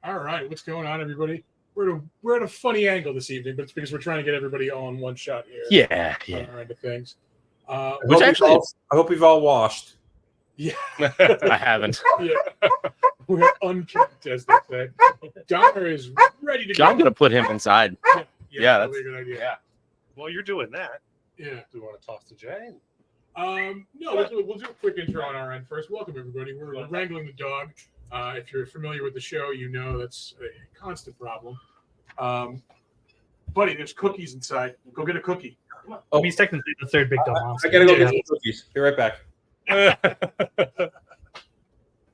All right, what's going on, everybody? We're at a funny angle this evening, but it's because we're trying to get everybody all in one shot here. Yeah. On our end of things. I hope you've all washed. Yeah, I haven't. Yeah, we're unkempt, as they say. Donner is ready to go. I'm gonna put him inside. Yeah, that's a good idea. Yeah. Well, you're doing that. Yeah. Do you want to toss to Jay? No, we'll do a quick intro on our end first. Welcome, everybody. We're wrangling the dog. If you're familiar with the show, you know that's a constant problem. Buddy, there's cookies inside. Go get a cookie. Oh, he's technically the third big dog monster. I gotta go get some cookies. Be right back.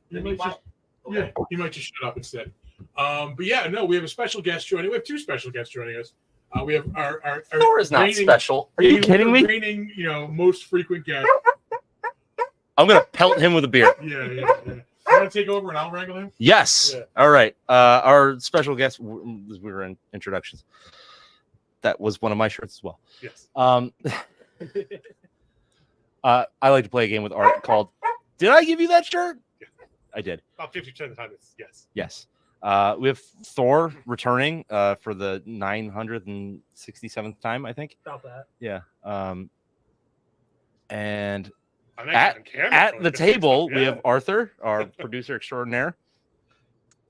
You might just shut up instead. But yeah, no, we have a special guest joining. We have two special guests joining us. We have our Thor is not special. Are you kidding me? Reigning, most frequent guest. I'm gonna pelt him with a beer. Yeah. You want to take over and I'll wrangle him? Yes. Yeah. All right. Our special guest. We were in introductions. That was one of my shirts as well. Yes. I like to play a game with Art called "Did I give you that shirt?" Yeah. I did. About 50% of the time, it's yes. Yes. We have Thor returning for the 967th time, I think. About that. Yeah. And I'm at the table, we have Arthur, our producer extraordinaire,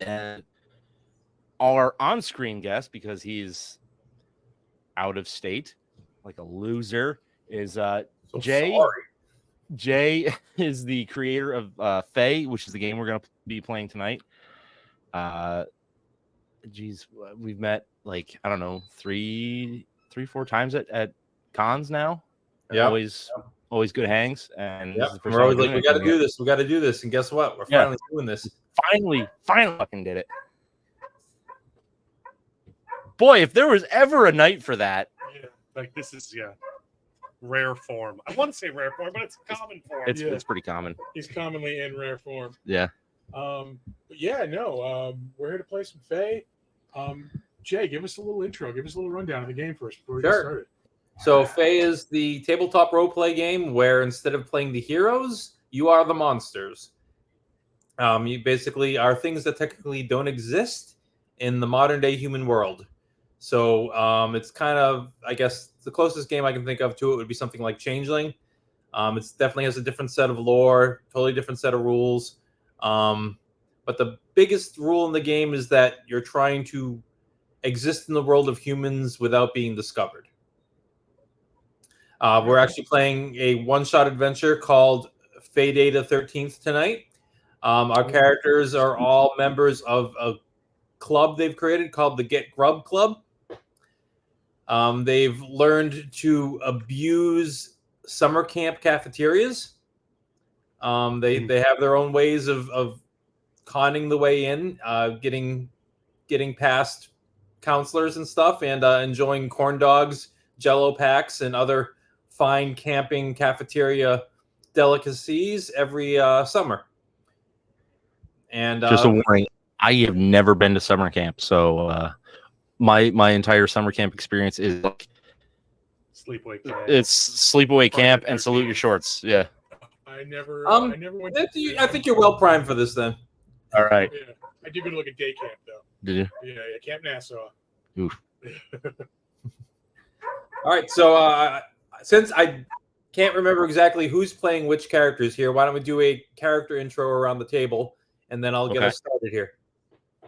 and our on-screen guest, because he's out of state, like a loser, is Jay. Sorry. Jay is the creator of Faye, which is the game we're going to be playing tonight. We've met like, I don't know, three, 4 times at cons now. Yeah. Always good hangs. And yep. We're always like, we got to do this. We got to do this. And guess what? We're finally doing this. Finally fucking did it. Boy, if there was ever a night for that. Yeah. Like this is, rare form. I want to say rare form, but it's common form. It's pretty common. He's commonly in rare form. Yeah. But yeah, no, we're here to play some Faye. Jay, give us a little intro. Give us a little rundown of the game first before we get started. So Faye is the tabletop role-play game where instead of playing the heroes, you are the monsters. You basically are things that technically don't exist in the modern-day human world. So it's kind of, I guess, the closest game I can think of to it would be something like Changeling. It definitely has a different set of lore, totally different set of rules. But the biggest rule in the game is that you're trying to exist in the world of humans without being discovered. We're actually playing a one-shot adventure called Faye Day the 13th tonight. Our characters are all members of a club they've created called the Get Grub Club. They've learned to abuse summer camp cafeterias. They have their own ways of conning the way in, getting past counselors and stuff, and enjoying corn dogs, Jello packs, and other fine camping cafeteria delicacies every summer. And just a warning, I have never been to summer camp, so my entire summer camp experience is like sleepaway camp. It's sleepaway camp and salute your shorts. Yeah. I never went. I think you're well primed for this then. All right. Yeah, I did go to like a day camp though. Did you? Yeah, Camp Nassau. Oof. All right, so since I can't remember exactly who's playing which characters here, why don't we do a character intro around the table, and then I'll get us started here.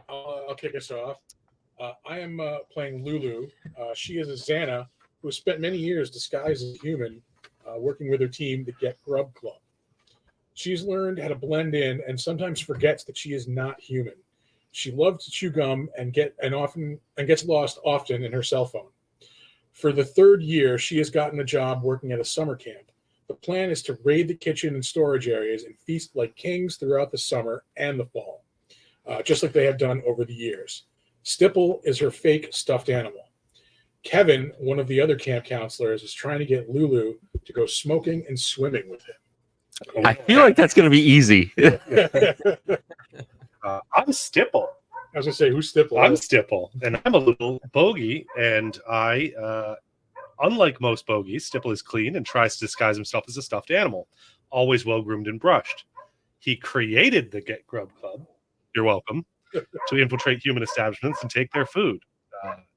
I'll kick us off. I am playing Lulu. She is a Xana who has spent many years disguised as a human, working with her team, the Get Grub Club. She's learned how to blend in and sometimes forgets that she is not human. She loves to chew gum and gets lost often in her cell phone. For the 3rd year, she has gotten a job working at a summer camp. The plan is to raid the kitchen and storage areas and feast like kings throughout the summer and the fall, just like they have done over the years. Stipple is her fake stuffed animal. Kevin, one of the other camp counselors, is trying to get Lulu to go smoking and swimming with him. I feel like that's going to be easy. I'm Stipple. I was going to say, who's Stipple? I'm Stipple, and I'm a little bogey, and I, unlike most bogeys, Stipple is clean and tries to disguise himself as a stuffed animal, always well-groomed and brushed. He created the Get Grub Club. You're welcome. to infiltrate human establishments and take their food.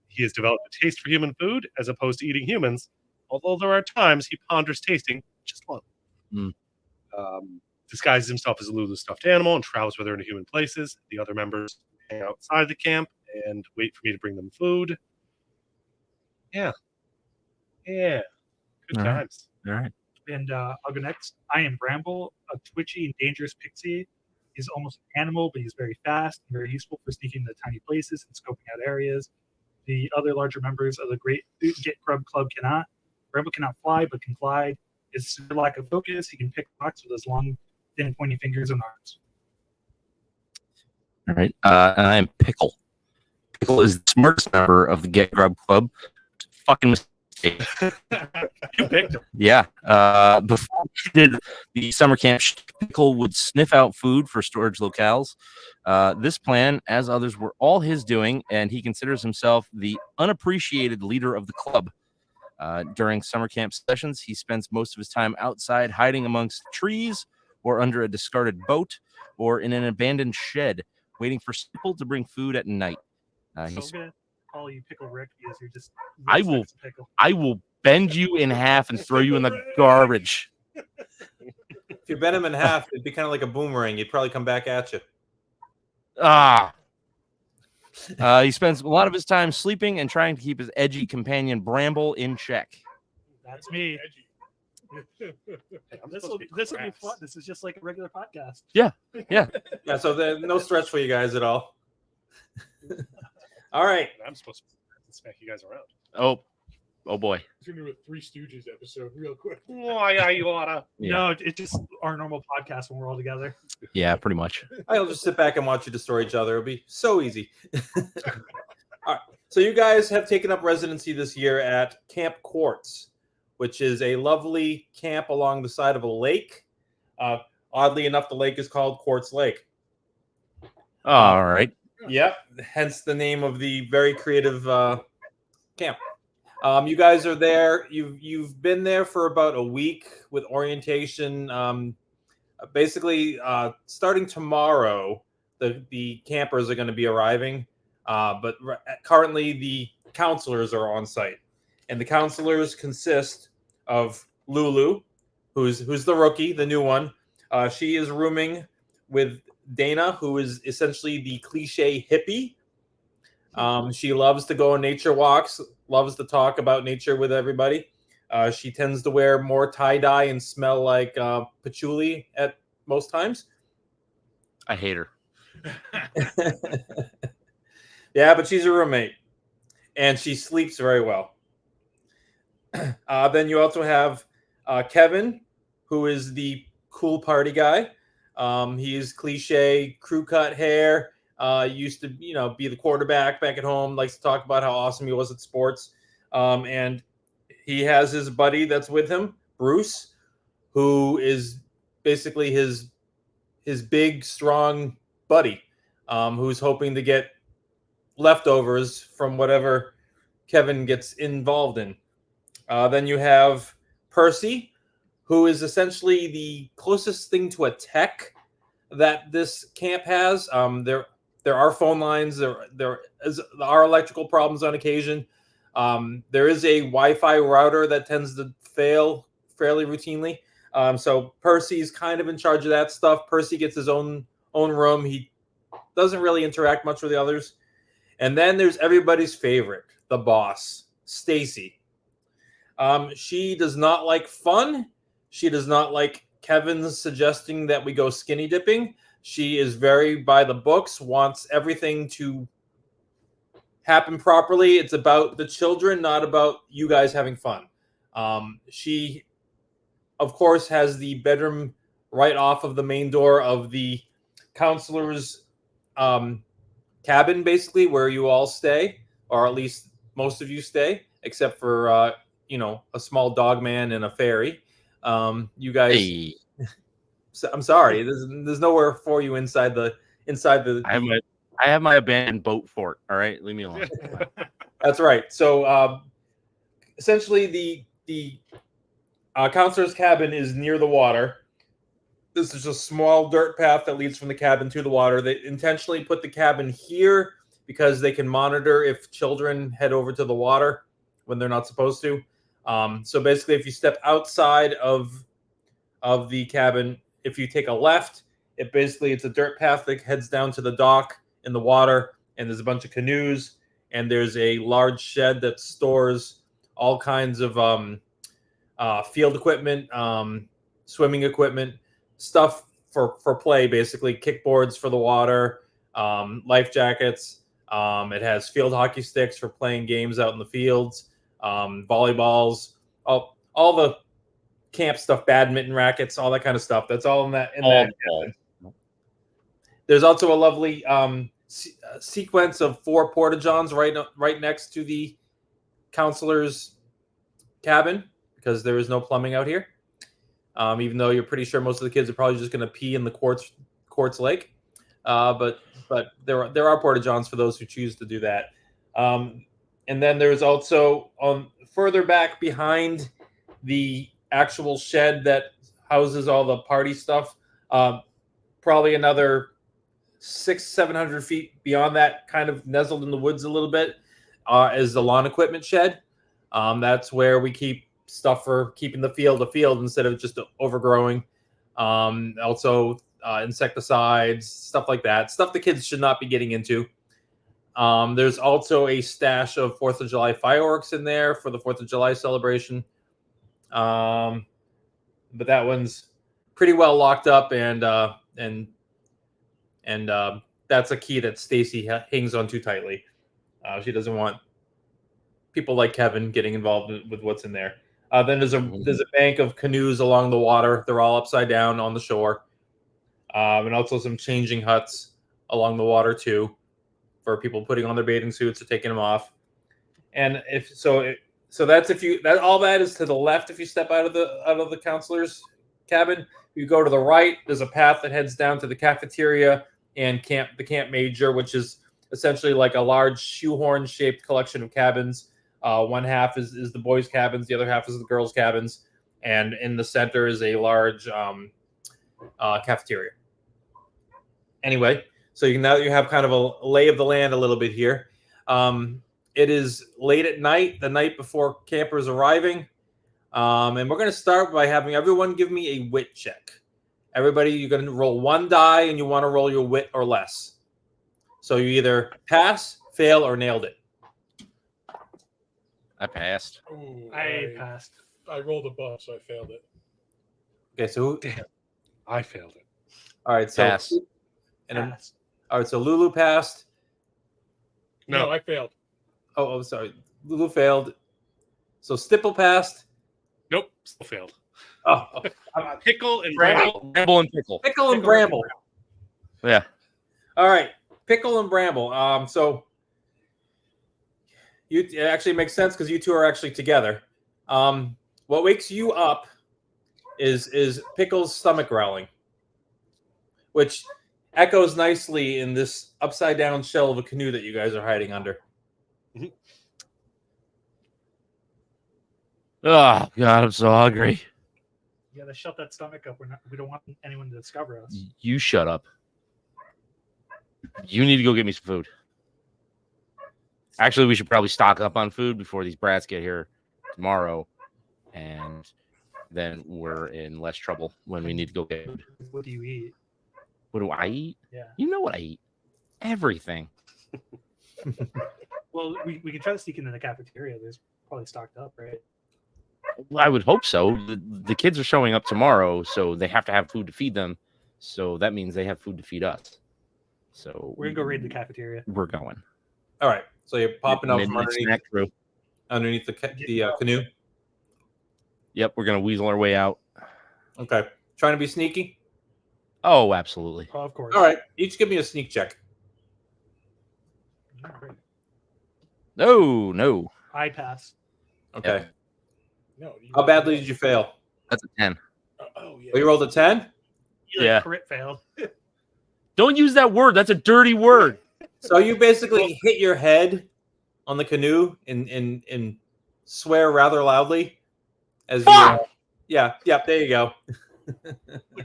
He has developed a taste for human food as opposed to eating humans, although there are times he ponders tasting just one. Disguises himself as a Lulu stuffed animal and travels with her into human places. The other members hang outside the camp and wait for me to bring them food. Yeah. Good All right. times. All right. And I'll go next. I am Bramble, a twitchy and dangerous pixie. He's almost an animal, but he's very fast and very useful for sneaking into tiny places and scoping out areas. The other larger members of the Great Get Grub Club cannot. Bramble cannot fly, but can glide. His lack of focus, he can pick rocks with his long, thin, pointy fingers and arms. All right. And I am Pickle. Pickle is the smartest member of the Get Grub Club. Fucking mistake. You picked him. Yeah. Before he did the summer camp, Pickle would sniff out food for storage locales. This plan, as others, were all his doing, and he considers himself the unappreciated leader of the club. During summer camp sessions, he spends most of his time outside hiding amongst trees or under a discarded boat or in an abandoned shed, waiting for Simple to bring food at night. So good. Call you Pickle Rick because you're just. I will bend you in half and throw you in the garbage. If you bend him in half, it'd be kind of like a boomerang. He'd probably come back at you. He spends a lot of his time sleeping and trying to keep his edgy companion Bramble in check. That's me. This will be fun. This is just like a regular podcast. Yeah. So there's no stretch for you guys at all. All right. I'm supposed to smack you guys Oh around. boy. It's gonna do a Three Stooges episode real quick. Why you oughta? Yeah. No, it's just our normal podcast when we're all together. Yeah, pretty much. I'll just sit back and watch you destroy each other. It'll be so easy. All right. So you guys have taken up residency this year at Camp Quartz, which is a lovely camp along the side of a lake. Oddly enough, the lake is called Quartz Lake. All right. Yep. Hence the name of the very creative camp. You guys are there. You've been there for about a week with orientation. Basically, starting tomorrow, the campers are going to be arriving. But currently, the counselors are on site, and the counselors consist of Lulu, who's the rookie, the new one. She is rooming with Dana, who is essentially the cliche hippie. She loves to go on nature walks, loves to talk about nature with everybody. She tends to wear more tie-dye and smell like patchouli at most times. I hate her. Yeah, but she's a roommate, and she sleeps very well. Then you also have Kevin, who is the cool party guy. He's cliche, crew cut hair. Used to, be the quarterback back at home. Likes to talk about how awesome he was at sports. And he has his buddy that's with him, Bruce, who is basically his big, strong buddy, who's hoping to get leftovers from whatever Kevin gets involved in. Then you have Percy, who is essentially the closest thing to a tech that this camp has. There are phone lines. There are electrical problems on occasion. There is a Wi-Fi router that tends to fail fairly routinely. So Percy's kind of in charge of that stuff. Percy gets his own room. He doesn't really interact much with the others. And then there's everybody's favorite, the boss, Stacy. She does not like fun. She does not like Kevin's suggesting that we go skinny dipping. She is very by the books, wants everything to happen properly. It's about the children, not about you guys having fun. She, of course, has the bedroom right off of the main door of the counselor's cabin, basically, where you all stay, or at least most of you stay, except for, a small dog man and a fairy. You guys... Hey. I'm sorry. There's nowhere for you inside the. I have my abandoned boat fort. All right, leave me alone. That's right. So essentially, the counselor's cabin is near the water. This is a small dirt path that leads from the cabin to the water. They intentionally put the cabin here because they can monitor if children head over to the water when they're not supposed to. So basically, if you step outside of the cabin, if you take a left, it's a dirt path that heads down to the dock in the water, and there's a bunch of canoes, and there's a large shed that stores all kinds of field equipment, swimming equipment, stuff for play, basically kickboards for the water, life jackets. It has field hockey sticks for playing games out in the fields, volleyballs, all the camp stuff, badminton rackets, all that kind of stuff. That's all in that. There's also a lovely sequence of 4 porta-johns right next to the counselor's cabin because there is no plumbing out here. Even though you're pretty sure most of the kids are probably just going to pee in the quartz lake, but there are porta-johns for those who choose to do that. And then there's also further back behind the actual shed that houses all the party stuff, probably another 600-700 feet beyond that, kind of nestled in the woods a little bit, is the lawn equipment shed. That's where we keep stuff for keeping the field a field instead of just overgrowing. Also insecticides, stuff like that. Stuff the kids should not be getting into. There's also a stash of 4th of July fireworks in there for the 4th of July celebration. But that one's pretty well locked up, and that's a key that Stacy hangs on too tightly. She doesn't want people like Kevin getting involved with what's in there. Then there's a bank of canoes along the water. They're all upside down on the shore, and also some changing huts along the water too, for people putting on their bathing suits or taking them off. And so that's all that is to the left. If you step out of the counselor's cabin, you go to the right. There's a path that heads down to the cafeteria and the camp major, which is essentially like a large shoehorn-shaped collection of cabins. One half is the boys' cabins, the other half is the girls' cabins, and in the center is a large cafeteria. Anyway, so now you have kind of a lay of the land a little bit here. It is late at night, the night before campers arriving, and we're going to start by having everyone give me a wit check. Everybody, you're going to roll 1 die, and you want to roll your wit or less. So you either pass, fail, or nailed it. I passed. Ooh, I passed. I rolled above, so I failed it. Okay, so Damn, I failed it. all right, so Pass. Passed. all right, so Lulu passed. No, No. I failed. Oh, sorry, Lulu failed. So Stipple passed. Nope, still failed. Oh, Pickle and Bramble. Bramble and pickle. Pickle and Bramble. Yeah. All right, Pickle and Bramble. So it actually makes sense because you two are actually together. What wakes you up is Pickle's stomach growling, which echoes nicely in this upside down shell of a canoe that you guys are hiding under. Oh God, I'm so hungry. You gotta shut that stomach up. We don't want anyone to discover us. You shut up. You need to go get me some food. Actually, we should probably stock up on food before these brats get here tomorrow, and then we're in less trouble when we need to go get food. What do you eat? What do I eat? Yeah. You know what I eat? Everything. Well, we can try to sneak into the cafeteria. There's probably stocked up, right? Well, I would hope so. The kids are showing up tomorrow, so they have to have food to feed them. So that means they have food to feed us. So We're gonna go raid the cafeteria. we're going. All right, so you're popping out from Midnight snack crew. underneath the canoe. Yep, we're gonna weasel our way out. Okay, trying to be sneaky. Oh, absolutely. Oh, of course. All right, each give me a sneak check. All right. No. I pass. Okay, Yep. No. You how badly did you fail? That's a 10. Oh, yeah. Oh, you rolled a 10. Yeah. Crit failed. Don't use that word. That's a dirty word. So you basically hit your head on the canoe and swear rather loudly as you. Fuck! Yeah. There you go.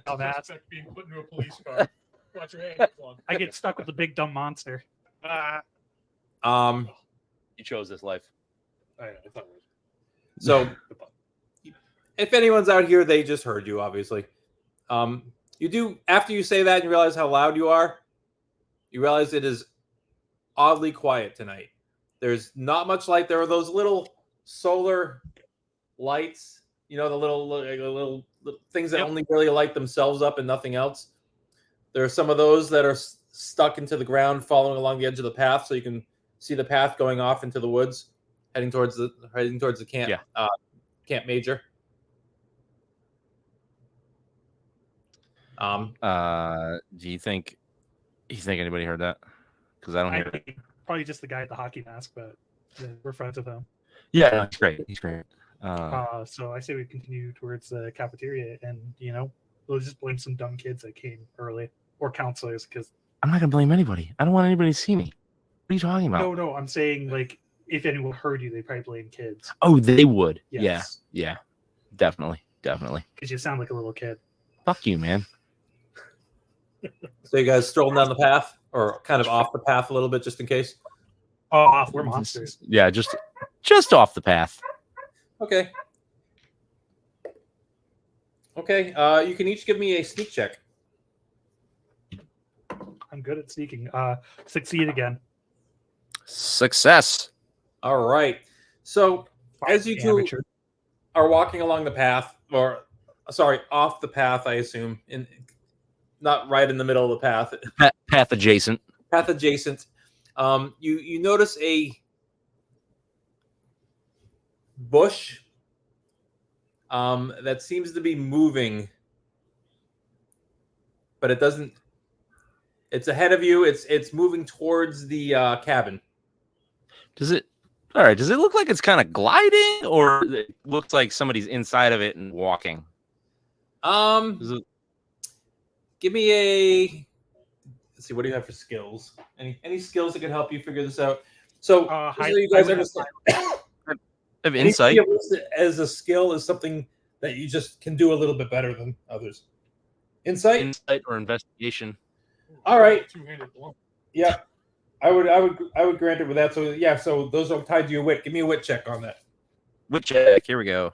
Dumbass. Suspect being put into a police car. Watch your hand, Plum. I get stuck with the big dumb monster. You chose this life. I know, I thought it was. So, if anyone's out here, they just heard you, obviously. You do, after you say that and you realize how loud you are, you realize it is oddly quiet tonight. There's not much light. There are those little solar lights, the little things that only really light themselves up and nothing else. There are some of those that are stuck into the ground, following along the edge of the path, so you can see the path going off into the woods, heading towards the camp. Yeah. Camp Major. Do you think anybody heard that? Because I don't hear it. Probably just the guy at the hockey mask, but we're friends with him. Yeah, no, he's great. So I say we continue towards the cafeteria, and we'll just blame some dumb kids that came early or counselors, because I'm not gonna blame anybody. I don't want anybody to see me. What are you talking about? no, I'm saying like if anyone heard you, they probably blame kids. Oh, they would. Yes. Yeah, definitely. Because you sound like a little kid. Fuck you, man. So you guys strolling down the path, or kind of off the path a little bit, just in case? Oh, we're monsters. Yeah, just off the path. Okay. You can each give me a sneak check. I'm good at sneaking. Succeed again. Success. All right. So as you two Amateur. are walking along the path, off the path, I assume, not right in the middle of the path. Path adjacent. Path adjacent. You notice a bush that seems to be moving, but it doesn't. It's ahead of you. It's moving towards the cabin. Does it look like it's kind of gliding, or it looks like somebody's inside of it and walking? Give me a. Let's see. What do you have for skills? Any skills that can help you figure this out? So, just so you guys understand, Of insight. anything listed as a skill is something that you just can do a little bit better than others. Insight or investigation. All right. Two-handed Plum. Yeah, I would grant it with that. So yeah, so those are tied to your wit. Give me a wit check on that. Wit check. Here we go.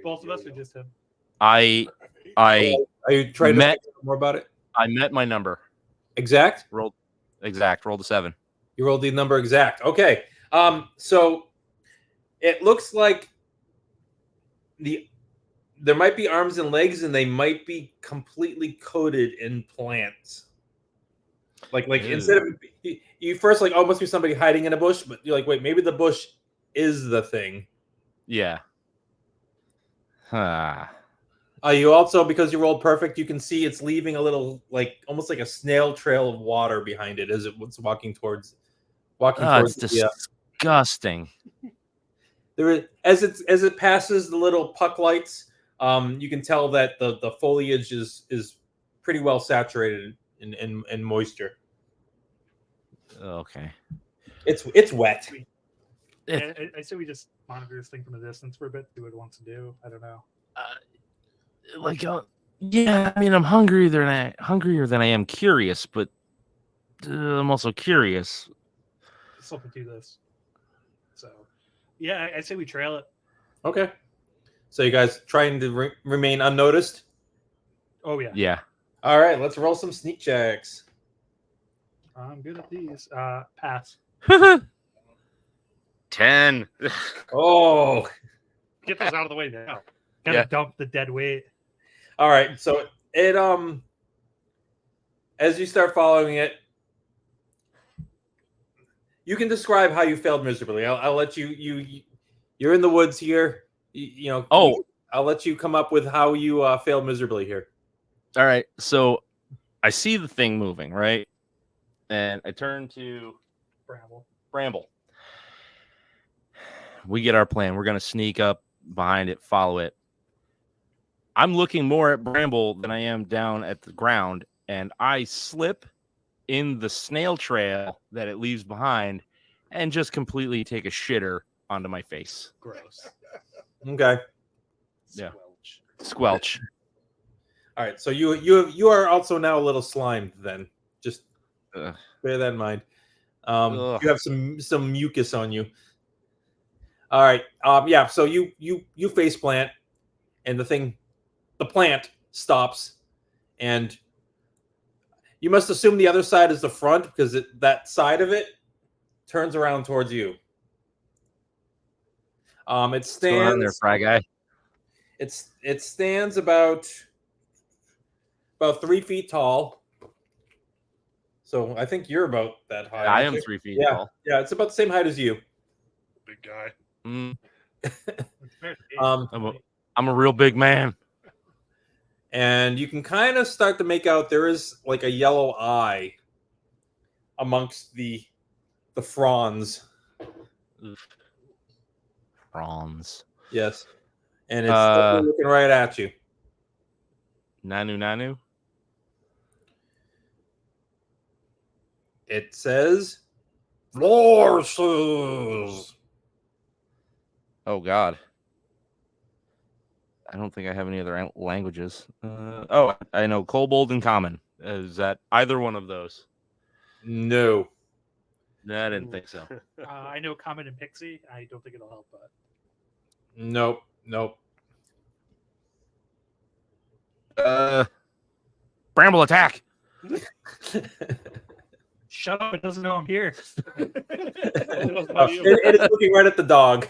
Both of us are just him. I Are you trying to Met- think more about it? met my number. Exact. Rolled a 7. You rolled the number exact. Okay. So it looks like there might be arms and legs, and they might be completely coated in plants. Like instead of you first like, oh, must be somebody hiding in a bush, but you're like, wait, maybe the bush is the thing. Yeah. You also, because you rolled perfect, you can see it's leaving a little, like almost like a snail trail of water behind it as it's walking towards. It's disgusting. As it passes the little puck lights, you can tell that the foliage is pretty well saturated in moisture. Okay. It's wet. I say we just monitor this thing from a distance for a bit. Do what it wants to do. I don't know. Yeah. I mean, I'm hungrier than I am curious, but I'm also curious. Something to this. So, yeah, I say we trail it. Okay. So you guys trying to remain unnoticed? Oh yeah. Yeah. All right, let's roll some sneak checks. I'm good at these. Pass. 10. Oh. Get those out of the way now. Gotta dump the dead weight. All right. So it as you start following it, you can describe how you failed miserably. I'll let you're in the woods here. I'll let you come up with how you failed miserably here. All right. So I see the thing moving, right? And I turn to Bramble. We get our plan. We're going to sneak up behind it, follow it. I'm looking more at Bramble than I am down at the ground, and I slip in the snail trail that it leaves behind and just completely take a shitter onto my face. Gross. Okay. Yeah. Squelch. All right, so you are also now a little slimed. Then just Ugh. bear that in mind. Ugh. You have some mucus on you. All right. Yeah. So you face plant, and the plant stops, and you must assume the other side is the front because that side of it turns around towards you. It What's going on there, stands. fry guy? It stands about 3 feet tall. So I think you're about that high. I aren't am you? 3 feet Yeah. tall. Yeah, it's about the same height as you. Big guy. Mm, Um, I'm a real big man. and you can kind of start to make out there is like a yellow eye amongst the fronds. Bronze. Yes, and it's definitely looking right at you. Nanu. It says forces. Oh God. I don't think I have any other languages. Oh, I know Kobold and Common. Is that either one of those? No. No, I didn't think so. I know Comet and Pixie. I don't think it'll help, but Nope. Bramble attack. shut up! It doesn't know I'm here. It is looking right at the dog.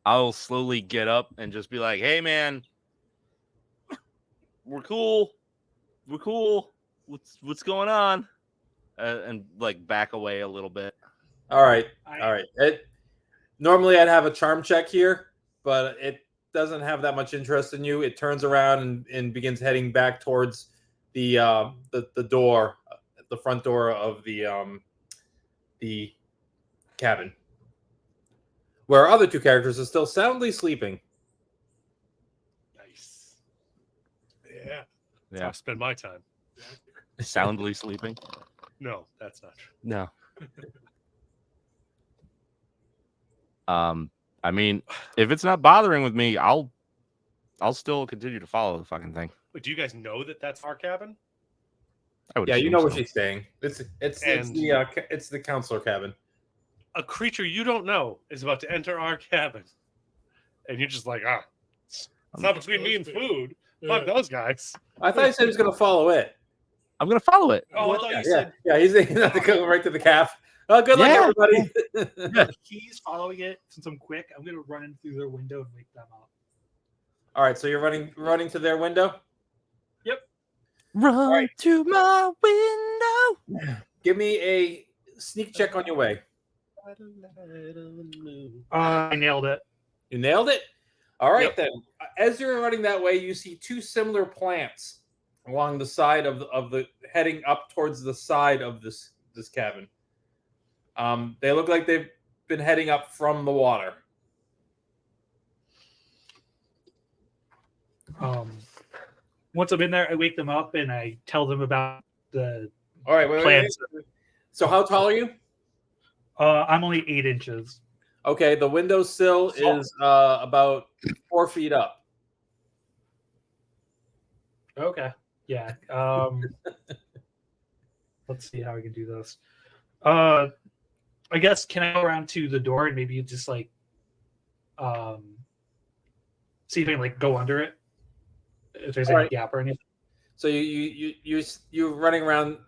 I'll slowly get up and just be like, "Hey, man, we're cool. What's going on?" And like back away a little bit. All right. Normally I'd have a charm check here, but it doesn't have that much interest in you. It turns around and begins heading back towards the door, the front door of the cabin, where our other two characters are still soundly sleeping. Nice. Yeah. That's how I spend my time. Soundly sleeping. No, that's not true. No. I mean, if it's not bothering with me, I'll still continue to follow the fucking thing. Wait, do you guys know that that's our cabin? I would Yeah, you assume know where so. she's staying. It's And- the counselor cabin. A creature you don't know is about to enter our cabin, and you're just like, it's not between me and food. Fuck those guys. I thought he said he was going to follow it. I'm gonna follow it. Oh, I thought you said He's not to go right to the calf. Oh, good luck, Yeah. everybody. He's following it. Since I'm quick, I'm gonna run in through their window and wake them up. All right, so you're running to their window. Run right. to my window. Give me a sneak check on your way. I nailed it. You nailed it. All right, Yep. then. As you're running that way, you see two similar plants along the side of the heading up towards the side of this cabin. They look like they've been heading up from the water. Once I'm in there, I wake them up and I tell them about the All right, wait. plants. So how tall are you? I'm only 8 inches. Okay, the windowsill is about 4 feet up. Okay. Yeah. Let's see how I can do this. I guess can I go around to the door and maybe just like see if I can like go under it if there's All any right. gap or anything. So you're running around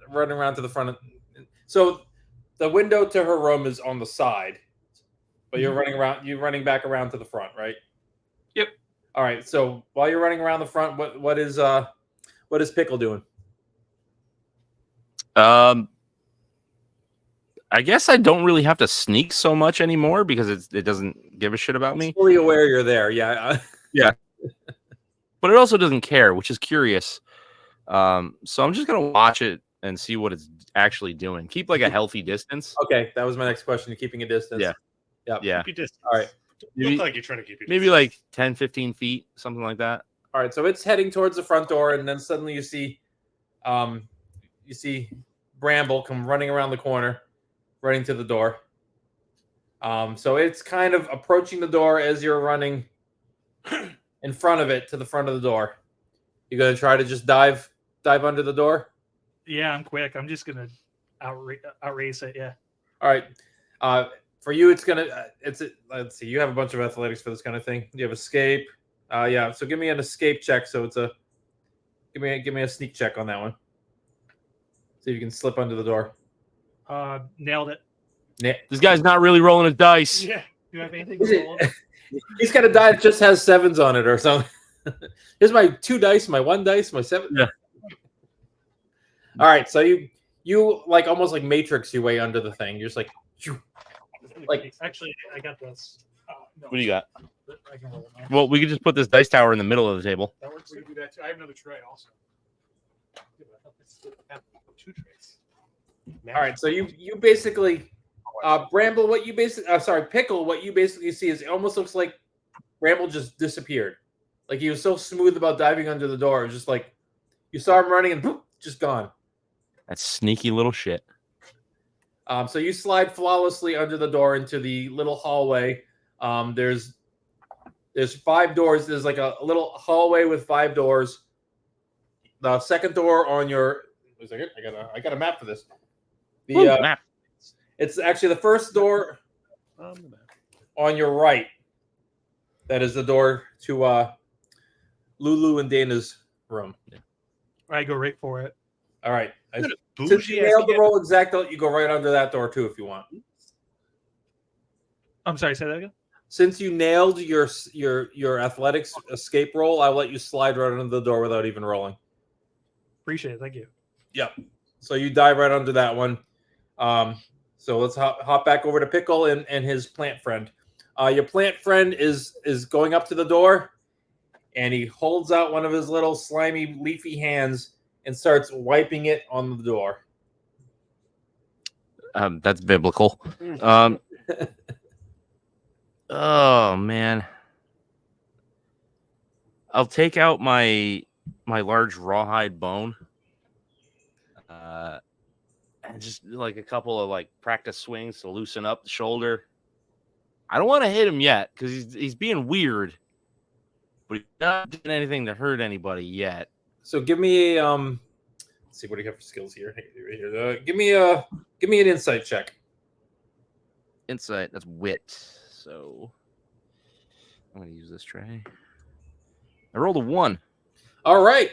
to the front. So the window to her room is on the side, but you're running back around to the front, right? Yep. All right. So while you're running around the front, what is Pickle doing? I guess I don't really have to sneak so much anymore because it doesn't give a shit about me. It's fully aware you're there. Yeah. But it also doesn't care, which is curious. So I'm just gonna watch it and see what it's actually doing. Keep like a healthy distance. Okay, that was my next question. You're keeping a distance. Yeah. Yep. Yeah. Keep your distance. All right. Look like you're trying to keep your Maybe like 10, 15 feet, something like that. All right. So it's heading towards the front door, and then suddenly you see Bramble come running around the corner, running to the door. So it's kind of approaching the door as you're running in front of it to the front of the door. You gonna try to just dive under the door? Yeah, I'm quick. I'm just gonna outrace it. Yeah. All right. For you, it's gonna. Let's see. You have a bunch of athletics for this kind of thing. You have escape. Yeah. So give me an escape check. So it's a. Give me a sneak check on that one. See if you can slip under the door. Nailed it. This guy's not really rolling his dice. Yeah. Do you have anything to roll? He's got a die that just has 7s on it or something. Here's my 2 dice, my 1 dice, my 7. Yeah. All right. So you like almost like Matrix your way under the thing. You're just like. Actually, I got this. No, What do you got? I can roll it now. Well, we could just put this dice tower in the middle of the table. That works. We can do that too. I have another tray also. I have 2 trays. All right. So you basically. Bramble, what you basically, Pickle, what you basically see is it almost looks like Bramble just disappeared. Like he was so smooth about diving under the door. It was just like you saw him running and boop, just gone. That sneaky little shit. So you slide flawlessly under the door into the little hallway. There's 5 doors. There's like a little hallway with 5 doors. The second door on your. Wait a second. I got a map for this. The map. It's actually the first door on your right. That is the door to Lulu and Dana's room. Yeah. I go right for it. All right. Since Bougie you nailed the roll exacto, you go right under that door too if you want. I'm sorry. Say that again. Since you nailed your athletics escape roll, I'll let you slide right under the door without even rolling. Appreciate it. Thank you. Yep. So you dive right under that one. So let's hop back over to Pickle and his plant friend. Your plant friend is going up to the door, and he holds out one of his little slimy, leafy hands and starts wiping it on the door. That's biblical. Oh man, I'll take out my large rawhide bone. And just like a couple of like practice swings to loosen up the shoulder. I don't want to hit him yet because he's being weird, but he's not doing anything to hurt anybody yet. So give me a let's see what do you have for skills here. Give me an insight check. Insight, that's wit. So I'm gonna use this tray. I rolled a 1. All right.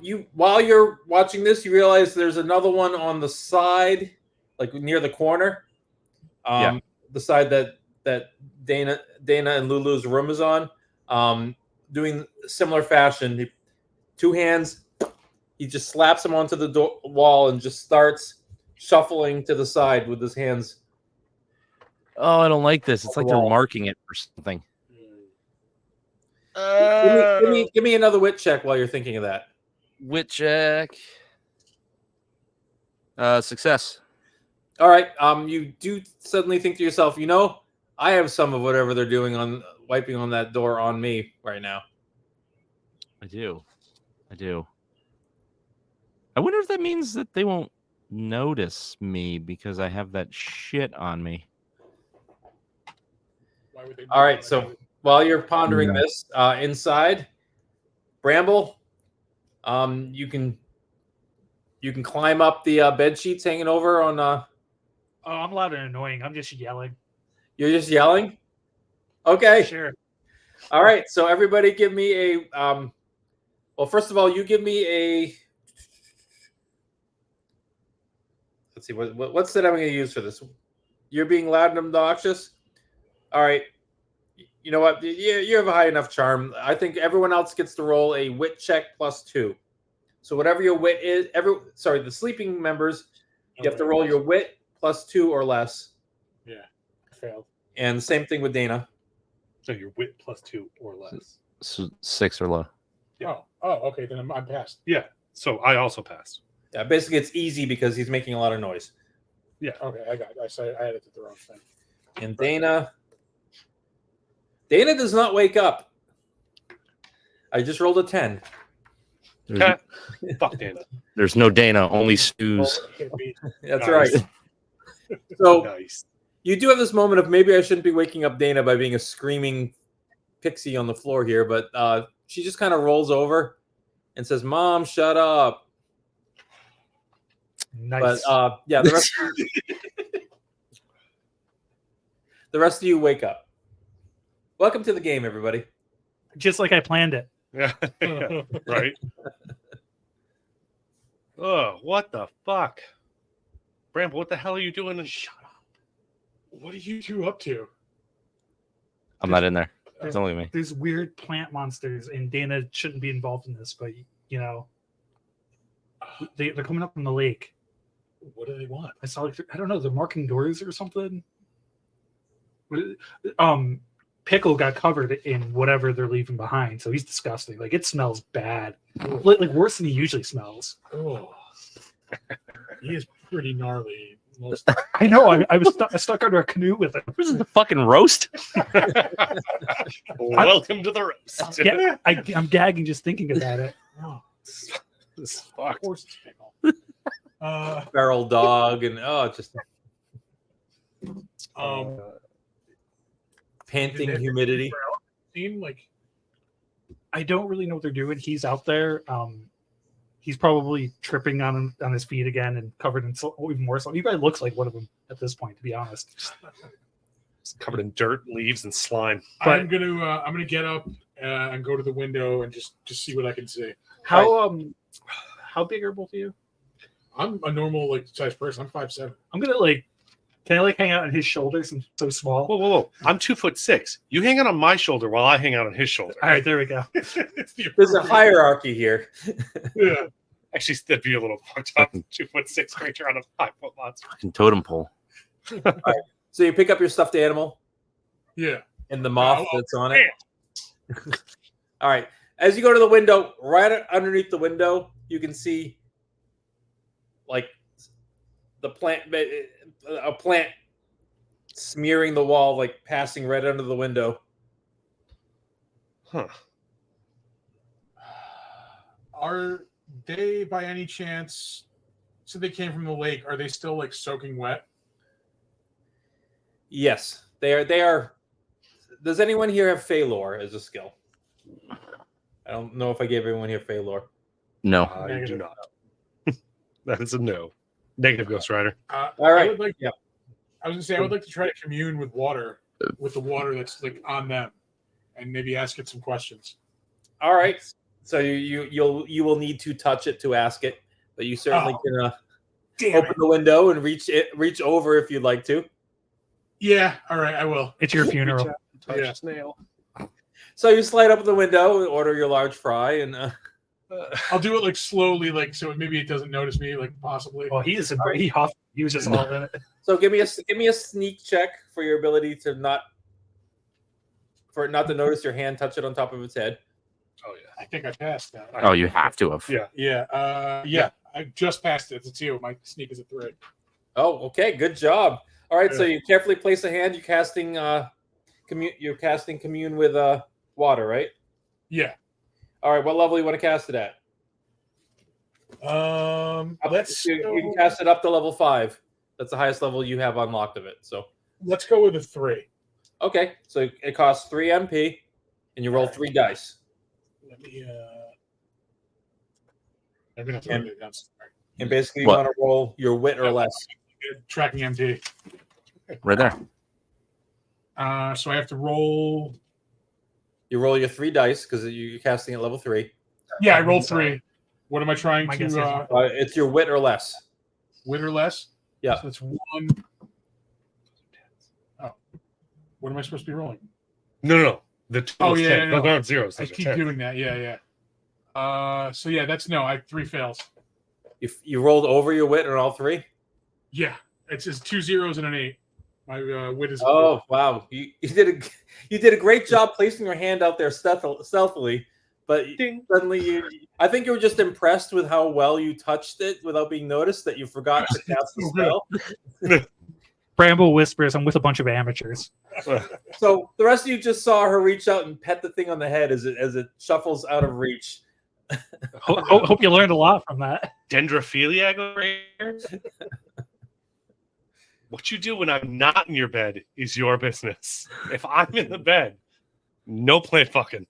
You while you're watching this, you realize there's another one on the side, like near the corner. Yeah. The side that Dana and Lulu's room is on. Doing similar fashion. 2 hands. He just slaps them onto the wall and just starts shuffling to the side with his hands. Oh, I don't like this. It's like they're marking it for something. Give me another wit check while you're thinking of that. Wit check. Success. All right. You do suddenly think to yourself, I have some of whatever they're doing on wiping on that door on me right now. I do. I wonder if that means that they won't notice me because I have that shit on me. Why would they? All right. So while you're pondering this, inside, Bramble, you can climb up the bed sheets hanging over on. Oh, I'm loud and annoying. I'm just yelling. You're just yelling. Okay. Sure. All right. So everybody, give me a. Well, first of all, you give me a. Let's see what's that I'm going to use for this. You're being loud and obnoxious. All right. You know what? You have a high enough charm. I think everyone else gets to roll a wit check +2. So whatever your wit is, the sleeping members, you have to roll your wit +2 or less. Yeah, failed. And the same thing with Dana. So your wit +2 or less. So 6 or low. Yeah. Oh, okay. Then I'm passed. Yeah. So I also passed. Yeah, basically it's easy because he's making a lot of noise. Okay, I added the wrong thing. And Dana does not wake up. I just rolled a 10. Fuck Dana. There's no Dana, only snooze. Hit me. That's Nice. right. So Nice. You do have this moment of maybe I shouldn't be waking up Dana by being a screaming pixie on the floor here, but she just kind of rolls over and says, "Mom, shut up." Nice. But yeah, the rest of you wake up. Welcome to the game, everybody. Just like I planned it. Yeah. Yeah, right. Oh, what the fuck? Bramble, what the hell are you doing? Shut up. What are you two up to? I'm not in there. It's only me. There's weird plant monsters, and Dana shouldn't be involved in this, but you know, they're coming up from the lake. What do they want? I saw, like, I don't know, they're marking doors or something. Pickle got covered in whatever they're leaving behind, so he's disgusting. Like, it smells bad, like worse than he usually smells. Oh, he is pretty gnarly. Most I know. I was stuck under a canoe with him. This is the fucking roast. Welcome to the roast. Yeah, I'm gagging just thinking about it. oh, This of fuck. course it's pickle. Feral dog and just panting Did they- humidity. Seem like I don't really know what they're doing. He's out there. He's probably tripping on his feet again and covered in even more salt. He probably looks like one of them at this point, to be honest. It's covered in dirt, leaves, and slime. I'm gonna get up and go to the window and just see what I can see. How big are both of you? I'm a normal size person. I'm 5'7". I'm gonna can I hang out on his shoulders? I'm so small. Whoa. I'm 2'6". You hang out on my shoulder while I hang out on his shoulder. All right, there we go. It's the There's a appropriate- hierarchy here. Yeah. Actually, that'd be a little fucked up. 2'6" creature on a 5-foot monster. Fucking totem pole. So you pick up your stuffed animal Yeah. and the moth Oh, that's on it. All right. As you go to the window, right underneath the window, you can see the plant, a plant smearing the wall, passing right under the window. Huh. Are they by any chance? So they came from the lake. Are they still soaking wet? Yes, they are. They are. Does anyone here have Phalor as a skill? I don't know if I gave everyone here Phalor. No. I do Negative. not. That is a no. Negative, Ghost Rider. All right. I would like. Yeah. I was gonna say I would like to try to commune with the water that's on them, and maybe ask it some questions. All right. So you will need to touch it to ask it, but you certainly can Damn open it. the window and reach over if you'd like to. Yeah. All right. I will. It's your funeral. Touch Yeah. snail. So you slide up the window and order your large fry, and I'll do it slowly, so maybe it doesn't notice me, possibly. Well, he huffed. He was just all in it. so give me a sneak check for your ability to not to notice your hand touch it on top of its head. Oh, yeah. I think I passed that. Oh, you have to have. Yeah. Yeah. I just passed it. It's 2. My sneak is a 3. Oh, okay, good job. All right, so you carefully place a hand. You're casting commune with water, right? Yeah. All right, what level you want to cast it at? Let's You can cast it up to level 5. That's the highest level you have unlocked of it. So let's go with a 3. okay, so it costs 3 MP, and you roll 3 dice. Let me. I'm gonna throw it down. And basically, you What? want to roll your wit or less. Tracking MT. Right there. So I have to roll. You roll your 3 dice because you're casting at level 3. Yeah, I rolled 3. What am I trying My guess is- to? It's your wit or less. Wit or less? Yeah. So it's 1. Oh. What am I supposed to be rolling? No. The two Oh, is yeah, 10. no. Those aren't zeros. I Those are keep 10. doing that. Yeah. So yeah, that's no. I have 3 fails. You rolled over your wit on all 3. Yeah, it's just 2 zeros and an 8. My wit is. Oh wow, you did a great job placing your hand out there stealthily, but Ding. suddenly I think you were just impressed with how well you touched it without being noticed that you forgot to cast the spell. Bramble whispers, "I'm with a bunch of amateurs." So the rest of you just saw her reach out and pet the thing on the head as it shuffles out of reach. Hope you learned a lot from that. Dendrophiliac over here. What you do when I'm not in your bed is your business. If I'm in the bed, no plant fucking.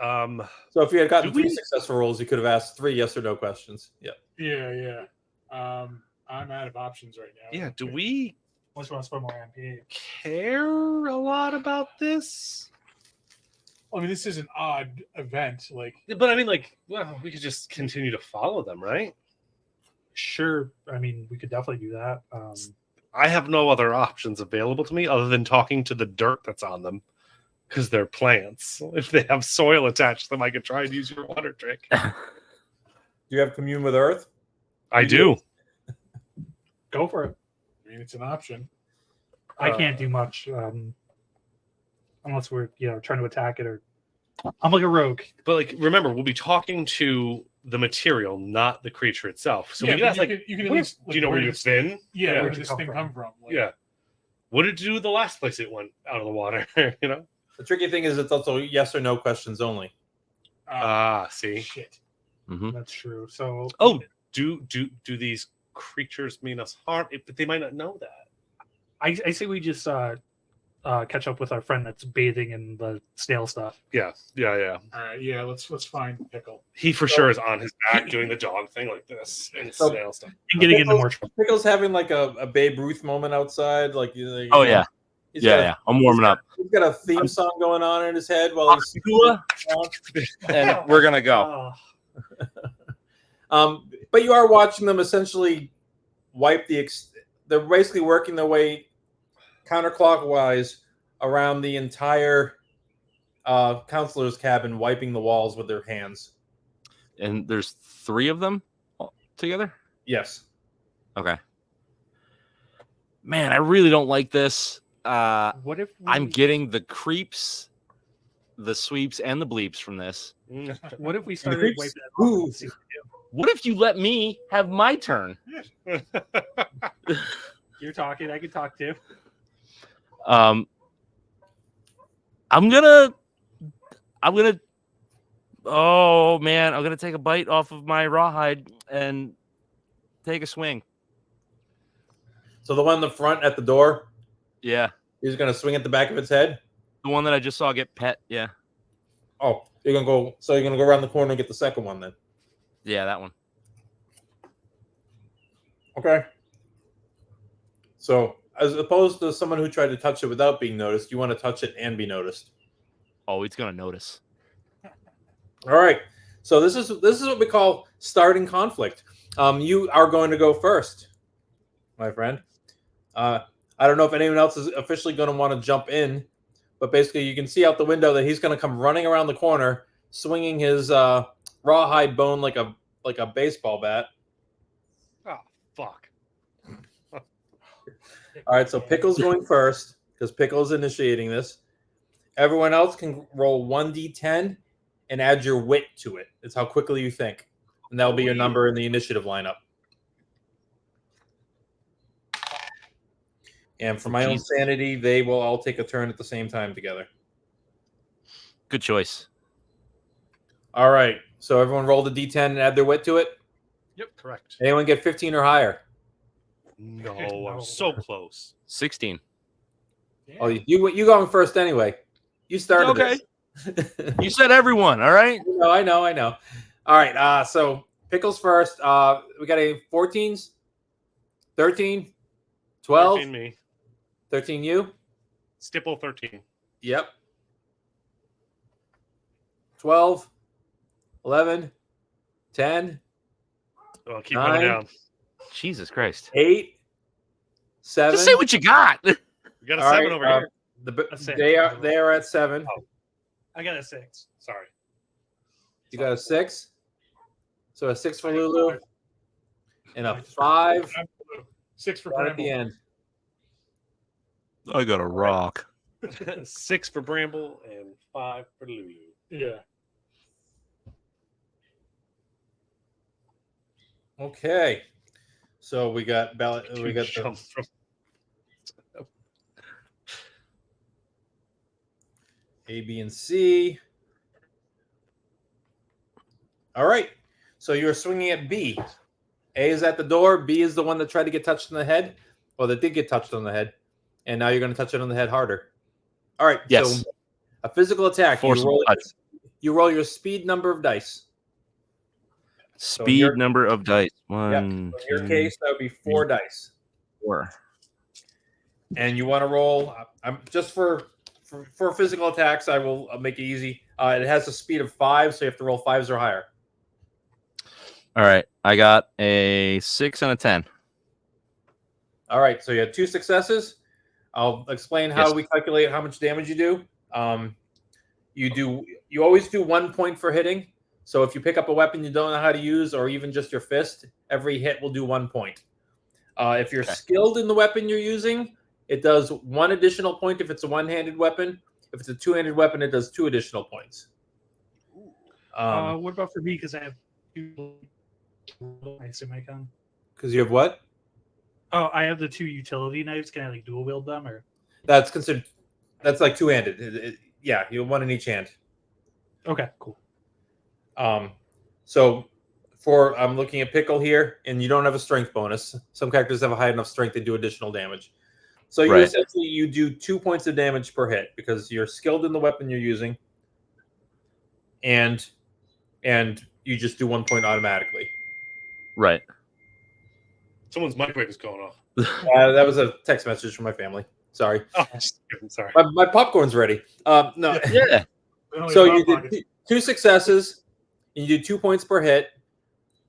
So if you had gotten Do we- 3 successful rolls, you could have asked 3 yes or no questions. Yeah. Yeah. I'm out of options right now. Yeah, do we Unless you want to spend more MP. care a lot about this? I mean, this is an odd event. Like, But I mean, like, well, we could just continue to follow them, right? Sure. I mean, we could definitely do that. I have no other options available to me other than talking to the dirt that's on them because they're plants. If they have soil attached to them, I could try and use your water trick. Do you have commune with Earth? I do. Go for it. I mean, it's an option. I can't do much unless we're trying to attack it, or I'm like a rogue. But like, remember, we'll be talking to the material, not the creature itself. So Yeah, we but got you like, could- you can at what- least, do you know where you've been? Yeah, Yeah. where did this thing come from? Like, Yeah. What did it do the last place it went out of the water? You know? The tricky thing is it's also yes or no questions only. See. Shit. That's true. So Oh, do these creatures mean us harm? But they might not know that. I say we just catch up with our friend that's bathing in the snail stuff. Yeah. All right, yeah, let's find Pickle. He for sure is on his back doing the dog thing like this and So- snail stuff. And getting into more trouble. Pickle's having like a Babe Ruth moment outside. Like, Oh yeah, he's got yeah. I'm warming up. He's got a theme song going on in his head while he's And we're gonna go. But you are watching them essentially wipe they're basically working their way counterclockwise around the entire counselor's cabin, wiping the walls with their hands. And there's 3 of them together. Yes. Okay. Man, I really don't like this. What if I'm getting the creeps, the sweeps, and the bleeps from this. what if we started creeps? wiping that off Ooh. and see what we do? What if you let me have my turn? You're talking, I can talk too. I'm gonna. Oh man, I'm gonna take a bite off of my rawhide and take a swing. So the one in the front at the door, Yeah, he's going to swing at the back of its head. the one that I just saw get pet. Yeah, Oh, you're going to go. So you're going to go around the corner and get the second one then. yeah, that one. Okay. So as opposed to someone who tried to touch it without being noticed, you want to touch it and be noticed. Oh, it's gonna notice. All right. So this is what we call starting conflict. You are going to go first, my friend. I don't know if anyone else is officially going to want to jump in, but basically you can see out the window that he's going to come running around the corner, swinging his rawhide bone like a baseball bat. Oh, fuck. All right. So Pickle's going first because Pickle's initiating this. Everyone else can roll 1d10 and add your wit to it. It's how quickly you think, and that'll be your number in the initiative lineup. And for my own Jesus. sanity, they will all take a turn at the same time together. Good choice. All right. So everyone roll the d10 and add their wit to it. Yep, correct. Anyone get 15 or higher? No, No. I'm so close. 16. Oh, you going first anyway. You started Okay. this. You said everyone. All right. I know. All right. So Pickles first. We got a 14s, 13, 12, 13 me. 13 you. Stipple 13. Yep. 12, 11, 10, Oh, keep 9. coming down. Jesus Christ. 8, 7. Just say what you got. We got a All 7 right, over here. A six. They are at 7. I got a 6. Sorry. You got a 6. So a 6 for Lulu and a 5 6 for right at the Bramble. end. I got a rock. 6 for Bramble and 5 for Lulu. Yeah. Okay. So we got ballot. We got the, Jump from- A, B, and C. All right. So you're swinging at B. A is at the door. B is the one that tried to get touched on the head. Well, that did get touched on the head. And now you're going to touch it on the head harder. All right. Yes. So a physical attack. Forcible touch. You roll your speed number of dice. Speed number of dice. Yep. One, In your two, case, that would be 4 dice. 4. And you want to roll. I'm just for physical attacks. I will make it easy. It has a speed of 5, so you have to roll 5s or higher. All right. I got a 6 and a 10. All right. So you have 2 successes. I'll explain how Yes. we calculate how much damage you do. You always do 1 point for hitting. So if you pick up a weapon you don't know how to use, or even just your fist, every hit will do 1 point. If you're skilled in the weapon you're using, it does 1 additional point if it's a one-handed weapon. If it's a two-handed weapon, it does 2 additional points. What about for me? Because I have 2. I assume I can. Because you have what? Oh, I have the 2 utility knives. Can I like dual wield them or? That's considered. That's like two-handed. Yeah, you have 1 in each hand. Okay, cool. So I'm looking at Pickle here, and you don't have a strength bonus. Some characters have a high enough strength to do additional damage. So you essentially you do 2 points of damage per hit because you're skilled in the weapon you're using, and you just do 1 point automatically. Right. Someone's microwave is going off. That was a text message from my family. Sorry. Oh, I'm sorry. My popcorn's ready. No. Yeah. So you did 2 successes, and you did 2 points per hit.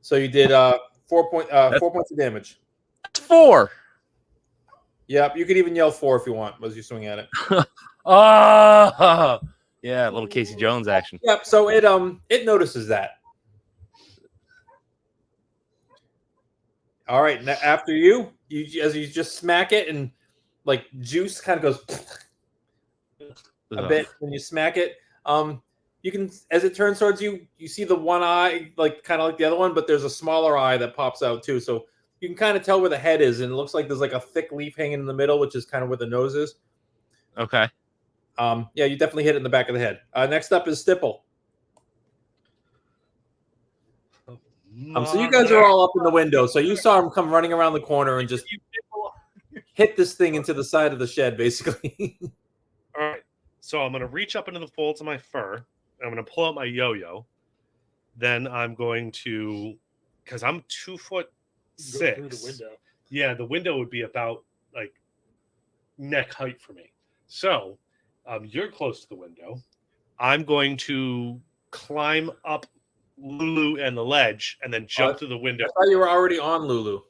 So you did 4 points of damage. 4. Yep, you could even yell 4 if you want as you swing at it. Oh, yeah, little Casey Jones action. Yep. So it notices that. All right. Now after you as you just smack it, and like juice kind of goes a bit when you smack it. You can, as it turns towards you, you see the one eye, like kind of like the other one, but there's a smaller eye that pops out too. So you can kind of tell where the head is, and it looks like there's like a thick leaf hanging in the middle, which is kind of where the nose is. Okay. Yeah, you definitely hit it in the back of the head. Next up is Stipple. So you guys are all up in the window. So you saw him come running around the corner and just hit this thing into the side of the shed, basically. All right. So I'm going to reach up into the folds of my fur. I'm going to pull out my yo-yo. Then I'm going to, because I'm 2'6". Go through the window. Yeah, the window would be about like neck height for me. So you're close to the window. I'm going to climb up Lulu and the ledge and then jump through the window. I thought you were already on Lulu.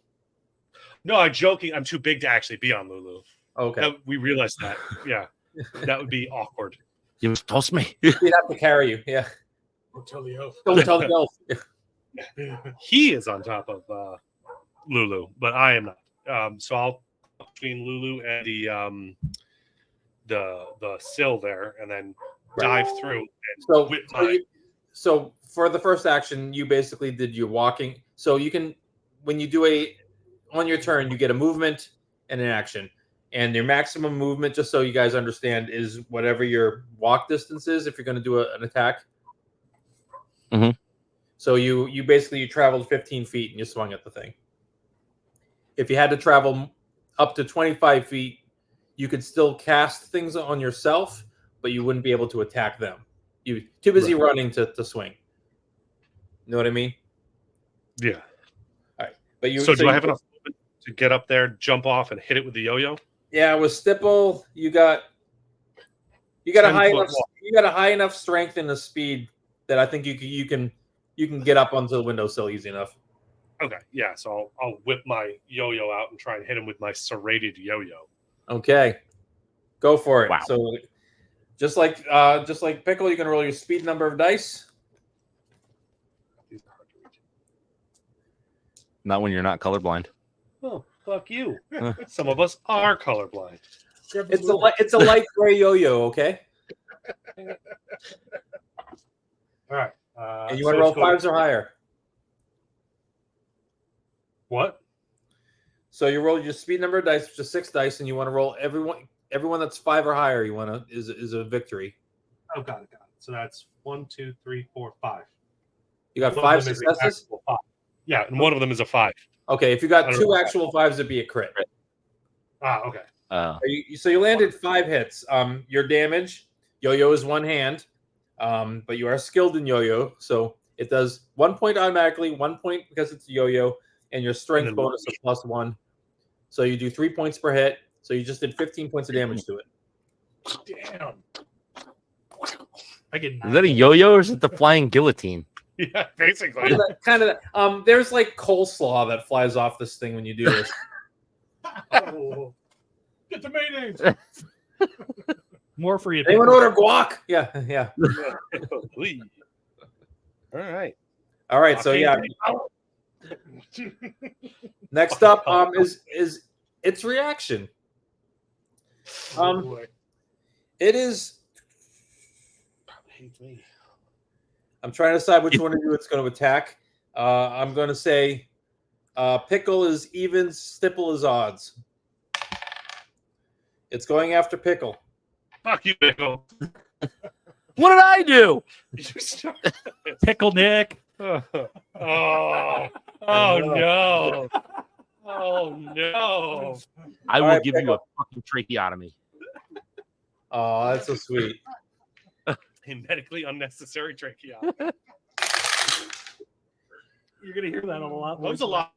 No, I'm joking. I'm too big to actually be on Lulu. Okay. We realized that. Yeah. That would be awkward. You must toss me. He'd have to carry you. Yeah. Don't tell the elf. Don't tell the elf. He is on top of Lulu, but I am not. So I'll between Lulu and the sill there, and then dive through. And So for the first action, you basically did your walking. So you can, when you do on your turn, you get a movement and an action. And your maximum movement, just so you guys understand, is whatever your walk distance is if you're going to do an attack. Mm-hmm. So you basically traveled 15 feet and you swung at the thing. If you had to travel up to 25 feet, you could still cast things on yourself, but you wouldn't be able to attack them. You too busy running to swing. You know what I mean? Yeah. All right. But So do I have enough movement to get up there, jump off, and hit it with the yo-yo? Yeah, with Stipple, you got a high enough strength and a speed that I think you can get up onto the windowsill easy enough. Okay, yeah. So I'll whip my yo-yo out and try and hit him with my serrated yo-yo. Okay, go for it. Wow. So just like Pickle, you can roll your speed number of dice. Not when you're not colorblind. Oh, fuck you. Some of us are colorblind. It's a light gray yo-yo. Okay. All right. And you want to roll 5s or higher. What? So you roll your speed number of dice, which is 6 dice, and you want to roll everyone that's 5 or higher. You want to is a victory. Oh, got it. So that's 1, 2, 3, 4, 5. You got One 5 of them is a successes. maximum 5. Yeah, and one of them is a 5. Okay, if you I got don't 2 know. actual 5s, it'd be a crit. Okay. So you landed 5 hits. Your damage, yo-yo is 1 hand, but you are skilled in yo-yo, so it does 1 point automatically, 1 point because it's a yo-yo, and your strength then bonus is +1. So you do 3 points per hit. So you just did 15 points of damage to it. Damn. I get Is that a yo-yo or is it the flying guillotine? Yeah, basically. Kind of. There's like coleslaw that flies off this thing when you do this. Oh. Get the mayonnaise. More for you. Anyone order guac? Yeah. Please. All right. All right. So yeah. Next up is its reaction. Oh, boy. It is. I'm trying to decide which one of you it's going to attack. I'm going to say Pickle is even, Stipple is odds. It's going after Pickle. Fuck you, Pickle. What did I do? Pickle Nick. Oh no. Oh no. I will right, give you a fucking tracheotomy. Oh, that's so sweet. A medically unnecessary tracheotomy. You're gonna hear that a lot. That was a lot.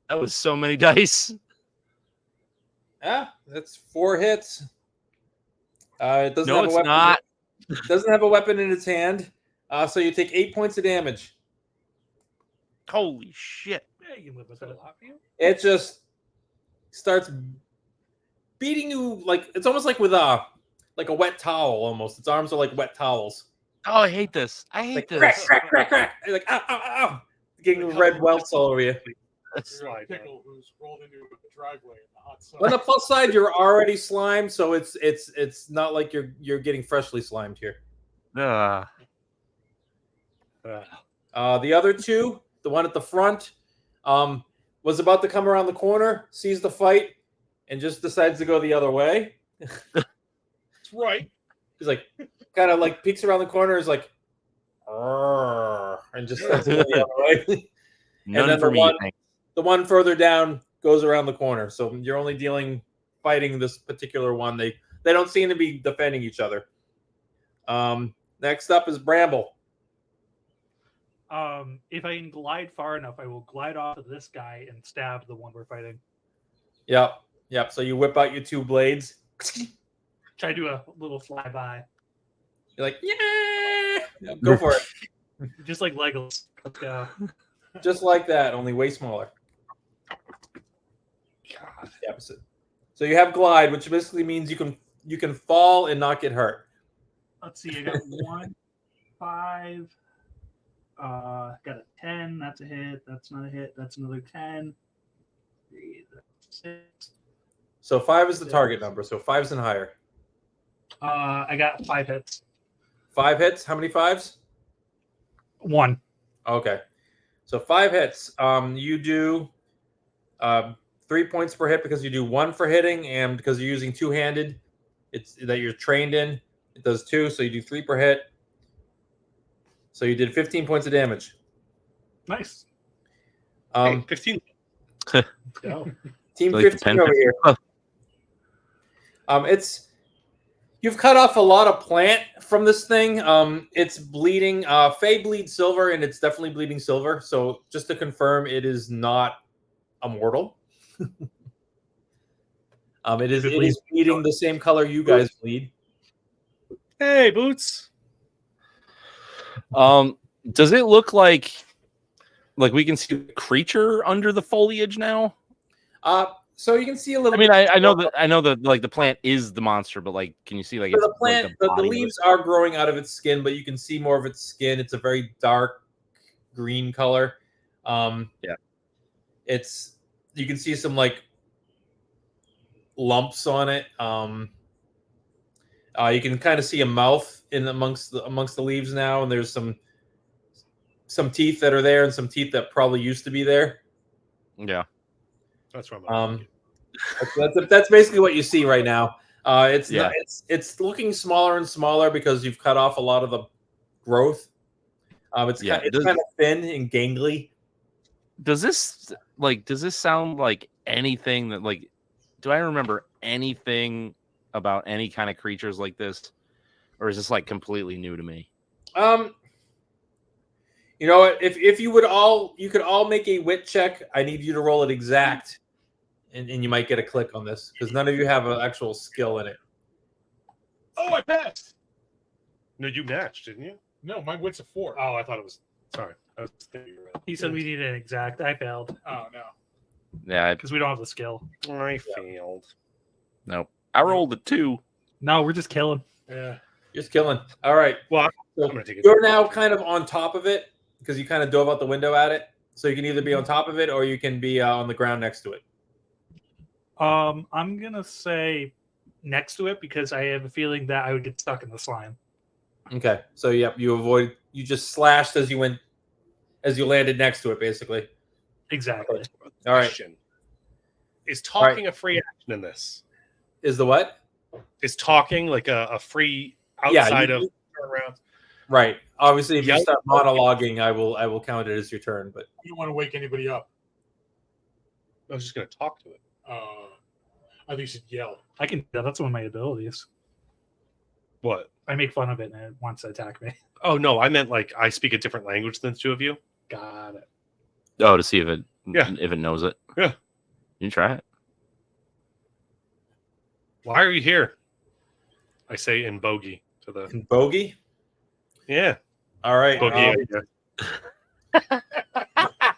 That was so many dice. That's 4 hits. It doesn't No, have it's a weapon. not. Doesn't have a weapon in its hand. So you take 8 points of damage. Holy shit. Yeah, you can live with that. It just starts beating you like it's almost like with a wet towel almost. Its arms are like wet towels. Oh, I hate this. I hate Like this. crack, crack, crack, crack. You're like ow, ow, ow. Getting red welts all over you. You're like Pickle who's rolled into a driveway in the hot sun. On the plus side, you're already slimed, so it's not like you're getting freshly slimed here. Uh, The other two, the one at the front, was about to come around the corner, sees the fight, and just decides to go the other way. That's right. He's like, kind of like peeks around the corner, is like, "Arr," and just starts to go the other way. none then for the me. one- thanks. The one further down goes around the corner, so you're only fighting this particular one. They don't seem to be defending each other. Next up is Bramble. If I can glide far enough, I will glide off of this guy and stab the one we're fighting. Yep. So you whip out your 2 blades. Try to do a little flyby, You're like, yeah, go for it. just like Legolas. Let's go. Just like that, only way smaller. God. The opposite. So you have glide, which basically means you can fall and not get hurt. Let's see. I got 1, 5. Got a 10. That's a hit. That's not a hit. That's another 10. 3, 6. So 5 is the target number. So 5s and higher. I got 5 hits. 5 hits. How many 5s? 1. Okay. So 5 hits. You do 3 points per hit because you do 1 for hitting, and because you're using 2-handed, it's that you're trained in. It does 2, so you do 3 per hit. So you did 15 points of damage. Nice. Hey, 15. No. Team Like the 15 over here. Oh. You've cut off a lot of plant from this thing. It's bleeding. Fey bleeds silver, and it's definitely bleeding silver. So just to confirm, it is not immortal. It is bleeding the same color you guys bleed. Hey, Boots. Does it look like we can see the creature under the foliage now? So you can see a little. I mean, I know that like the plant is the monster, but like, can you see like So it's the plant, like the body of it? leaves are growing out of its skin, but you can see more of its skin. It's a very dark green color. Yeah. You can see some like lumps on it. You can kind of see a mouth in amongst the leaves now, and there's some teeth that are there, and some teeth that probably used to be there. Yeah. That's right. That's basically what you see right now. Yeah. It's looking smaller and smaller because you've cut off a lot of the growth. It's Yeah, kind of thin and gangly. Does this sound like anything that like? Do I remember anything about any kind of creatures like this, or is this like completely new to me? You know what? If you could all make a wit check. I need you to roll it exact, and you might get a click on this because none of you have an actual skill in it. Oh, I passed. No, you matched, didn't you? No, my wit's a 4. Oh, I thought it was. Sorry, I was thinking you were right. He said we needed an exact. I failed Oh no. Yeah, because we don't have the skill. I failed. nope. I rolled a 2. No, we're just killing. Yeah. Just killing. All right. Well, So I'm gonna take it. you're now kind of on top of it because you kind of dove out the window at it. So you can either be on top of it or you can be on the ground next to it. I'm gonna say next to it because I have a feeling that I would get stuck in the slime. Okay. So yep, you just slashed as you landed next to it, basically. Exactly. All right. Question. Is talking a free action in this? Is the what? Is talking like a free Yeah, outside you- of turnaround? Right. Obviously, if you Yeah. start monologuing, I will count it as your turn. But You don't want to wake anybody up. I was just gonna talk to it. I think you should yell. I can. That's one of my abilities. What? I make fun of it and it wants to attack me. Oh no, I meant like I speak a different language than the two of you. Got it. Oh, to see if it Yeah. if it knows it. Yeah. You try it. Why are you here? I say in bogey to the in bogey. yeah All right. bogey.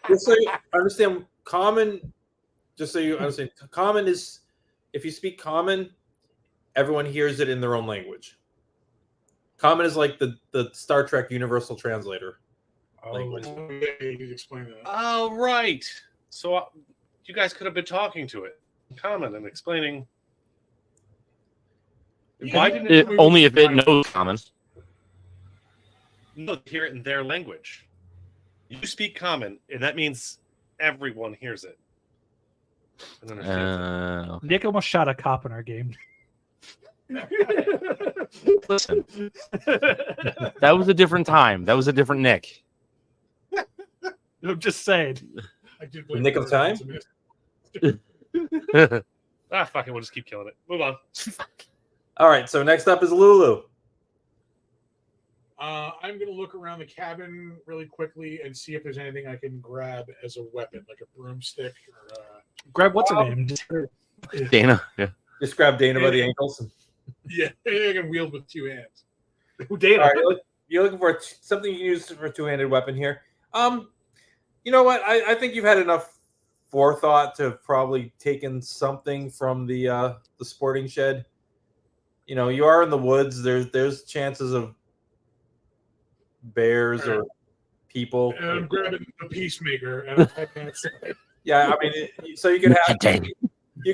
Just so you understand, common. Just so you understand, common is if you speak common, everyone hears it in their own language. Common is like the Star Trek Universal Translator language. Oh, yeah, you could explain that. Oh right. So you guys could have been talking to it, common, and explaining. Why didn't it Only if it knows common. hear it in their language? You speak common, and that means everyone hears it. And understands it. Nick almost shot a cop in our game. Listen, that was a different time. That was a different Nick. I'm just saying. I did The nick of time? Fuck it, we'll just keep killing it. Move on. All right. So next up is Lulu. I'm going to look around the cabin really quickly and see if there's anything I can grab as a weapon, like a broomstick or. Grab what's her name? Just Dana. Yeah. Just grab Dana by the ankles. Yeah, anything I can wield with 2 hands. Dana. All right, you're looking for something you can use for a 2-handed weapon here. You know what? I think you've had enough forethought to have probably taken something from the sporting shed. You know, you are in the woods. There's chances of bears or people. And I'm grabbing a peacemaker and I'm typing it. Yeah, I mean, so you could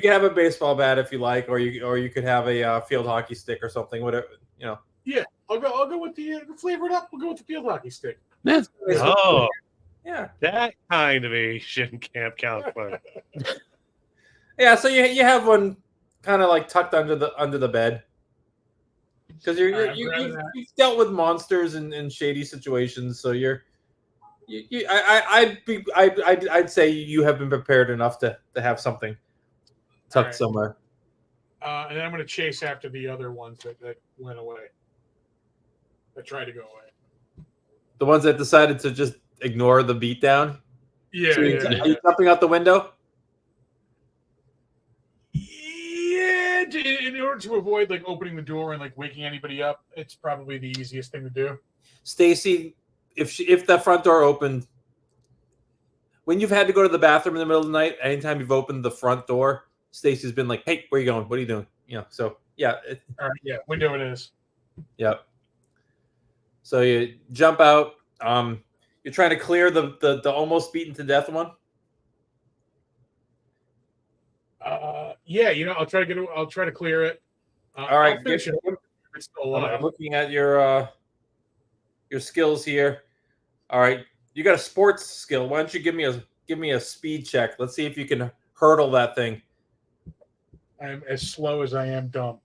have a baseball bat if you like, or you could have a field hockey stick or something. Whatever, you know. Yeah, I'll go with the flavor it up. We'll go with the field hockey stick. Yeah. Oh, Yeah. that kind of Asian camp counterpart. Yeah, so you have one kind of like tucked under the bed because you've dealt with monsters in shady situations, so I'd say you have been prepared enough to have something tucked right. somewhere. And then I'm going to chase after the other ones that went away. That tried to go away. The ones that decided to just ignore the beatdown. Yeah, So are yeah. you jumping out the window? Yeah, in order to avoid like opening the door and like waking anybody up, it's probably the easiest thing to do. Stacy, if that front door opened, when you've had to go to the bathroom in the middle of the night, anytime you've opened the front door, Stacy's been like, "Hey, where are you going? What are you doing?" You know. So yeah, All right, yeah, window it is. yep. So you jump out. You're trying to clear the almost beaten to death one. Yeah, I'll try to clear it. All right, I'll finish it. It's still alive. I'm looking at your skills here. All right, you got a sports skill. Why don't you give me a speed check? Let's see if you can hurdle that thing. I'm as slow as I am dumb.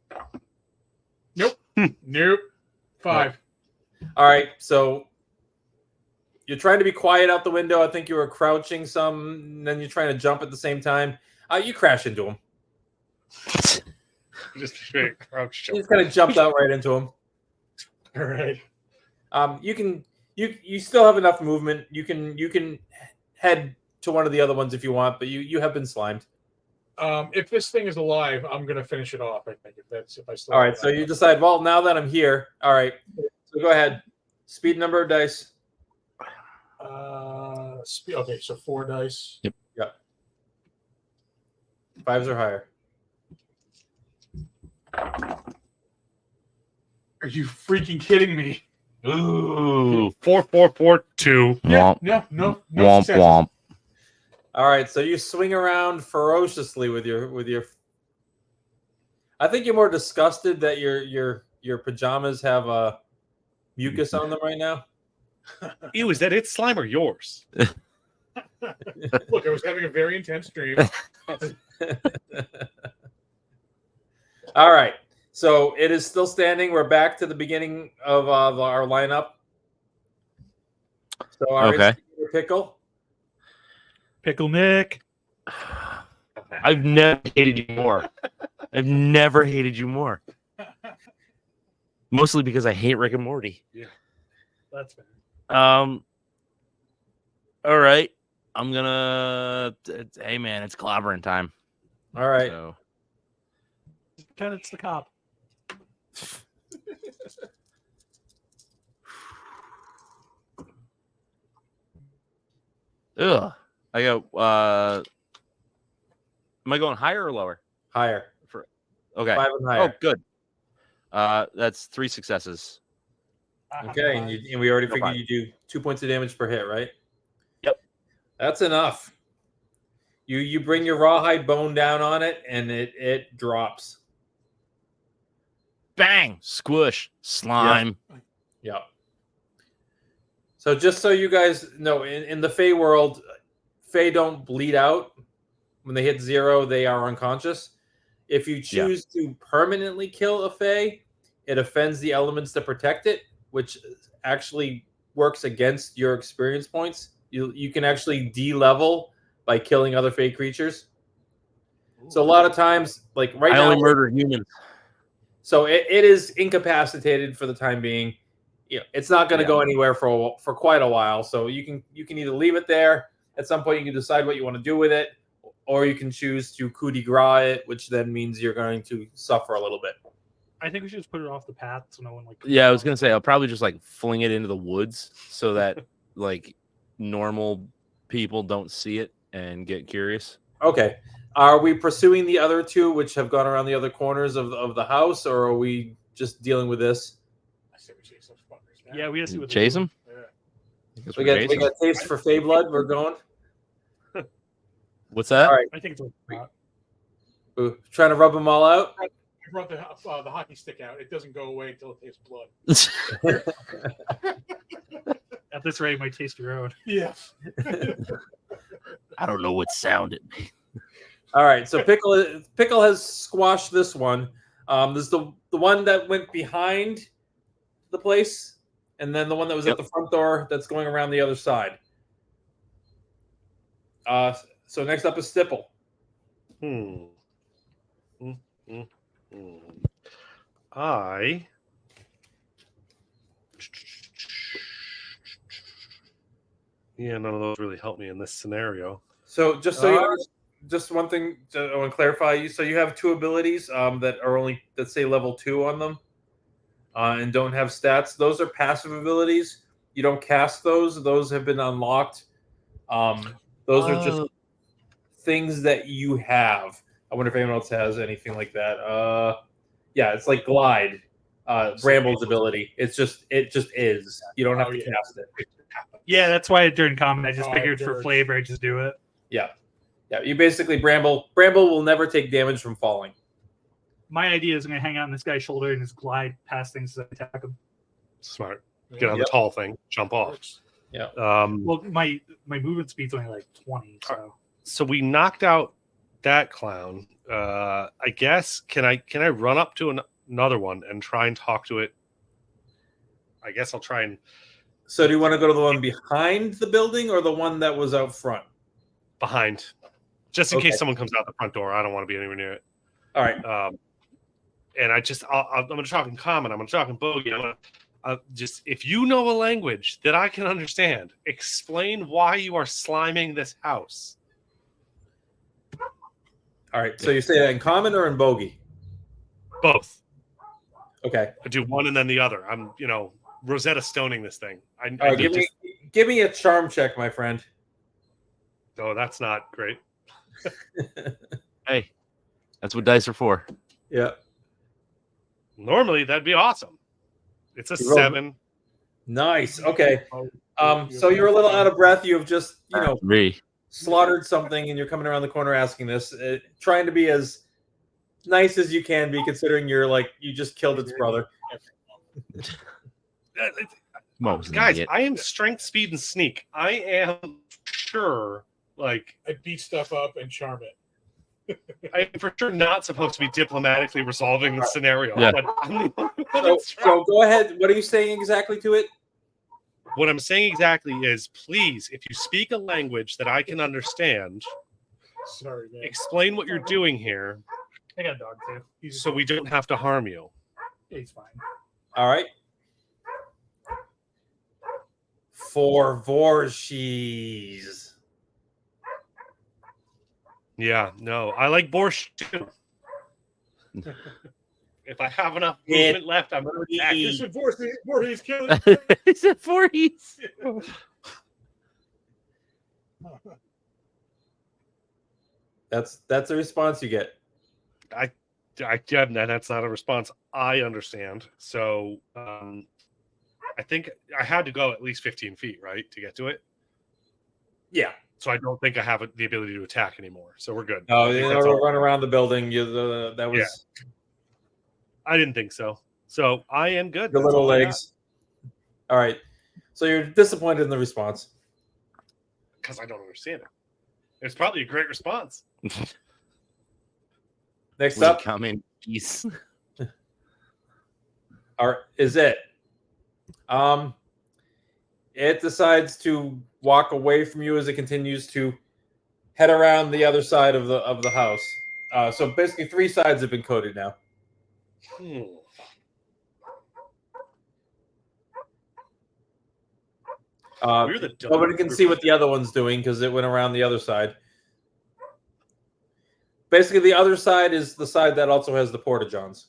Nope. Nope. 5. All right, so You're trying to be quiet out the window. I think you were crouching some, and then you're trying to jump at the same time. You crash into him. Just straight crouch You jump. just kind of jumped out right into him. All right. You still have enough movement. You can head to one of the other ones if you want, but you have been slimed. If this thing is alive, I'm gonna finish it off. I think if I still. All right, so you decide. Well, now that I'm here, all right. So go ahead. Speed number of dice. Okay, so 4 dice. Yep. 5s or higher. Are you freaking kidding me? Ooh. 4, 4, 4, 2. Womp. No Womp successes. womp. All right, so you swing around ferociously with your. I think you're more disgusted that your pajamas have mucus on them right now. Ew, is that its slime or yours? Look, I was having a very intense dream. All right, so it is still standing. We're back to the beginning of our lineup. So our Okay. instigator Pickle. Pickle Nick. I've never hated you more. I've never hated you more. Mostly because I hate Rick and Morty. That's fair. All right. I'm gonna. Hey man, it's clobbering time. All right. So. Pretend it's the cop. Ugh. I go. Am I going higher or lower? Higher. Okay. 5 and higher. Oh, good. That's 3 successes. Okay, and we already No figured problem. you do 2 points of damage per hit, right? Yep. That's enough. You bring your rawhide bone down on it, and it drops. Bang! Squish. Slime. Yep. So just so you guys know, in the Fey world, Fey don't bleed out. When they hit 0, they are unconscious. If you choose to permanently kill a Fey, it offends the elements that protect it, which actually works against your experience points. You can actually de-level by killing other Fey creatures. So a lot of times, like right I now, only murder humans. so it is incapacitated for the time being. You know, it's not going to go anywhere for quite a while. So you can either leave it there. At some point, you can decide what you want to do with it, or you can choose to coup de grace it, which then means you're going to suffer a little bit. I think we should just put it off the path so no one like. Yeah, I was gonna say I'll probably just like fling it into the woods so that like normal people don't see it and get curious. Okay. Are we pursuing the other two, which have gone around the other corners of the house, or are we just dealing with this? I say we chase those fuckers down. Yeah, we gotta see what they Chase do. them. Yeah. We got taste for Fey blood. We're going. What's that? All right. I think it's like Ooh, trying to rub them all out. I brought the hockey stick out. It doesn't go away until it tastes blood. at this rate, it might taste your own. Yeah. I don't know what sound it made. All right, so Pickle has squashed this one. There's the one that went behind the place, and then the one that was at the front door that's going around the other side. So next up is Stipple. None of those really help me in this scenario. So just so you understand, just one thing I want to clarify. So you have 2 abilities that are only, let's say, level 2 on them, and don't have stats. Those are passive abilities. You don't cast those. Those have been unlocked. Those are just things that you have. I wonder if anyone else has anything like that. Yeah, it's like Glide, Bramble's ability. It just is. You don't have to cast it. Yeah, that's why during combat I just Oh, figured for George. flavor I just do it. Yeah. You basically Bramble will never take damage from falling. My idea is I'm gonna hang out on this guy's shoulder and just glide past things as I attack him. Smart. Get on the tall thing, jump off. Yeah. Well, my movement speed's only like 20, so So we knocked out that clown. I guess can I run up to another one and try and talk to it? I guess I'll try and So do you want to go to the one behind the building or the one that was out front? Behind, just in Okay. case someone comes out the front door. I don't want to be anywhere near it. All right. And I'm going to talk in common. I'm going to talk in bogey. I'm going to just, if you know a language that I can understand, explain why you are sliming this house. All right. So you say that in common or in bogey? Both. Okay. I do one and then the other. I'm, Rosetta Stoning this thing. All right. Give me a charm check, my friend. Oh, that's not great. Hey, that's what dice are for. Yeah. Normally, that'd be awesome. It's a You rolled- 7. Nice. Okay. So you're a little out of breath. You've just, 3. slaughtered something, and you're coming around the corner asking this, trying to be as nice as you can be, considering you just killed its brother. Guys, I am strength, speed, and sneak. I am sure, I beat stuff up and charm it. I am for sure not supposed to be diplomatically resolving the scenario. Yeah. But So go ahead. What are you saying exactly to it? what I'm saying exactly is, please, if you speak a language that I can understand, Sorry, man. explain what you're doing here I got a dog too. so we don't have to harm you. He's fine. All right. For Vorshis. Yeah, no, I like borscht too. If I have enough movement left, I'm going to attack. This is Voorhees killing. He said 40s. That's the response you get. That's not a response I understand. So I think I had to go at least 15 feet, right, to get to it. Yeah. So I don't think I have the ability to attack anymore. So we're good. Oh, I think you that's know, all. run around the building. That was Yeah. I didn't think so. So I am good. your That's little all I got. legs. All right. So you're disappointed in the response. Because I don't understand it. It's probably a great response. Next We up come in peace. is it. It decides to walk away from you as it continues to head around the other side of the house. So basically, 3 sides have been coded now. We're the dumb Nobody can group see of- what the other one's doing because it went around the other side. Basically, the other side is the side that also has the porta-johns.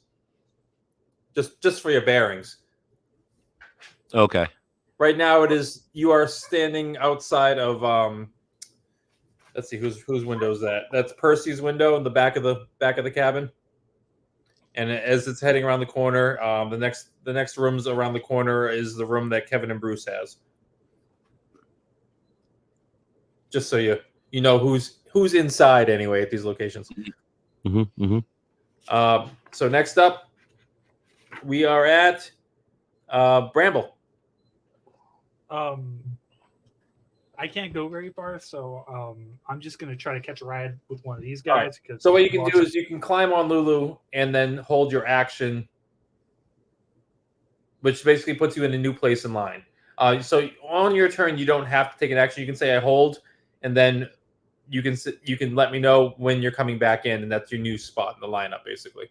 Just for your bearings. Okay. Right now, you are standing outside of let's see whose window is that? That's Percy's window in the back of the cabin. And as it's heading around the corner, the next rooms around the corner is the room that Kevin and Bruce has. Just so you know who's inside anyway at these locations. Mm-hmm, mm-hmm. So next up, we are at Bramble. I can't go very far, so I'm just gonna try to catch a ride with one of these All right. guys. Because So what you can do is you can climb on Lulu and then hold your action, which basically puts you in a new place in line. So on your turn, you don't have to take an action. You can say I hold, and then you can let me know when you're coming back in, and that's your new spot in the lineup, basically.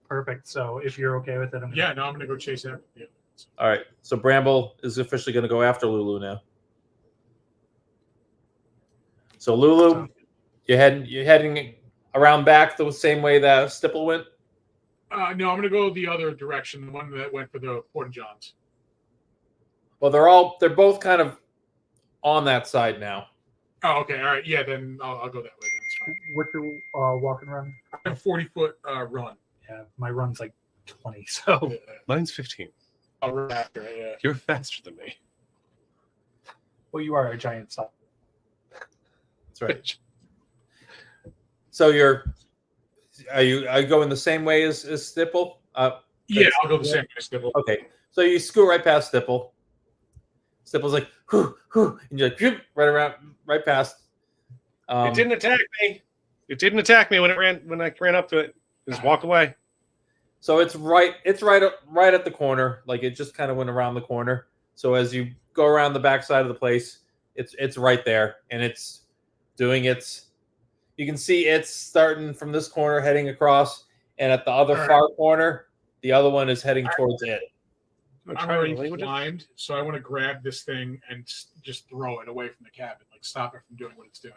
perfect. So if you're okay with it, I'm Yeah, no, I'm gonna go chase after you. All right. So Bramble is officially going to go after Lulu now. So Lulu, you're heading around back the same way that Stipple went. No, I'm gonna go the other direction, the one that went for the porta johns. Well, they're both kind of on that side now. Oh, okay, all right, yeah, then I'll go that way. Then it's fine. What's your walking run? I have a 40-foot run. Yeah, my run's like 20. So Mine's 15. I'll run after it. Yeah. You're faster than me. well, you are a giant stop. That's right. So are you going the same way as Stipple? Yeah, I'll go the same way as Stipple. Okay. So you scoot right past Stipple. Stipple's like, whoo, whoo, and you're like, phew, right past. It didn't attack me. It didn't attack me when I ran up to it. Just walk away. So it's right at the corner. Like it just kind of went around the corner. So as you go around the backside of the place, it's right there, and it's doing its. You can see it's starting from this corner, heading across, and at the other far corner, the other one is heading towards it. I'm already blind, so I want to grab this thing and just throw it away from the cabin, like stop it from doing what it's doing.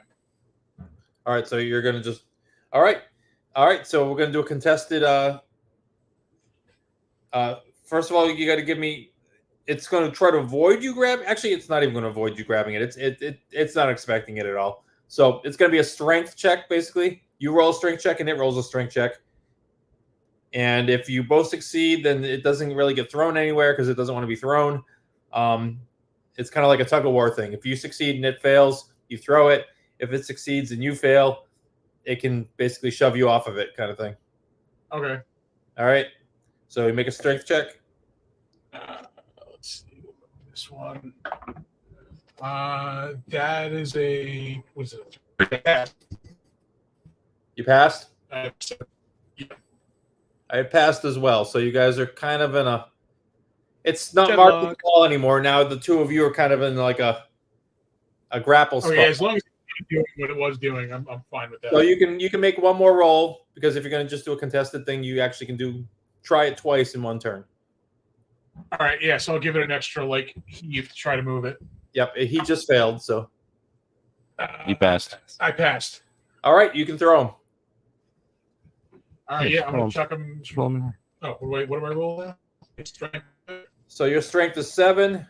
All right, so you're gonna just. All right. So we're gonna do a contested. First of all, you got to give me. It's going to try to avoid you grab. Actually, it's not even going to avoid you grabbing it. It's not expecting it at all. So it's going to be a strength check, basically. You roll a strength check, and it rolls a strength check. And if you both succeed, then it doesn't really get thrown anywhere because it doesn't want to be thrown. It's kind of like a tug of war thing. If you succeed and it fails, you throw it. If it succeeds and you fail, it can basically shove you off of it, kind of thing. Okay. All right. So you make a strength check. Let's see. This one. That is a. What's it? You passed? Yeah. I passed as well. So you guys are kind of in a. It's not Good marked luck. with the ball anymore. Now the two of you are kind of in like a grapple spot. Okay, as long as it's doing what it was doing, I'm fine with that. So you can make one more roll, because if you're going to just do a contested thing, you actually can try it twice in one turn. All right, yeah. So I'll give it an extra heave to try to move it. Yep, he just failed. So You passed. I passed. all right, you can throw him. All right, yeah. I'm gonna chuck him. Oh, what do I roll now? Strength. So your strength is 7.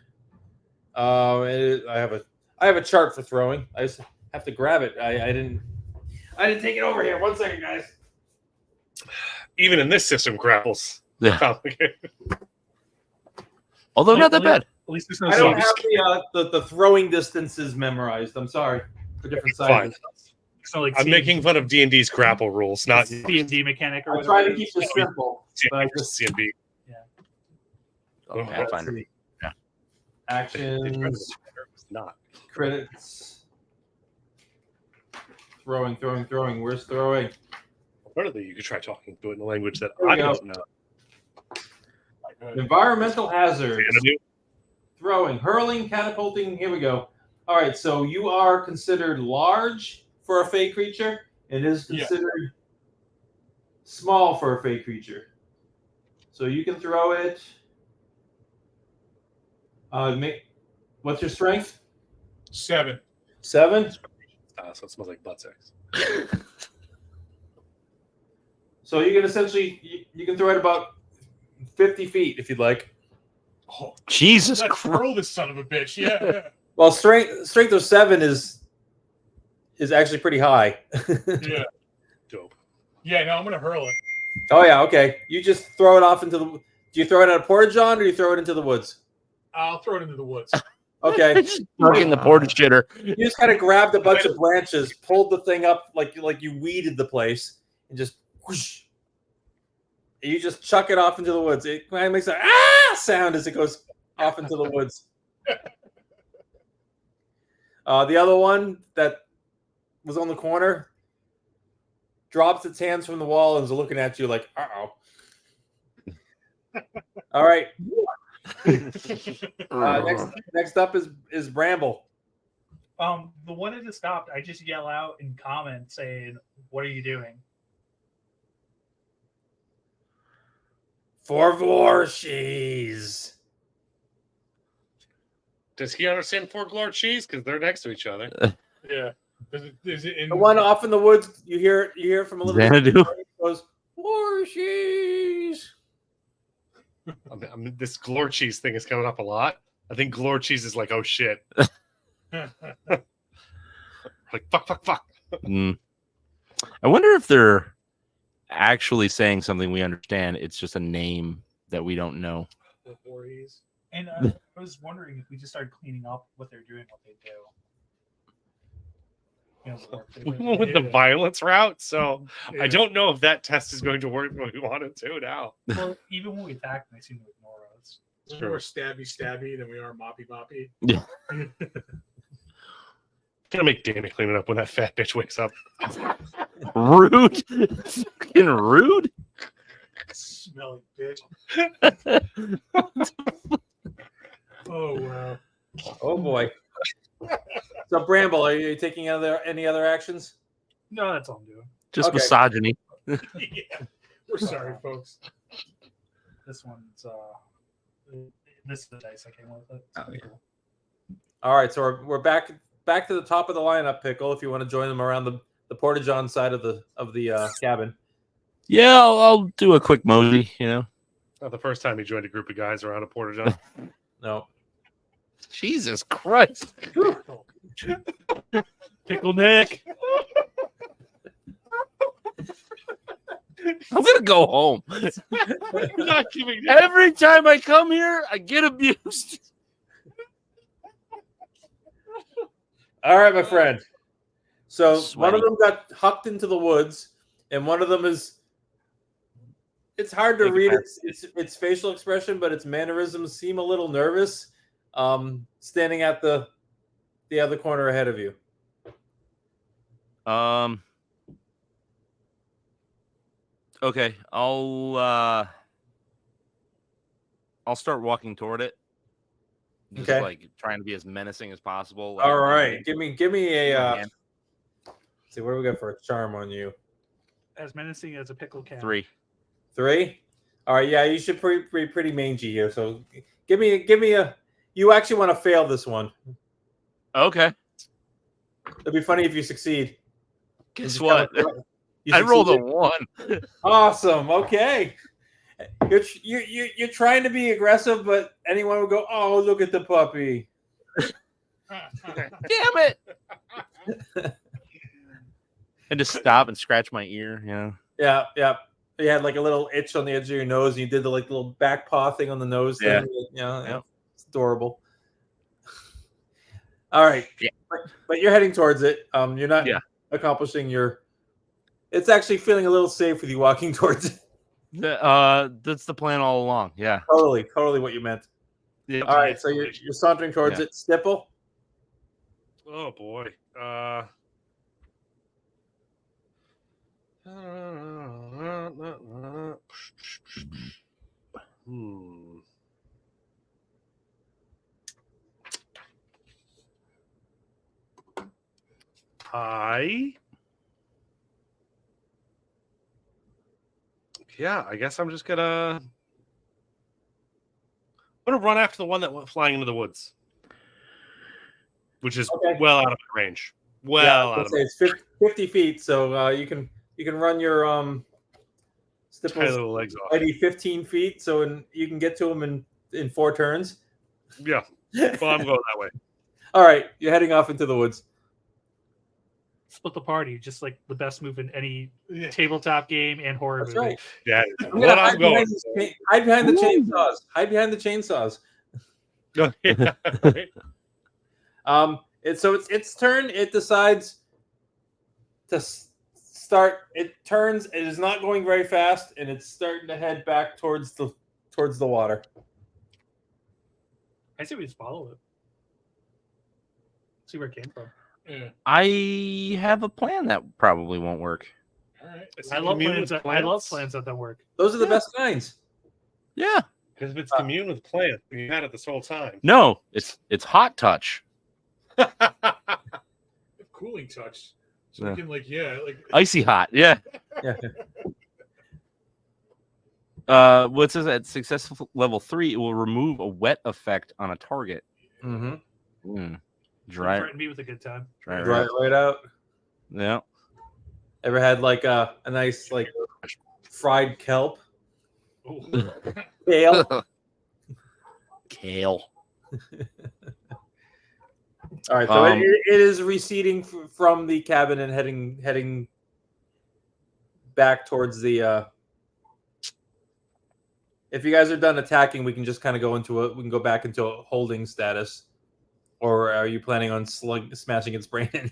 I have a chart for throwing. I just have to grab it. I didn't take it over here. 1 second, guys. Even in this system, grapples. Yeah. Complicated. Although not that bad. At least there's no I don't saves. have the throwing distances memorized. I'm sorry for different Fine. sizes. It's not like I'm making fun of D&D's grapple rules, not D&D mechanic or I'm whatever. trying to keep this simple. But I just C&B. Oh, Pathfinder. actions, Not. credits, throwing. Where's throwing? Alternatively, you could try talking to it in a language that There we I go. don't know. Environmental hazards. Xanadu? Throwing, hurling, catapulting. Here we go. All right, so you are considered large for a fey creature. It is considered small for a fey creature. So you can throw it. What's your strength? 7. 7. So it smells like butt sex. So you can essentially you can throw it about 50 feet if you'd like. Oh, Jesus let's Christ. throw this son of a bitch. Yeah. Well, strength of 7 is actually pretty high. Yeah. Dope. Yeah. No, I'm gonna hurl it. Oh yeah, okay. You just throw it off into the. Do you throw it at a porta john or do you throw it into the woods? I'll throw it into the woods. Okay. Stuck in the porta shitter. You just kind of grabbed a bunch of branches, pulled the thing up like you weeded the place, and just whoosh. You just chuck it off into the woods. It kind of makes a sound as it goes off into the woods. The other one that was on the corner drops its hands from the wall and is looking at you like, uh-oh. All right. Next up is Bramble. The one that just stopped, I just yell out in comments saying, "What are you doing?" For Vorshis. Does he understand Fort Glore cheese? Because they're next to each other. Yeah. Is it in The one off in the woods, you hear it from a little Xanadu. bit. It goes, Vorshis. This Glore cheese thing is coming up a lot. I think Glore cheese is like, oh shit. Like, fuck. Mm. I wonder if they're actually saying something we understand. It's just a name that we don't know. And I was wondering if we just started cleaning up what they're doing, what they do. We went with the violence route, so I don't know if that test is going to work when we want it to now. Well, even when we attack them, they seem to ignore us. We're more stabby than we are moppy. Yeah. Gonna make Danny clean it up when that fat bitch wakes up. Rude. Fucking rude. Smelly bitch. Oh wow. Oh boy. So Bramble, are you taking any other actions? No, that's all I'm doing. Just Okay. misogyny. Yeah. We're sorry, folks. This one's this is the dice I came up with. It's Oh, pretty yeah. cool. All right, so we're back to the top of the lineup, Pickle. If you want to join them around the porta-john side of the cabin. Yeah, I'll do a quick mosey. Not the first time he joined a group of guys around a porta john. No. Jesus Christ. Pickle Nick. I'm gonna go home. Not giving Every time I come here, I get abused. All right, my friend. So one of Sweaty. them got hucked into the woods, and one of them is. It's hard to Take a read pass. its facial expression, but its mannerisms seem a little nervous. Standing at the other corner ahead of you. Okay, I'll start walking toward it. Just Okay. like trying to be as menacing as possible. All right, give me a. hand. Let's see, what do we got for a charm on you? As menacing as a pickle can. 3. 3. All right, yeah, you should be pretty mangy here. So give me a. You actually want to fail this one. Okay. It'd be funny if you succeed. Guess You what? you I rolled a succeeded. 1. Awesome. Okay. You're trying to be aggressive, but anyone would go, "Oh, look at the puppy." Damn it! And just stop and scratch my ear. Yeah. You had like a little itch on the edge of your nose, and you did the like little back paw thing on the nose. Yeah. Thing. Yep. It's adorable. All right. Yeah. But you're heading towards it. You're not Yeah. accomplishing your. It's actually feeling a little safe with you walking towards it. That's the plan all along. Yeah. Totally what you meant. Yeah. All right, so you're sauntering towards Yeah. it. Stipple. Oh boy. I guess I'm just gonna run after the one that went flying into the woods, which is Okay. well out of my range. I was gonna say it's 50 feet, so you can run your Tiny Stipple's little legs off. mighty 15 feet, so you can get to him in 4 turns. Yeah. Well, I'm going that way. All right, you're heading off into the woods. Split the party, just like the best move in any Yeah. tabletop game and horror That's movie. right. That is I'm what gonna I'm going. hide behind the chainsaws. Hide behind the chainsaws. Yeah, right. It's its turn. It decides to start. It turns. It is not going very fast, and it's starting to head back towards the water. I say we just follow it. See where it came from. Yeah. I have a plan that probably won't work. All right. Is I it love commune plans. with I love plants? plans that don't work. Those are the Yeah. best kinds. Yeah. Because if it's commune with plants, you had it this whole time. No, it's hot touch. Cooling touch. So Yeah. we can like Icy hot. Yeah. Yeah. What says at successful level 3, it will remove a wet effect on a target. Mm-hmm. Dry. Threaten me with a good time. Dry. Right out. Yeah. Ever had like a nice like fried kelp? Ooh. Kale. Kale. All right, so Um, it is receding from the cabin and heading back towards the. If you guys are done attacking, we can just kind of go into we can go back into a holding status, or are you planning on smashing its brain in?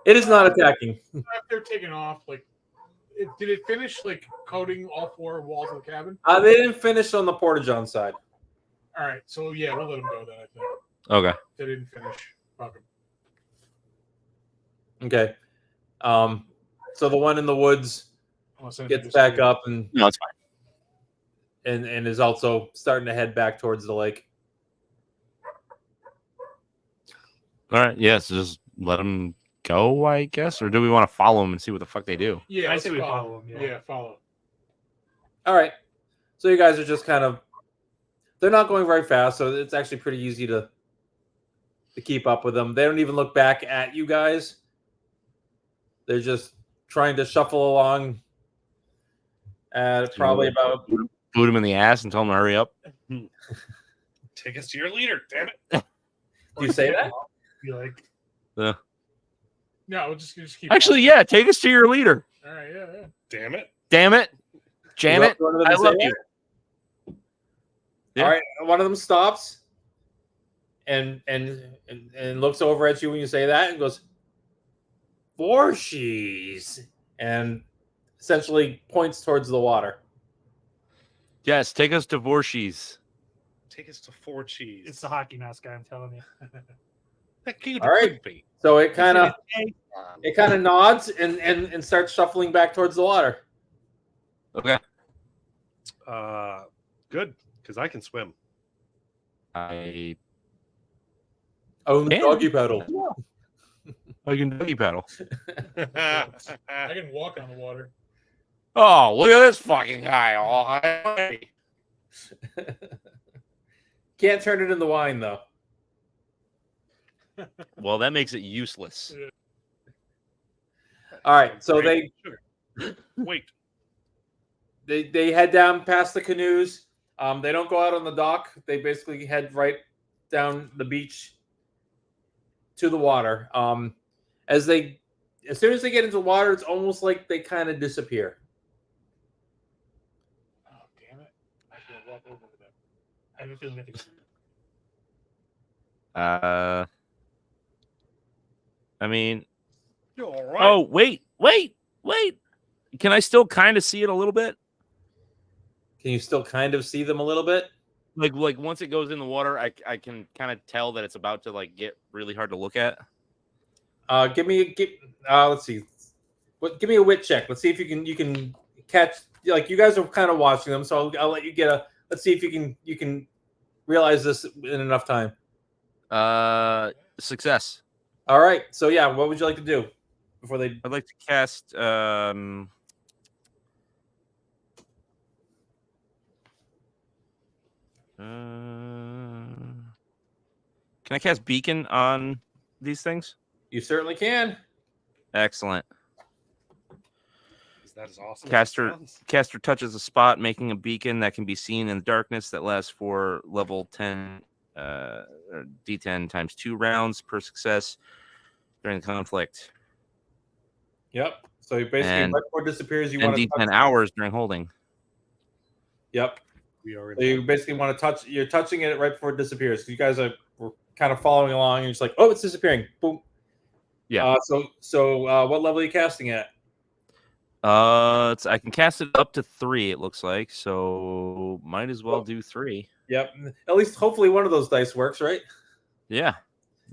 It is not attacking. After taking off, did it finish like coating all 4 walls of the cabin? They didn't finish on the porta-john side. All right, so yeah, we'll let them go then. I think Okay. they didn't finish. Fuck 'em. Okay. So the one in the woods Unless anything gets just back did. up and No, it's fine. and is also starting to head back towards the lake. All right. Yes. Just let them go, I guess. Or do we want to follow them and see what the fuck they do? Yeah, I let's say we follow him. Yeah, follow. All right. So you guys are just kind of. They're not going very fast, so it's actually pretty easy to keep up with them. They don't even look back at you guys. They're just trying to shuffle along at probably about. Boot him in the ass and tell him to hurry up. Take us to your leader, damn it. Do you say that? Be like, No, we'll just keep. Actually, yeah. Take us to your leader. All right, yeah. Damn it. Damn it, Janet. One of them I say love that? you. Yeah. All right. One of them stops and looks over at you when you say that and goes, "Borschies," and essentially points towards the water. Yes. Take us to Vorshis. Take us to 4 cheese. it's the hockey mask guy. I'm telling you. That kid All right. could be. So it kind of nods and starts shuffling back towards the water. Okay. Good, because I can swim. I Own the Yeah. doggy paddle. can doggy paddle. I can walk on the water. Oh, look at this fucking guy. All high. Can't turn it into wine though. Well, that makes it useless. All right, so Sugar. Wait. they head down past the canoes. They don't go out on the dock. They basically head right down the beach to the water. As soon as they get into the water, it's almost like they kind of disappear. Oh, damn it! I should walk over to them. I have a feeling I think. I mean, You're all right. oh, wait. Can I still kind of see it a little bit? Can you still kind of see them a little bit? Like once it goes in the water, I can kind of tell that it's about to like get really hard to look at. Let's see. Give me a wit check. Let's see if you can catch. Like you guys are kind of watching them, so I'll let you get a. Let's see if you can realize this in enough time. Success. All right. So yeah, what would you like to do before they? I'd like to cast can I cast beacon on these things? You certainly can. Excellent. That is awesome. Caster touches a spot, making a beacon that can be seen in the darkness that lasts for level 10 D10 times 2 rounds per success during the conflict. Yep. So you basically And- right before it disappears, you And want to D10 hours during holding. Yep. We are So you basically want to touch. You're touching it right before it disappears. You guys were kind of following along, and you're just like, oh, it's disappearing. Boom. Yeah. So what level are you casting at? I can cast it up to 3. It looks like, so might as well do 3. Yep. At least hopefully one of those dice works, right? Yeah.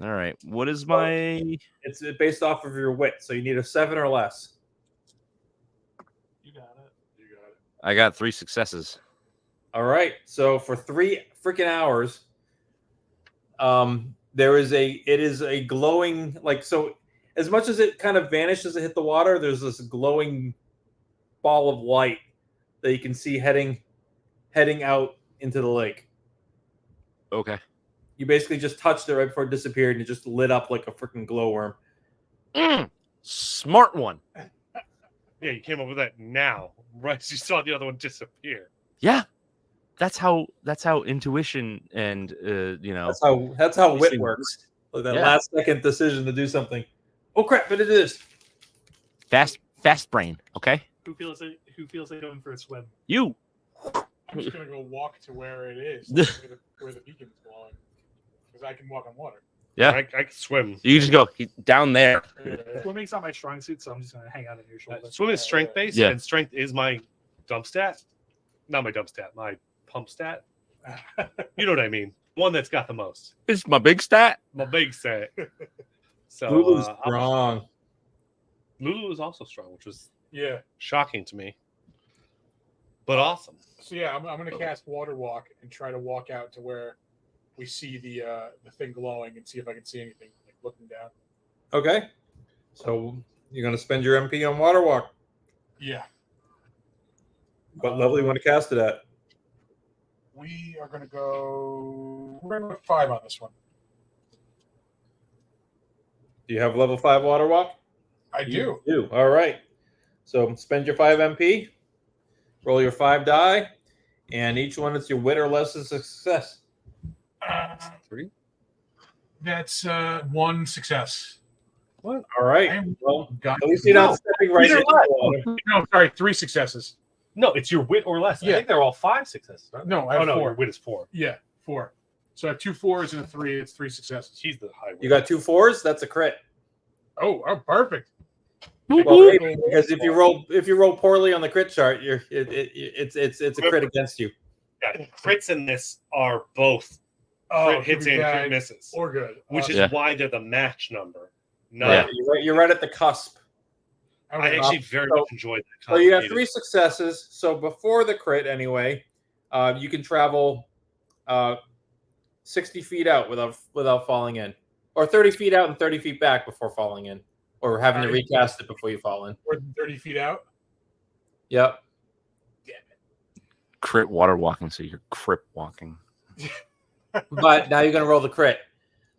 All right. What is my? It's based off of your wit, so you need a 7 or less. You got it. I got 3 successes. All right. So for 3 freaking hours, it is a glowing so. As much as it kind of vanished as it hit the water, there's this glowing ball of light that you can see heading out into the lake. Okay. You basically just touched it right before it disappeared, and it just lit up like a freaking glowworm. Smart one. Yeah, you came up with that now, right? As you saw the other one disappear. Yeah. That's how intuition and That's how These wit things works. Like that Yeah. last second decision to do something. Oh crap! But it is. fast brain. Okay. Who feels like going for a swim? You. I'm just gonna go walk to where it is, where the beacon's glowing, because I can walk on water. Yeah. I can swim. You just go down there. Swimming's not my strong suit, so I'm just gonna hang out on your shoulder. Swim is strength based, Yeah. and strength is my dump stat. Not my dump stat, my pump stat. You know what I mean? One that's got the most. It's my big stat. My big stat. So Lulu's I'm- strong. Lulu is also strong, which was Yeah. shocking to me, but awesome. So yeah, I'm gonna cast water walk and try to walk out to where we see the thing glowing and see if I can see anything like looking down. Okay. So you're going to spend your MP on Water Walk. Yeah. What level you want to cast it at? We are going to go. We're going to go 5 on this one. Do you have level 5 Water Walk? I do. You do. All right. So spend your 5 MP, roll your 5 die, and each one is your wit or less is a success. 3. That's 1 success. What? All right. I'm- Well, God. at least you're not stepping right Either into the water. No, sorry, 3 successes. No, it's your wit or less. I Yeah. think they're all 5 successes. Right? No, I Oh have no, 4. your wit is 4. Yeah, 4. So I have 2 4s and a 3. It's 3 successes. She's the high wit. You got 2 4s. That's a crit. Oh, perfect. Well, because if you roll poorly on the crit chart, it's a crit against you. Yeah, crits in this are both Oh, crit hits could be and bad crit misses, or good. which is Yeah. why they're the match number. No, Yeah. You're right at the cusp. I actually very So- much enjoyed that. So you got complicated- 3 successes. So before the crit, anyway, you can travel 60 feet out without falling in, or 30 feet out and 30 feet back before falling in, or having to recast it before you fall in. More than 30 feet out. Yep. Crit water walking, so you're crip walking. But now you're gonna roll the crit.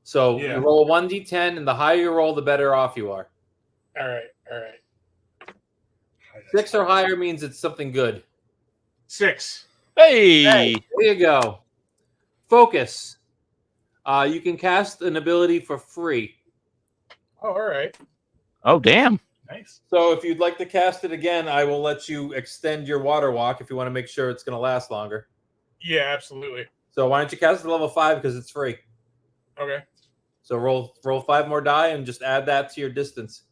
So Yeah. you roll a 1d10, and the higher you roll, the better off you are. All right. 6 or higher means it's something good. 6. Hey! Hey, there you go. Focus. You can cast an ability for free. Oh, all right. Oh, damn. Nice. So if you'd like to cast it again, I will let you extend your water walk if you want to make sure it's going to last longer. Yeah, absolutely. So why don't you cast it level 5 because it's free. Okay. So roll 5 more die and just add that to your distance.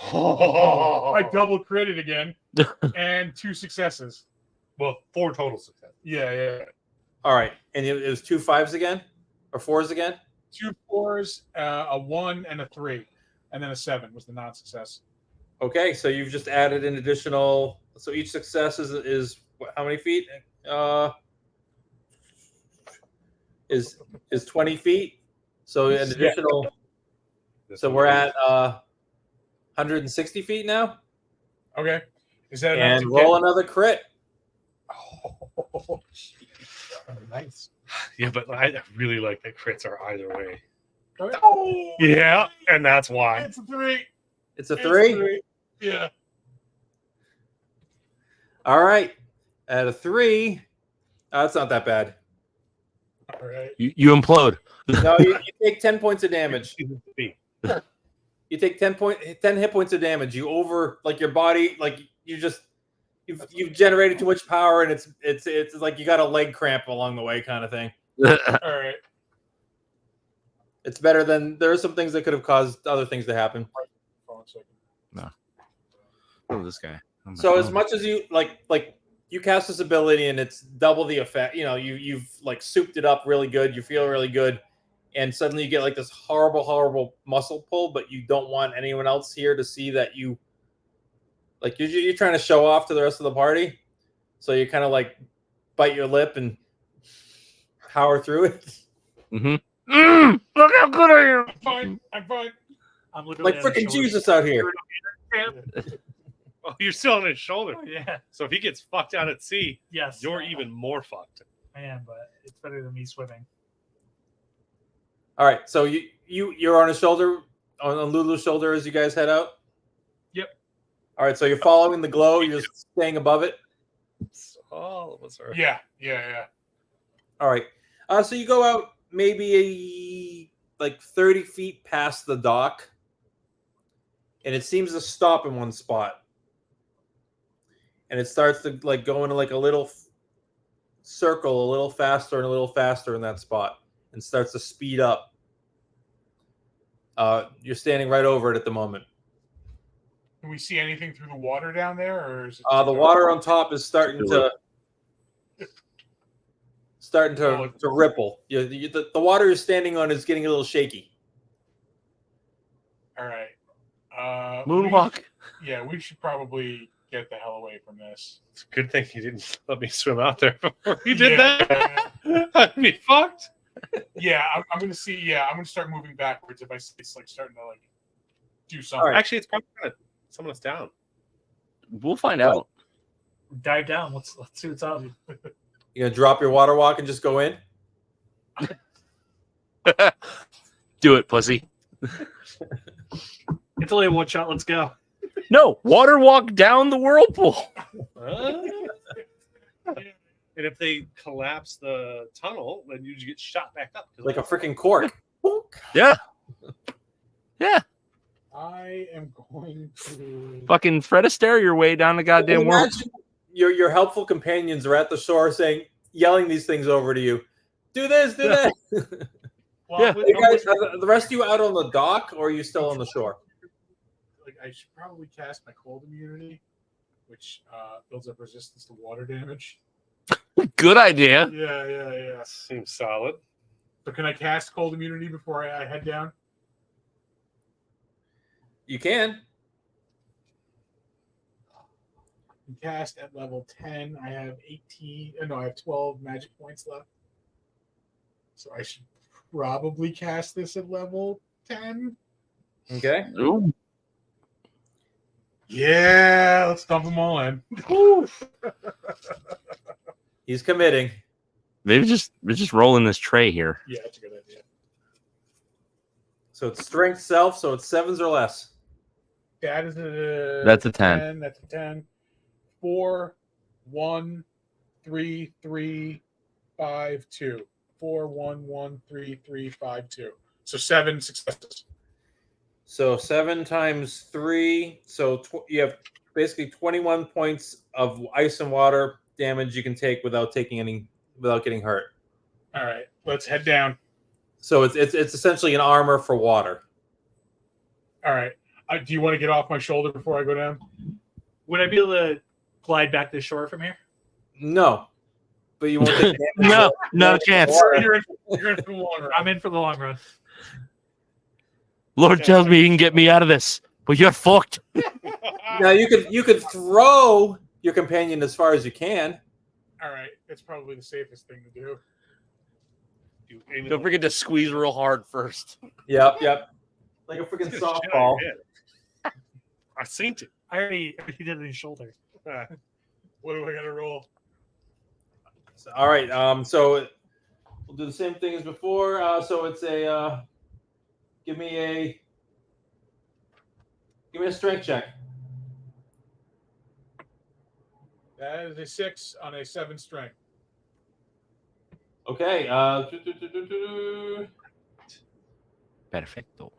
I double critted again, and 2 successes. well, 4 total successes. Yeah. All right, and it was 2 5s again, or 4s again. 2 4s, a 1, and a 3, and then a 7 was the non-success. Okay, so you've just added an additional. So each success is how many feet? Is 20 feet. So an additional. So we're at 160 feet now, Okay. Is that enough and to roll another crit. Oh, nice. Yeah, but I really like that crits are either way. Oh, Yeah, and that's why. it's a 3. It's a It's 3. Yeah. All right, at a 3, that's not that bad. All right. You implode. No, you take 10 points of damage. B. You take 10 hit points of damage. You your body, you've generated too much power, and it's like you got a leg cramp along the way, kind of thing. All right. It's better than there are some things that could have caused other things to happen. Hold on a second. Oh, this guy. Oh, So my as God. much as you like you cast this ability and it's double the effect, you've like souped it up really good. You feel really good, and suddenly you get like this horrible muscle pull, but you don't want anyone else here to see that you're trying to show off to the rest of the party. So you kind of like bite your lip and power through it. Look how good I am. I'm fine. I'm literally Like on his freaking shoulders. Jesus out here. Oh, you're still on his shoulder. Oh, yeah. So if he gets fucked out at sea, Yes. you're even more fucked. I am, but it's better than me swimming. All right, so you're on his shoulder, on Lulu's shoulder as you guys head out. Yep. All right, so you're following the glow. You're just staying above it. All of us are. Yeah. All right. So you go out maybe like 30 feet past the dock, and it seems to stop in one spot. And it starts to like go into like a little circle, a little faster and a little faster in that spot, and starts to speed up. You're standing right over it at the moment. Can we see anything through the water down there, or is it The water on top is starting to ripple. The water you're standing on is getting a little shaky. All right. Moonwalk. We should probably get the hell away from this. It's a good thing you didn't let me swim out there before you did Yeah. that. I'd be fucked. Yeah, I'm gonna see. Yeah, I'm gonna start moving backwards if I see it's like starting to like do something. All right. Actually, it's probably gonna summon us down. We'll find out. Dive down. Let's see what's up. You gonna drop your water walk and just go in? Do it, pussy. It's only a one shot. Let's go. No, water walk down the whirlpool. And if they collapse the tunnel, then you just get shot back up. Like a freaking cork. Yeah. Yeah. I am going to. Fucking Fred Astaire your way down the goddamn world. Imagine your helpful companions are at the shore yelling these things over to you. Do this, do that. Well, Yeah. You guys, are the rest of you out on the dock, or are you still on the shore? like I should probably cast my cold immunity, which builds up resistance to water damage. Good idea. Yeah. Seems solid. So can I cast cold immunity before I head down? You can. Cast at level 10. I have 18. No, I have 12 magic points left. So I should probably cast this at level 10. Okay. Ooh. Yeah, let's dump them all in. He's committing. Maybe we're just rolling this tray here. Yeah, that's a good idea. So it's strength self, so it's 7s or less. That is That's a 10. That's a 10. 4, 1, 3, 3, 5, 2. 4, 1, 1, 3, 3, 5, 2. So 7 successes. So 7 times 3. So you have basically 21 points of ice and water damage you can take without getting hurt. All right, let's head down. So it's essentially an armor for water. All right. Do you want to get off my shoulder before I go down? Would I be able to glide back to shore from here? No, but you won't take damage. No, not a chance. You're in for the long run. I'm in for the long run. Lord tells me you can get me out of this, but you're fucked. Now you could throw your companion as far as you can. All right, that's probably the safest thing to do. Don't forget to squeeze real hard first. Yep. Like a freaking softball. I seen it. I already did it in his shoulder. What do I got to roll? All right. So we'll do the same thing as before. So it's a give me a strength check. That is a 6 on a 7 strength. Okay. Perfecto.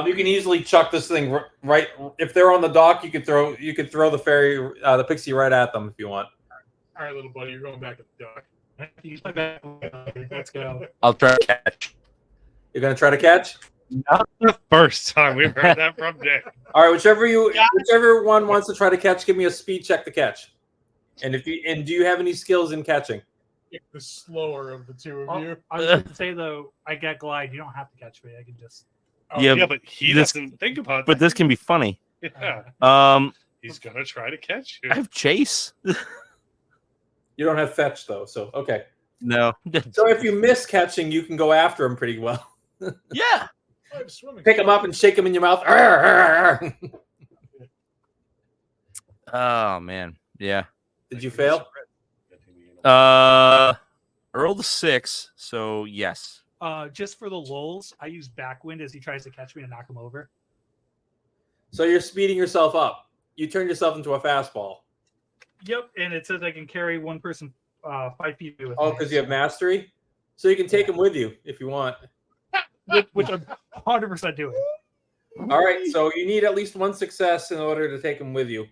You can easily chuck this thing right. If they're on the dock, you could throw the fairy, the pixie right at them if you want. All right, little buddy, you're going back to the dock. Let's go. I'll try to catch. You're gonna try to catch. Not the first time we've heard that from Nick. All right, whichever one wants to try to catch, give me a speed check to catch. And do you have any skills in catching? The slower of the two of you. I was going to say though, I got glide. You don't have to catch me. I can just. Oh, Yeah, Yeah, but he this- doesn't think about But that. this can be funny. Yeah, he's gonna try to catch you. I have chase. You don't have fetch though, so okay. No. So if you miss catching, you can go after him pretty well. Yeah. I'm swimming. Pick him up and shake him in your mouth. Oh man. Yeah. Did you fail? I rolled a 6, so yes. Just for the lulls, I use backwind as he tries to catch me and knock him over. So you're speeding yourself up. You turn yourself into a fastball. Yep, and it says I can carry one person 5 feet with Oh, me. because you have mastery? So you can take him with you if you want. which I'm 100% doing. All right, so you need at least one success in order to take him with you.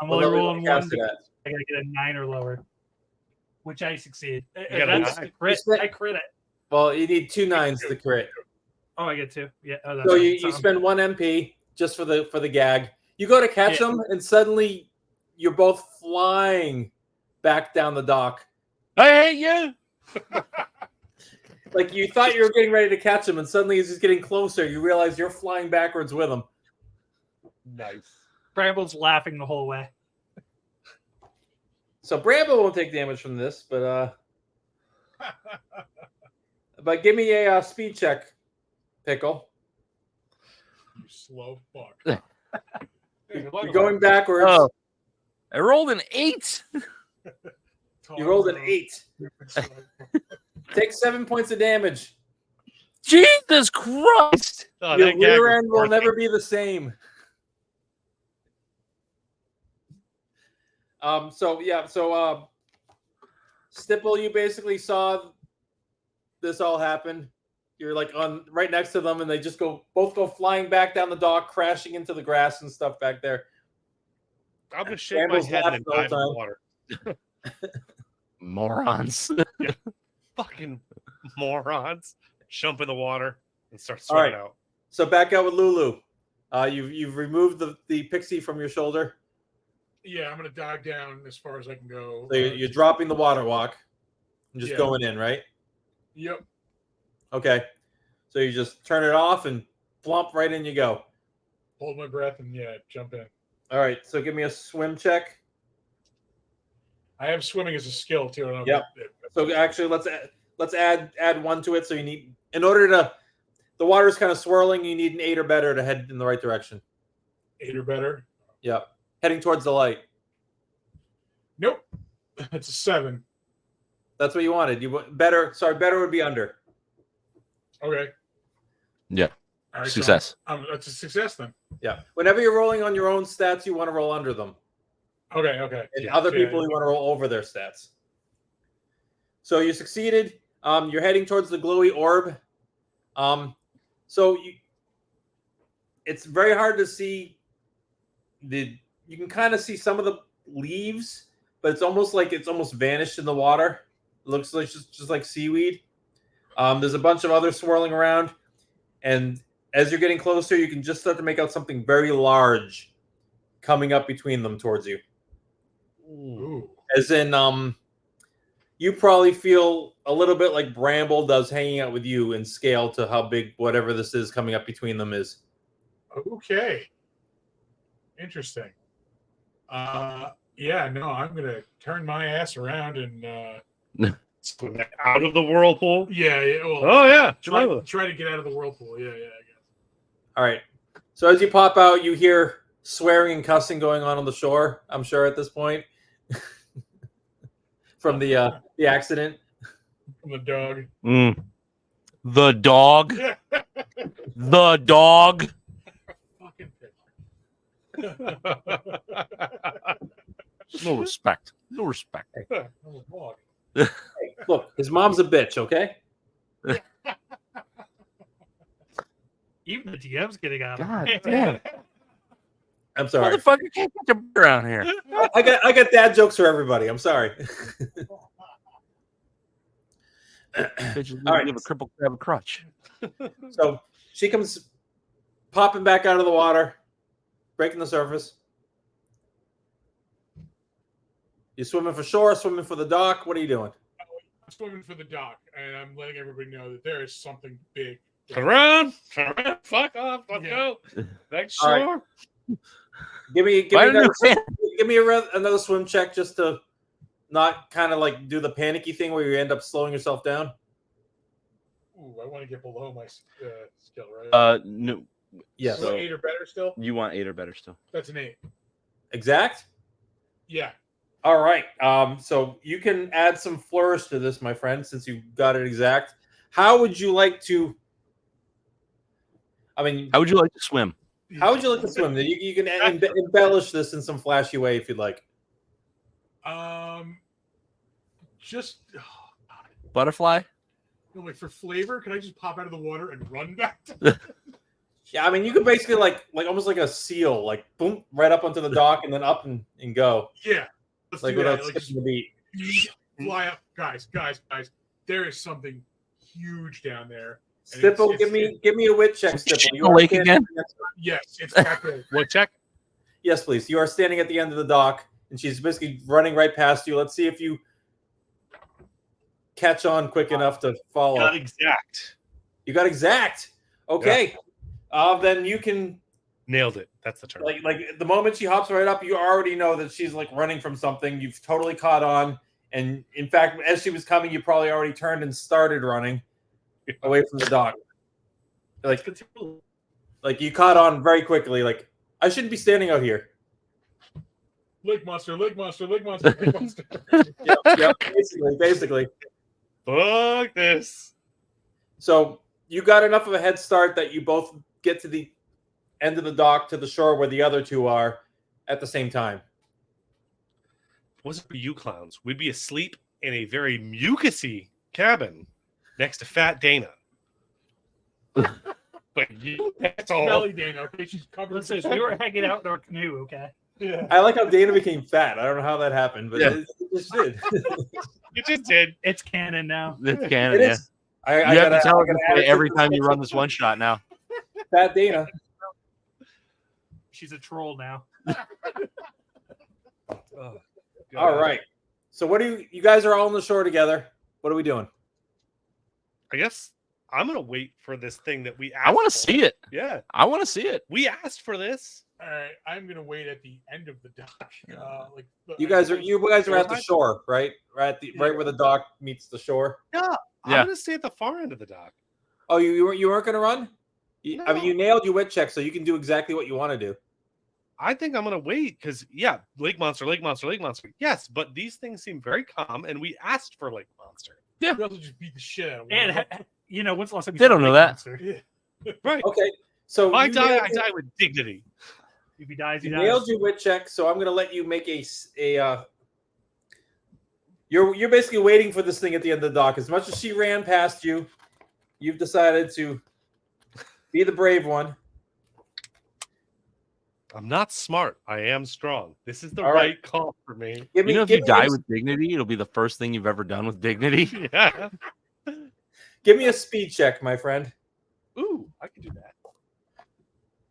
I'm What only level rolling you wanna one. cast it at? I gotta get a 9 or lower, which I succeed. got a That's 9? a crit. You said- I crit it. Well, you need 2 9s to crit. Oh, I get 2. Yeah. Oh, that's So right. you spend 1 MP just for the gag. You go to catch Yeah. him, and suddenly you're both flying back down the dock. I hate you. Like you thought you were getting ready to catch him, and suddenly as he's getting closer, you realize you're flying backwards with him. Nice. Bramble's laughing the whole way. So Bramble won't take damage from this, but But give me a speed check, Pickle. You slow fuck. You're going backwards. Oh, I rolled an 8. You rolled an 8. Take 7 points of damage. Jesus Christ! Oh, Your that gag rear was end will working. never be the same. So Stipple, you basically saw this all happen. You're like on right next to them, and they just both go flying back down the dock, crashing into the grass and stuff back there. I'm gonna shake Randall's my head and laughing all dive in the the time. water. Morons. Fucking morons! Jump in the water and start All swimming right. out. So back out with Lulu. You've removed the pixie from your shoulder. Yeah, I'm gonna dive down as far as I can go. So you're dropping the water walk and just Yeah. going in, right? Yep. Okay. So you just turn it off and plump right in you go. Hold my breath and jump in. All right. So give me a swim check. I have swimming as a skill too. I don't know Yep. So actually, let's add 1 to it. So you need, in order to, the water's kind of swirling. You need an 8 or better to head in the right direction. 8 or better. Yep. Heading towards the light. Nope. It's a 7. That's what you wanted. Better would be under. Okay. Yeah. All right, Success. So that's a success then. Yeah. Whenever you're rolling on your own stats, you want to roll under them. Okay. And other people, you want to roll over their stats. So you succeeded. You're heading towards the glowy orb. It's very hard to see you can kind of see some of the leaves, but it's almost vanished in the water. It looks like just like seaweed. There's a bunch of others swirling around, and as you're getting closer, you can just start to make out something very large coming up between them towards you. Ooh. As in, you probably feel a little bit like Bramble does hanging out with you in scale to how big whatever this is coming up between them is. Okay. Interesting. Yeah, no, I'm gonna turn my ass around and Out of the whirlpool. well, Oh yeah. try to get out of the whirlpool. Yeah, I guess. All right. So as you pop out, you hear swearing and cussing going on the shore, I'm sure at this point. From the accident. From the dog. The dog. The dog. Fucking pig. No respect. No respect. Oh, dog. Hey, look, his mom's a bitch, okay? Even the DM's getting out of God it. damn. I'm sorry. Motherfucker can't get your beer around here. I got dad jokes for everybody. I'm sorry. Bitches All right. give a cripple crab a crutch. So she comes popping back out of the water, breaking the surface. You swimming for shore, swimming for the dock. What are you doing? I'm swimming for the dock, and I'm letting everybody know that there is something big. Turn around. Fuck off. Let's go. Next All right. shore. Give me another swim check just to not kind of like do the panicky thing where you end up slowing yourself down. Ooh, I want to get below my skill, right? No. Yes. So 8 or better still? You want 8 or better still. That's an 8. Exact? Yeah. All right. So you can add some flourish to this, my friend, since you got it exact. How would you like to? How would you like to swim? How would you like to swim? You can embellish this in some flashy way if you'd like. Just Butterfly? like for flavor, can I just pop out of the water and run back? To Yeah, I mean, you could basically like almost like a seal, like boom, right up onto the dock and then up and go. Yeah. Let's Like do that. without Like, skipping the beat. fly up, guys. There is something huge down there. And Stipple, it's- give me a wit check, Shit Stipple. in You the are lake standing- again? Yes, it's that big. What check? Yes, please. You are standing at the end of the dock, and she's basically running right past you. Let's see if you catch on quick enough to follow. Got exact. You got exact. Okay. Then you can Nailed it. That's the term. like the moment she hops right up, you already know that she's like running from something. You've totally caught on, and in fact, as she was coming, you probably already turned and started running. away from the dock. Like you caught on very quickly. Like I shouldn't be standing out here. Lake monster, lake monster, lake monster, lake monster. Yep. Basically. Fuck this. So you got enough of a head start that you both get to the end of the dock to the shore where the other two are at the same time. Wasn't for you clowns. We'd be asleep in a very mucusy cabin next to Fat Dana. But you, that's all. Belly Dana, okay? She's covered. Listen, we were hanging out in our canoe, okay? Yeah. I like how Dana became fat. I don't know how that happened, but it just did. You just did. It's canon now. It's canon, It yeah. is. You have to tell us every time you run this one shot now. Fat Dana. She's a troll now. Oh, All right. So what do you guys are all on the shore together. What are we doing? I guess I'm gonna wait for this thing that we asked. I want to for. see it. Yeah, I want to see it. we asked for this. All right, I'm gonna wait at the end of the dock. You guys are at the shore, right? Right where the dock meets the shore. I'm Yeah. gonna stay at the far end of the dock. Oh, you weren't gonna run? I mean, No. you nailed your wit check, so you can do exactly what you want to do. I think I'm gonna wait because lake monster. Yes, but these things seem very calm, and we asked for lake monster. You also just beat the shit out of one. And when's the last time you They saw don't a know lake that. monster? Yeah. Right. Okay, so If I you die, nailed I it. die with dignity. If he dies, he You dies. nailed your wit check, so I'm going to let you make You're basically waiting for this thing at the end of the dock. As much as she ran past you, you've decided to be the brave one. I'm not smart. I am strong. This is the All right call for me. Give me, You know, if give you me die a- with dignity, it'll be the first thing you've ever done with dignity. Yeah. give me a speed check, my friend. Ooh, I can do that.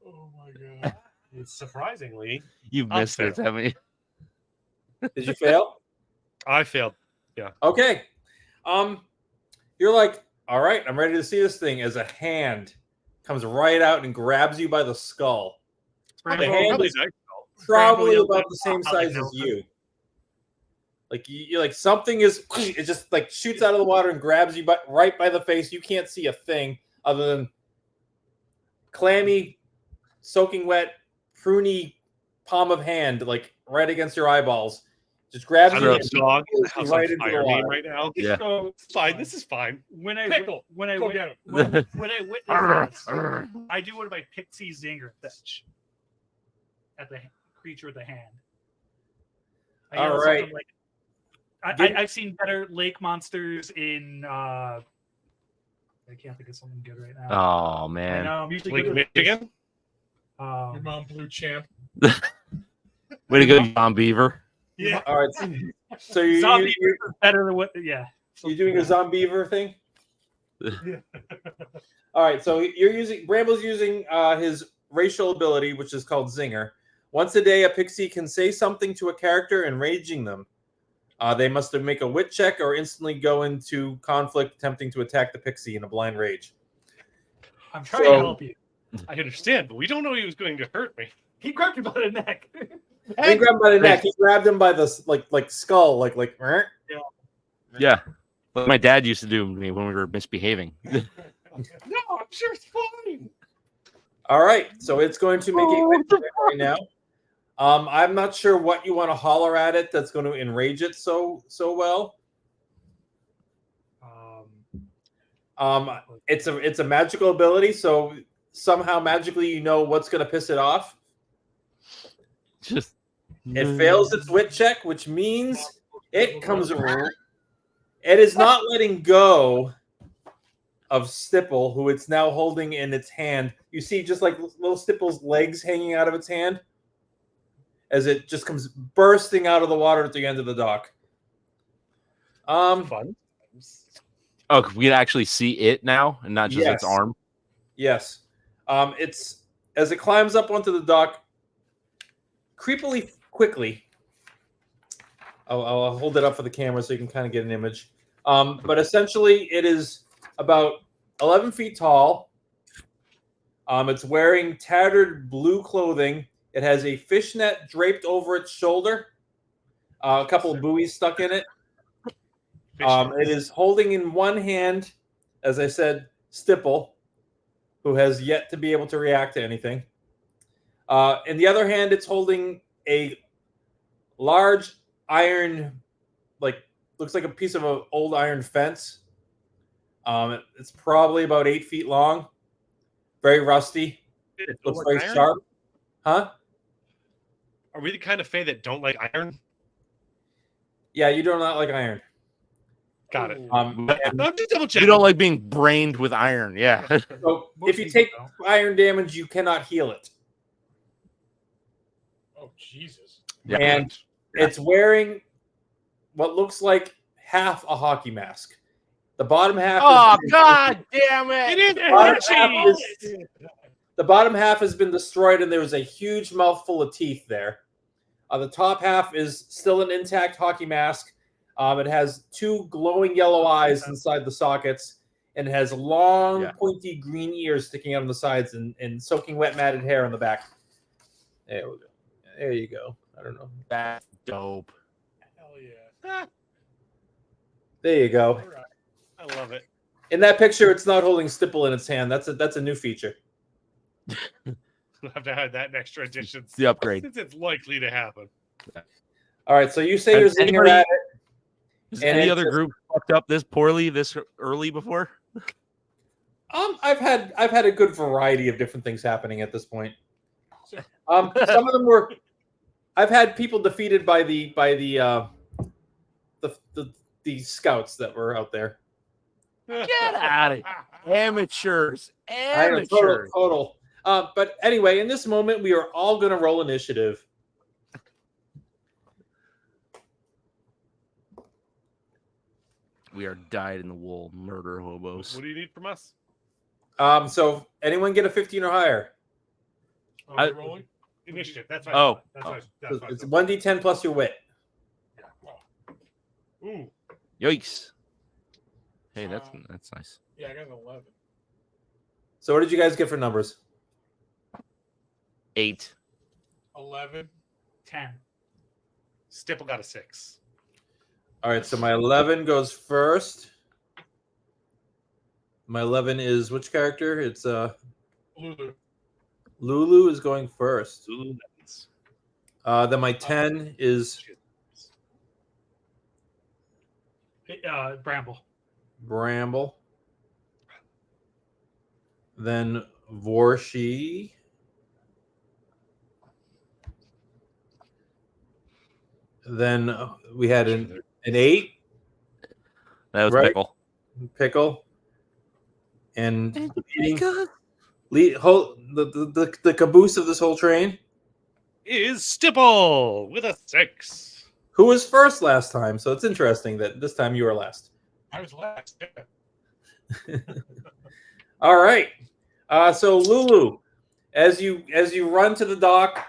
Oh my god. Surprisingly, You've I'll missed this, fail. haven't you? Did you fail? I failed. Okay. You're like, all right, I'm ready to see this thing as a hand comes right out and grabs you by the skull. The hand Probably is nice. probably Bramble, about the same I like size as Nelson. you. Like you're like something is it just like shoots out of the water and grabs you right by the face. You can't see a thing other than clammy, soaking wet, pruny palm of hand, like right against your eyeballs. Just grabs I you don't know, and dog. pulls The you house right on into the fire water. right now. Yeah. So It's fine. This is fine. when I Pickle. Go witness get him. when I witness this, I do one of my pixie zinger fetch at the creature with the hand. I All yell right. something like, Give- I've seen better lake monsters in. I can't think of something good right now. Oh I man. know. I'm usually Lake good with Michigan. Your mom blue champ. Way to go, John Beaver. Yeah. All right. So you, zombie you, is better than what? Yeah. you're doing a zombiever thing? Yeah. All right, so Bramble's using his racial ability, which is called Zinger. Once a day, a pixie can say something to a character, enraging them. They must make a wit check or instantly go into conflict, attempting to attack the pixie in a blind rage. I'm trying So- to help you. I understand, but we don't know he was going to hurt me. He grabbed you by the neck. He didn't grab him by the neck. He grabbed him by the skull, like. Yeah. Like my dad used to do to me when we were misbehaving. No, I'm sure it's fine. All right, so it's going to make a wit check right now. I'm not sure what you want to holler at it that's going to enrage it so well. It's a magical ability, so somehow magically you know what's going to piss it off. Just It fails its wit check, which means it comes. It is not letting go of Stipple, who it's now holding in its hand. You see just like little Stipple's legs hanging out of its hand as it just comes bursting out of the water at the end of the dock. Fun. Oh, we can actually see it now and not just its Yes. arm. Yes. It's as it climbs up onto the dock, creepily quickly. I'll hold it up for the camera so you can kind of get an image. But essentially, it is about 11 feet tall. It's wearing tattered blue clothing. It has a fishnet draped over its shoulder, a couple of buoys stuck in it. It is holding in one hand as I said, Stipple, who has yet to be able to react to anything. In the other hand, it's holding a large iron, looks like a piece of an old iron fence. It's probably about 8 feet long, very rusty. It looks Like very iron? sharp. Huh? Are we the kind of Fae that don't like iron? Yeah, you do not like iron. Got it. And No, I'm just double You checking. don't like being brained with iron. Yeah. so Most if you people take don't. iron damage, you cannot heal it. Oh Jesus! Yeah. And it's wearing what looks like half a hockey mask. The bottom half. Oh, God damn It it. is Bottom itchy! half is- The bottom half has been destroyed, and there was a huge mouthful of teeth there. The top half is still an intact hockey mask. It has 2 glowing yellow eyes inside the sockets, and it has long, pointy green ears sticking out on the sides and soaking wet matted hair on the back. There we go. There you go. I don't know. That's dope. Hell yeah! There you go. All right. I love it. In that picture, it's not holding Stipple in its hand. That's a new feature. We'll have to have that in extra editions. It's the upgrade. Since it's likely to happen. All right, so you say you're Has zinger anybody- at it. Has And any it's other just- group fucked up this poorly this early before? I've had a good variety of different things happening at this point. Some of them were. I've had people defeated by the scouts that were out there. Get out of here. Amateurs. I know, Amateurs. total. But anyway, in this moment, we are all going to roll initiative. We are dyed in the wool murder hobos. What do you need from us? So anyone get a 15 or higher? Oh, I- we're rolling? Initiative. That's right. Oh. That's It's 1d10 plus your wit. Ooh. Yikes. Hey, that's nice. Yeah, I got an 11. So what did you guys get for numbers? 8. 11. 10. Stipple got a 6. All right, so my 11 goes first. My 11 is which character? It's Lulu. Lulu is going first. Ooh, Then my 10 is Bramble. Bramble. Then Vorshi. Then we had an 8 That was Right. pickle. pickle. And Pickle. the caboose of this whole train. is Stipple with a 6. Who was first last time? So it's interesting that this time you were last. I was last. Yeah. All right. So Lulu, as you run to the dock,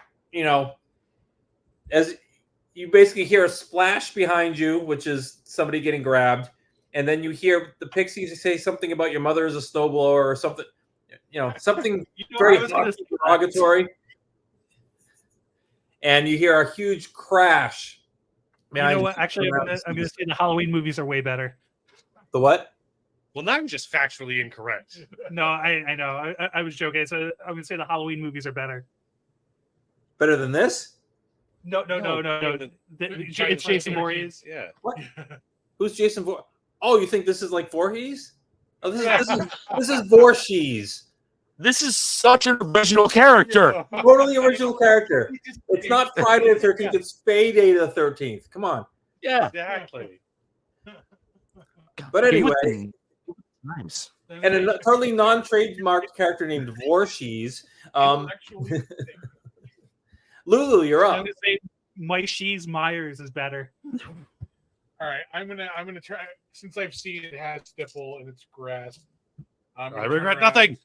as you basically hear a splash behind you, which is somebody getting grabbed, and then you hear the pixies say something about your mother is a snowblower or something, something very derogatory. And you hear a huge crash. You know what? Actually, I'm gonna say the Halloween movies are way better. The what? Well, now I'm just factually incorrect. No, I know. I was joking. So I'm gonna say the Halloween movies are better. Better than this? No. It's Jason Voorhees. Yeah. What? Who's Jason Voorhees? Oh, you think this is like Voorhees? Oh, this is Voorhees. This is such an original character. Totally original character. It's not Friday the 13th. It's Payday the 13th. Come on. Yeah. Exactly. But anyway, nice. and a totally non-trademarked character named Voorhees. Lulu, you're I'm up. gonna say Mike Shees Myers is better. All right, I'm gonna try. Since I've seen it has stipple in its grasp. I regret nothing.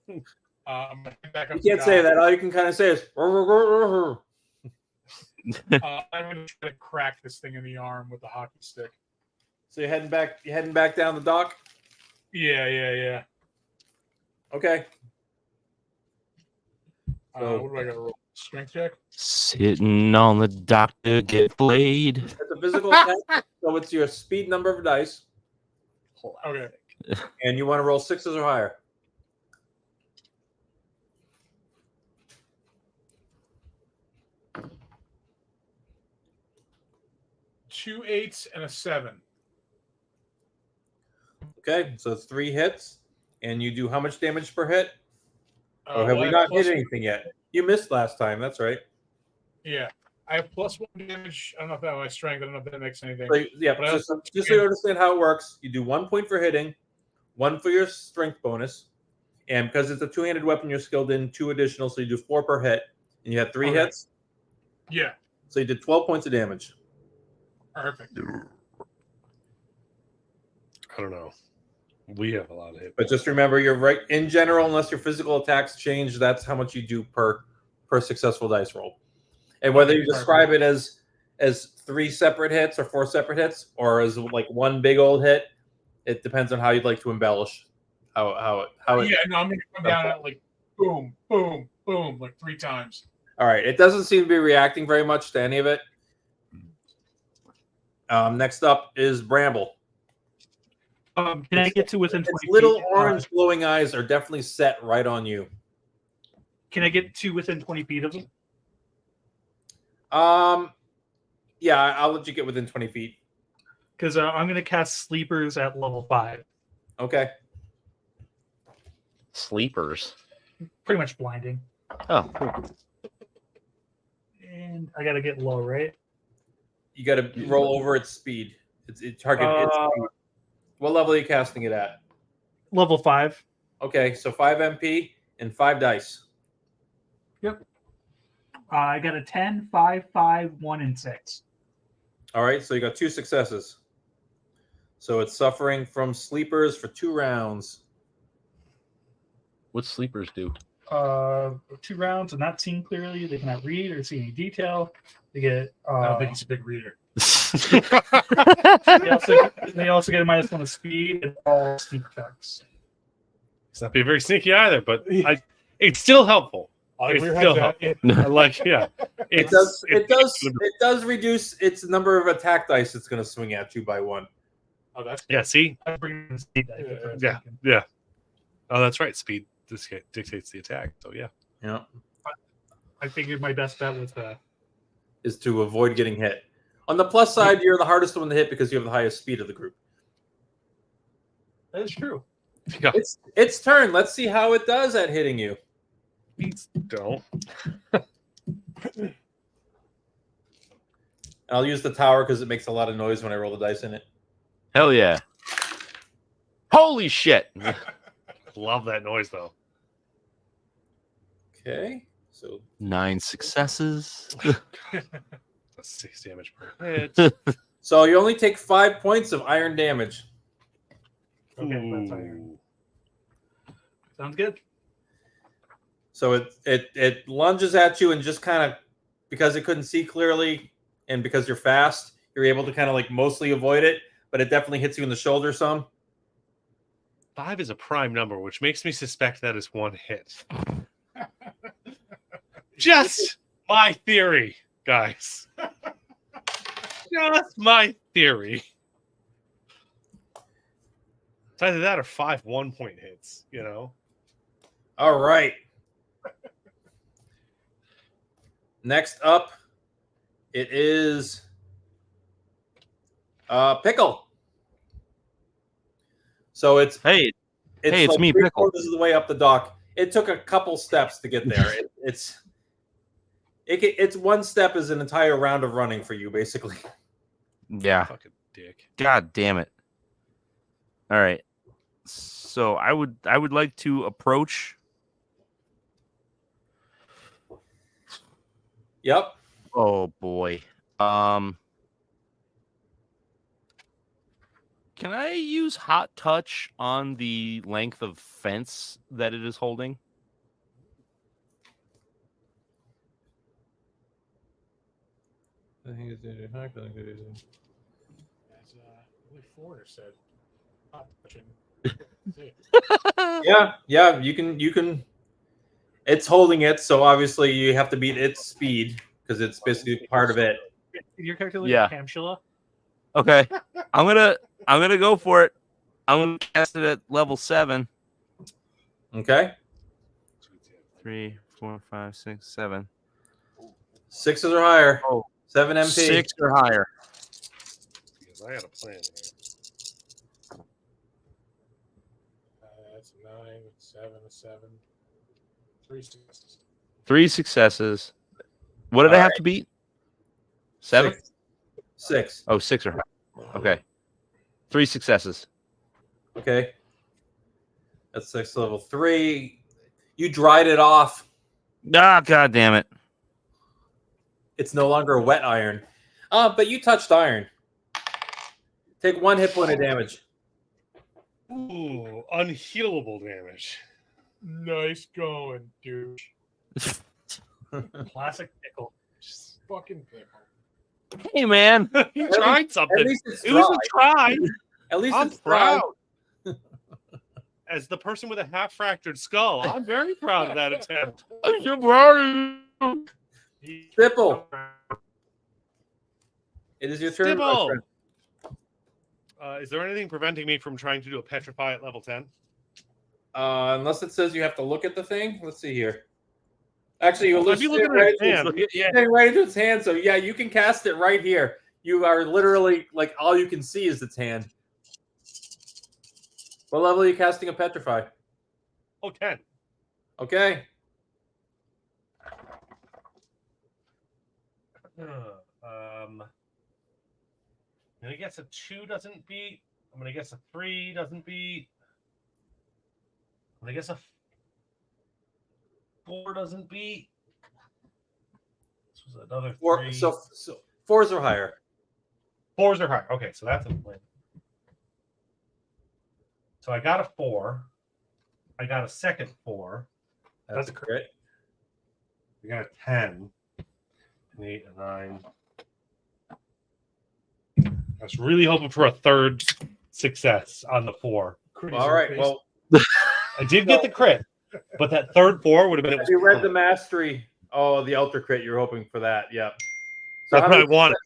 I'm gonna head back up You the can't say dock. that. All you can kind of say is. I'm gonna try to crack this thing in the arm with the hockey stick. So you're heading back. You're heading back down the dock. Yeah. Okay. What do I got to roll? Strength check. Sitting on the dock to get played. It's a physical attack, so it's your speed number of dice. Okay. And you want to roll 6s or higher. Two 8s and a 7. Okay, so it's 3 hits. And you do how much damage per hit? Or have Well, we I not plus- hit anything yet? You missed last time. That's right. Yeah. I have +1 damage. I don't know if that's my strength. I don't know if that makes anything. So, yeah, But I just, also- just so you understand how it works, you do 1 point for hitting, 1 for your strength bonus, and because it's a two-handed weapon, you're skilled in 2 additional, so you do 4 per hit, and you had 3 Okay. hits, Yeah. so you did 12 points of damage. Perfect. I don't know. We have a lot of hit. But just remember, you're right. In general, unless your physical attacks change, that's how much you do per successful dice roll. And whether Okay, you describe it as 3 separate hits or 4 separate hits, or as like one big old hit, it depends on how you'd like to embellish. How it. Yeah, no, I'm gonna come down at like boom, boom, boom, like 3 times. All right. It doesn't seem to be reacting very much to any of it. Next up is Bramble. Can I get to within 20 Its little feet? orange glowing eyes are definitely set right on you. Can I get to within 20 feet of him? Yeah, I'll let you get within 20 feet. Because I'm going to cast Sleepers at level 5. Okay. Sleepers. Pretty much blinding. Oh, cool. And I got to get low, right? You got to roll over its speed. It target its speed. What level are you casting it at? Level 5. Okay, so 5 MP and 5 dice. I got a 10, 5, 5, 1, and 6. All right, so you got 2 successes. So it's suffering from sleepers for 2 rounds. What sleepers do? 2 rounds and not seeing clearly. They cannot read or see any detail. They get. I don't think he's a big reader. They also get a -1 of speed and all sneak checks. It's not being very sneaky either, but it's still helpful. Like, It's we still had that. I like, yeah. It does reduce its number of attack dice it's going to swing at you by 1. Oh, that's Yeah, see? I bring in speed dice, that's what I was Yeah. thinking. Yeah. Oh, that's right. Speed dictates the attack. So, yeah. Yeah. I figured my best bet was Is to avoid getting hit. On the plus side, you're the hardest one to hit because you have the highest speed of the group. that is true. Yeah. It's its turn. Let's see how it does at hitting you. Don't. I'll use the tower because it makes a lot of noise when I roll the dice in it. Hell yeah. Holy shit. Love that noise, though. Okay. So 9 successes. That's 6 damage per hit. so you only take 5 points of iron damage. Okay, that's fine. Sounds good. So it lunges at you and just kind of, because it couldn't see clearly and because you're fast, you're able to kind of like mostly avoid it, but it definitely hits you in the shoulder some. 5 is a prime number, which makes me suspect that is 1 hit. Just my theory, guys. Just my theory. It's either that or 5 1-point hits, you know? All right. Next up, it is Pickle. So it's Hey, it's like me, Pickle. 3/4 of the way up the dock. It took a couple steps to get there. It's 1 step is an entire round of running for you, basically. yeah. Fucking dick. God damn it. All right. So I would like to approach. Yep. Oh boy. Can I use hot touch on the length of fence that it is holding? I think it's As Willie Foreigner said. Not touching. yeah, you can it's holding it, so obviously you have to beat its speed because it's basically part of it. Your character looks Yeah. like Camshilla. Okay. I'm gonna go for it. I'm gonna cast it at level 7. Okay. 3, 4, 5, 6, 7. 6s or higher. Oh. 7 MP. 6 or higher. Because I had a plan here. That's 9, 7, 7. 3 successes. 3 successes. What did I have to beat? 7? 6. Oh, 6 or higher. Okay. 3 successes. Okay. That's 6 level 3. You dried it off. Ah, god damn it. It's no longer a wet iron. But you touched iron. Take 1 hit point of damage. Ooh, unhealable damage. Nice going, douche. Classic pickle. Just fucking pickle. Hey, man. You tried At something. least it's It was dry. a try. At least I'm it's dry. proud. As the person with a half fractured skull, I'm very proud of that attempt. I'm so proud of you. Stipple. It is your turn. my Stipple. friend. Is there anything preventing me from trying to do a petrify at level 10? Unless it says you have to look at the thing. Let's see here. Actually, you're If you look at right its hand, right into its hand. So yeah, you can cast it right here. You are literally like all you can see is its hand. What level are you casting a petrify? oh, 10. Okay. I'm gonna guess a 2 doesn't beat. I'm gonna guess a 3 doesn't beat. I'm gonna guess a 4 doesn't beat. This was another 3. Four, so 4s or higher. 4s are higher. Okay, so that's a win. So I got a 4. I got a second 4. That's a crit. I got a 10. An 8, a 9. I was really hoping for a third success on the 4. All right. Well, I did get the crit, but that third 4 would have been. have you read the mastery? Oh, the ultra crit. You're hoping for that. Yeah. So That's how what I many- wanted.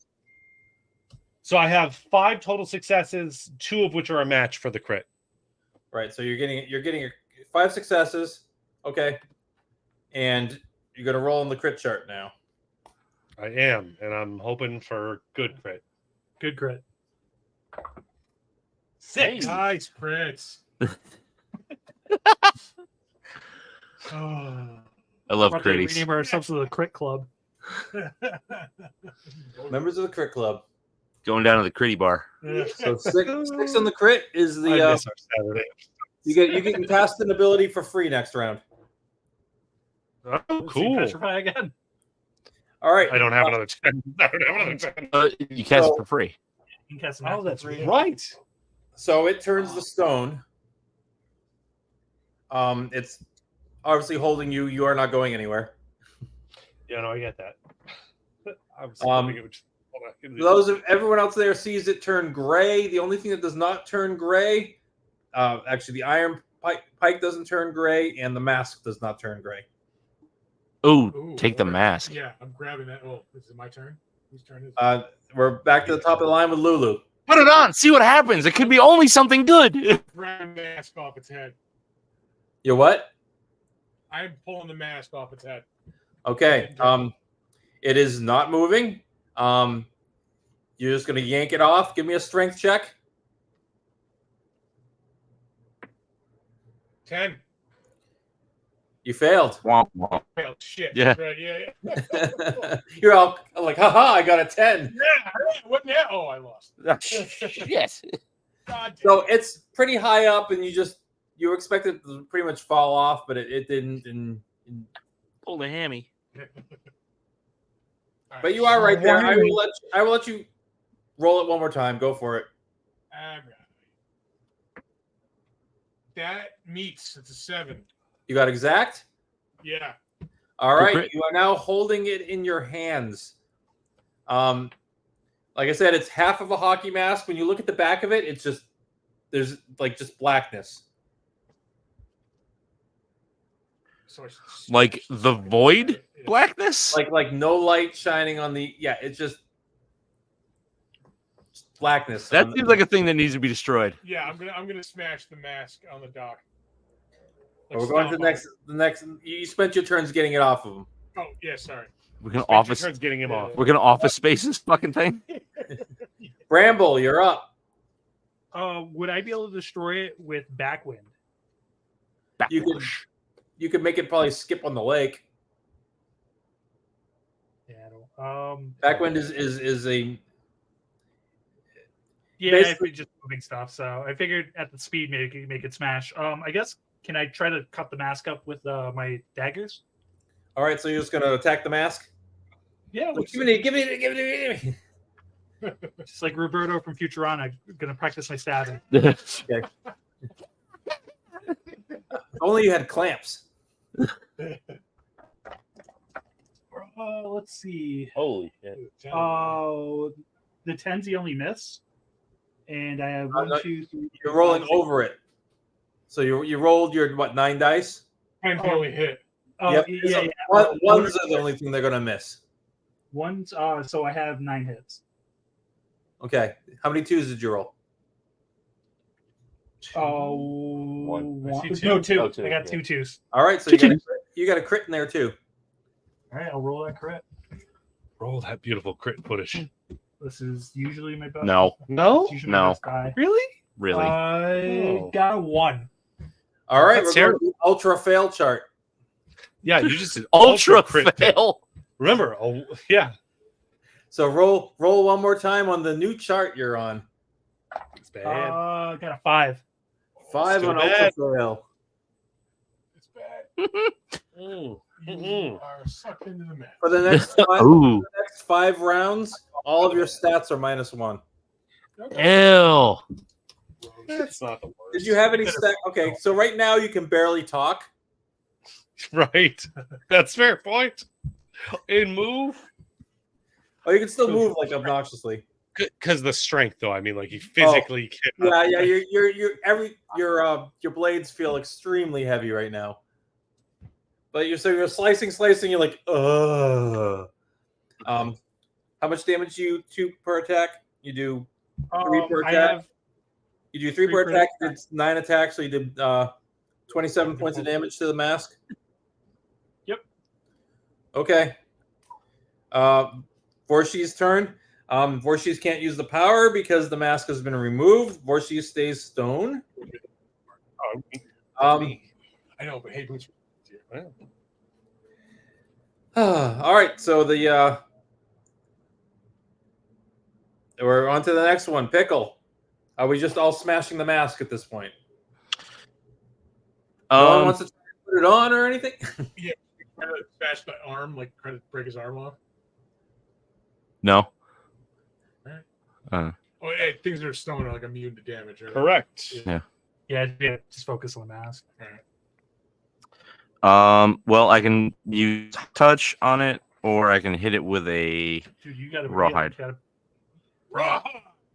So I have 5 total successes, 2 of which are a match for the crit. Right. So you're getting 5 successes. Okay. And you're gonna roll on the crit chart now. I am, and I'm hoping for good crit. Good crit. 6. Nice, Prince. Oh. I love Probably critties. rename ourselves to the Crit Club. Members of the crit club. Going down to the critty bar. So 6 on the crit is I the miss our Saturday. you can cast an ability for free next round. Oh, See cool. Petrify again. All right. I don't have another 10. I don't have another 10. You cast So- it for free. You can cast an Oh, active that's free. right. So it turns the stone. It's obviously holding you. You are not going anywhere. Yeah, no, I get that. I was Um, hoping it would just. Hold on, give me- Everyone else there sees it turn gray. The only thing that does not turn gray, actually, the iron pike doesn't turn gray, and the mask does not turn gray. Ooh, Ooh, take the okay. mask. Yeah, I'm grabbing that. Oh, is it my turn? Whose turn is it? We're back to the top of the line with Lulu. Put it on. See what happens. It could be only something good. Grabbing the mask off its head. You what? I'm pulling the mask off its head. Okay. It is not moving. You're just gonna yank it off. Give me a strength check. 10. You failed. Womp womp. Failed. Shit. Yeah. Right, yeah. You're all like, haha, I got a 10. Yeah. What now? Oh, I lost. Yes. God damn. So it's pretty high up, and you expect it to pretty much fall off, but it didn't. And Pull the hammy. but you are right there. I will let you roll it one more time. Go for it. That meets. It's a 7. You got exact. Yeah. All Good right. crit. You are now holding it in your hands. Like I said, it's half of a hockey mask. When you look at the back of it, it's just there's like just blackness. So it's Like the void Yeah. blackness? Like no light shining on the. Yeah, it's just blackness. That seems like a thing that needs to be destroyed. Yeah, I'm gonna smash the mask on the dock. Like, We're going to stomp on it. the next. You spent your turns getting it off of him. Oh yeah, sorry. We're gonna Spend your office. turns getting him off. We're gonna office space this fucking thing. Bramble, you're up. Would I be able to destroy it with backwind? You could make it probably skip on the lake. Yeah, I don't. Backwind is a Yeah, basically- it's just moving stuff. So I figured at the speed make it smash. I guess can I try to cut the mask up with my daggers? all right. So you're just gonna attack the mask. Yeah, Like, give me. just like Roberto from Futurama. Gonna practice my stabbing. Only you had clamps. Let's see. Holy shit! Oh, the 10's the only miss, and I have one, no, 2, 3. You're rolling 5, 6. over it. So you rolled your 9 dice. I'm the only hit. Oh, Yep. yeah. Ones are the only thing they're gonna miss. One's so I have 9 hits. Okay. How many 2s did you roll? Oh, One. I see two. No, 2. Oh, 2, I got yeah. 2 2s. All right. So you got a crit in there too. All right, I'll roll that crit. Roll that beautiful crit footage. This is usually my best. No, No, It's usually No. my best die. really? really. I got a 1. All right. That's We're going to the ultra fail chart. Yeah, you just did Ultra crit. fail. Remember? Oh, yeah. So roll one more time on the new chart you're on. It's bad. I got a 5. 5 Still on bad. ultra fail. It's bad. Mm. You Mhm. are sucked into the mess. For the Ooh, next 5 rounds, all of your stats are -1. ew. That's not the worst. Did you have any stat? Okay, so right now you can barely talk. Right. That's fair point. And move. Oh, you can still move like obnoxiously. Because the strength, though. I mean, like you physically Yeah, cannot. your blades feel extremely heavy right now. But you're slicing, you're like, ugh. How much damage you do per attack? You do 3 per I attack. have You do 3 per attack. It's 9 attacks, so you did 27 points of damage to the mask. Yep. Okay. Vorshi's turn. Vorshi's can't use the power because the mask has been removed. Vorshi stays stone. I know, but hey, who's All right, so we're on to the next one. Pickle. Are we just all smashing the mask at this point? No one wants to try and put it on or anything? trying to smash my arm, like trying to break his arm off? No. Oh, hey, things that are stone are like immune to damage. Right? Correct. Yeah. yeah, just focus on the mask. Well, I can use touch on it, or I can hit it with a Dude, you gotta Rawhide.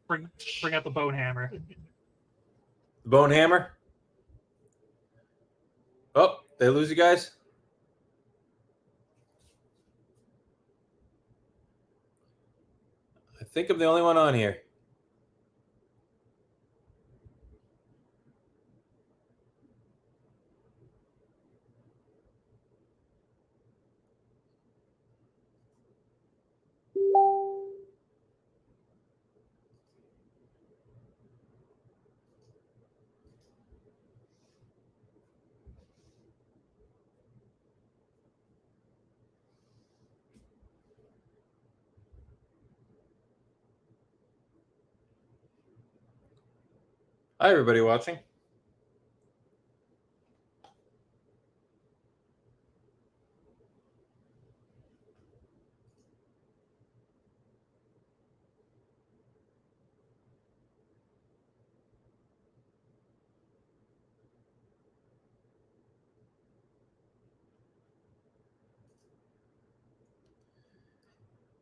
Bring out the bone hammer. Bone hammer. Oh, they lose you guys? I think I'm the only one on here. Hi, everybody watching.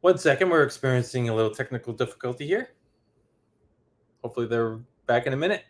One second, we're experiencing a little technical difficulty here. Hopefully they're back in a minute.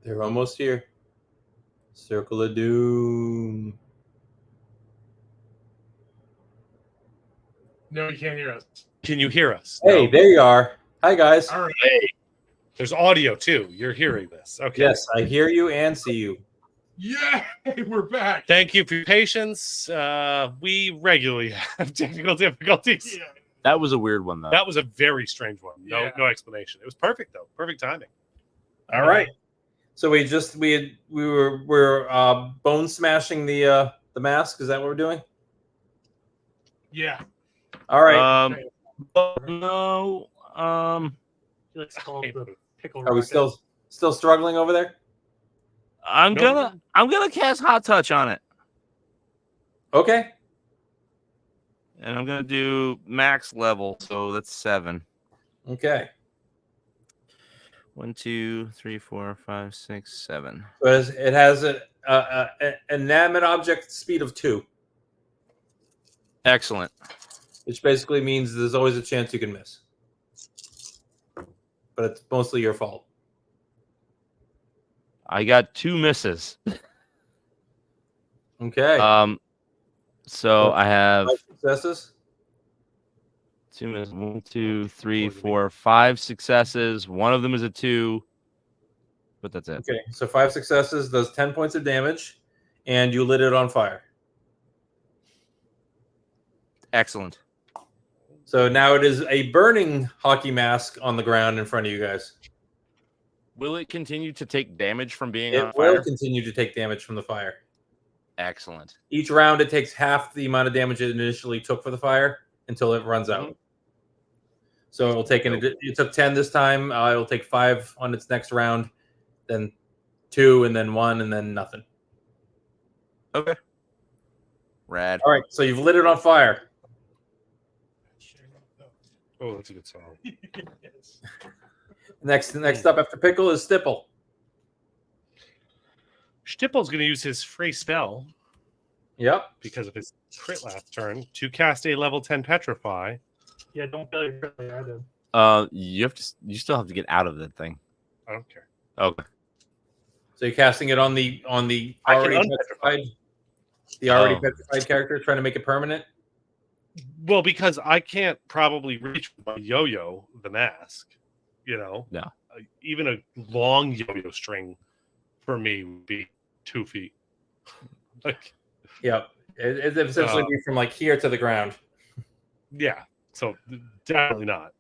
They're almost here. Circle of Doom. No, you can't hear us. Can you hear us? Hey, No? there you are. Hi, guys. All right. There's audio too. You're hearing this. Okay. Yes, I hear you and see you. Yeah, we're back. Thank you for your patience. We regularly have technical difficulties. Yeah. That was a weird one, though. That was a very strange one. No, Yeah. no explanation. It was perfect though. Perfect timing. All right. So we were bone smashing the mask. Is that what we're doing? Yeah. All right. No. He likes to call it the pickle Are we rocket. still struggling over there? I'm No. gonna cast Hot Touch on it, Okay. and I'm gonna do max level, so that's 7. Okay. 1, 2, 3, 4, 5, 6, 7. So it has an inanimate object speed of 2, Excellent. which basically means there's always a chance you can miss. But it's mostly your fault. I got 2 misses. Okay. So I have 5 successes. 2 misses. 1, 2, 3, 4, 5 successes. One of them is a 2, but that's it. Okay. So 5 successes does 10 points of damage, and you lit it on fire. Excellent. So now it is a burning hockey mask on the ground in front of you guys. Will it continue to take damage from being It on will fire? continue to take damage from the fire. Excellent. Each round, it takes half the amount of damage it initially took for the fire until it runs out. So it will take it took 10 this time. It will take 5 on its next round, then 2, and then 1, and then nothing. Okay. Rad. All right. So you've lit it on fire. Oh, that's a good song. Yes. Next up after Pickle is Stipple. Stipple's going to use his free spell Yep. because of his crit last turn to cast a level 10 Petrify. Yeah, don't fail your crit like I did. You still have to get out of that thing. I don't care. Okay. So you're casting it on the I can already unpetrify. petrified character, trying to make it permanent. Well, because I can't probably reach with my yo-yo the mask, No. Even a long yo-yo string for me would be 2 feet. Like, Yep. It essentially be from like here to the ground. yeah. So definitely not.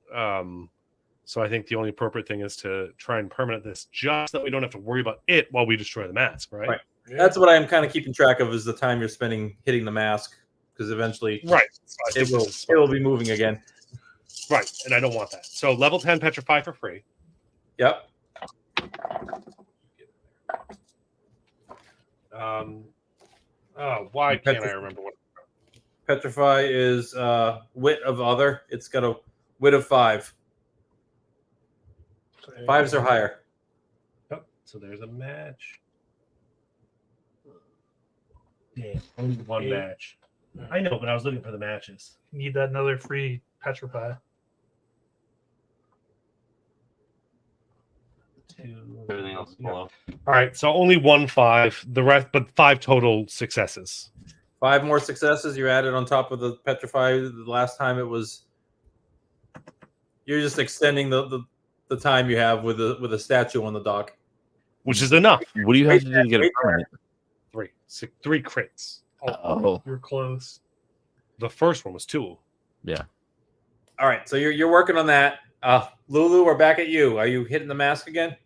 So I think the only appropriate thing is to try and permanent this, just so that we don't have to worry about it while we destroy the mask, right? Right. That's what I'm kind of keeping track of, is the time you're spending hitting the mask, because eventually Right. So I it think will this is be moving again. right, and I don't want that. So level 10 Petrify for free. Yep. Why can't I remember what? Petrify is wit of other. It's got a wit of 5. 5s or higher. Yep. So there's a match. Damn, only one match. I know, but I was looking for the matches. Need that another free petrify. Everything else is below. All right, so only 1 5. The rest, but 5 total successes. 5 more successes you added on top of the Petrify. The last time it was. You're just extending the time you have with a statue on the dock. Which is enough. What do you have to do to get a permanent? 3 crits. Oh. You're close. The first one was 2. Yeah. All right, so you're working on that. Lulu, we're back at you. Are you hitting the mask again?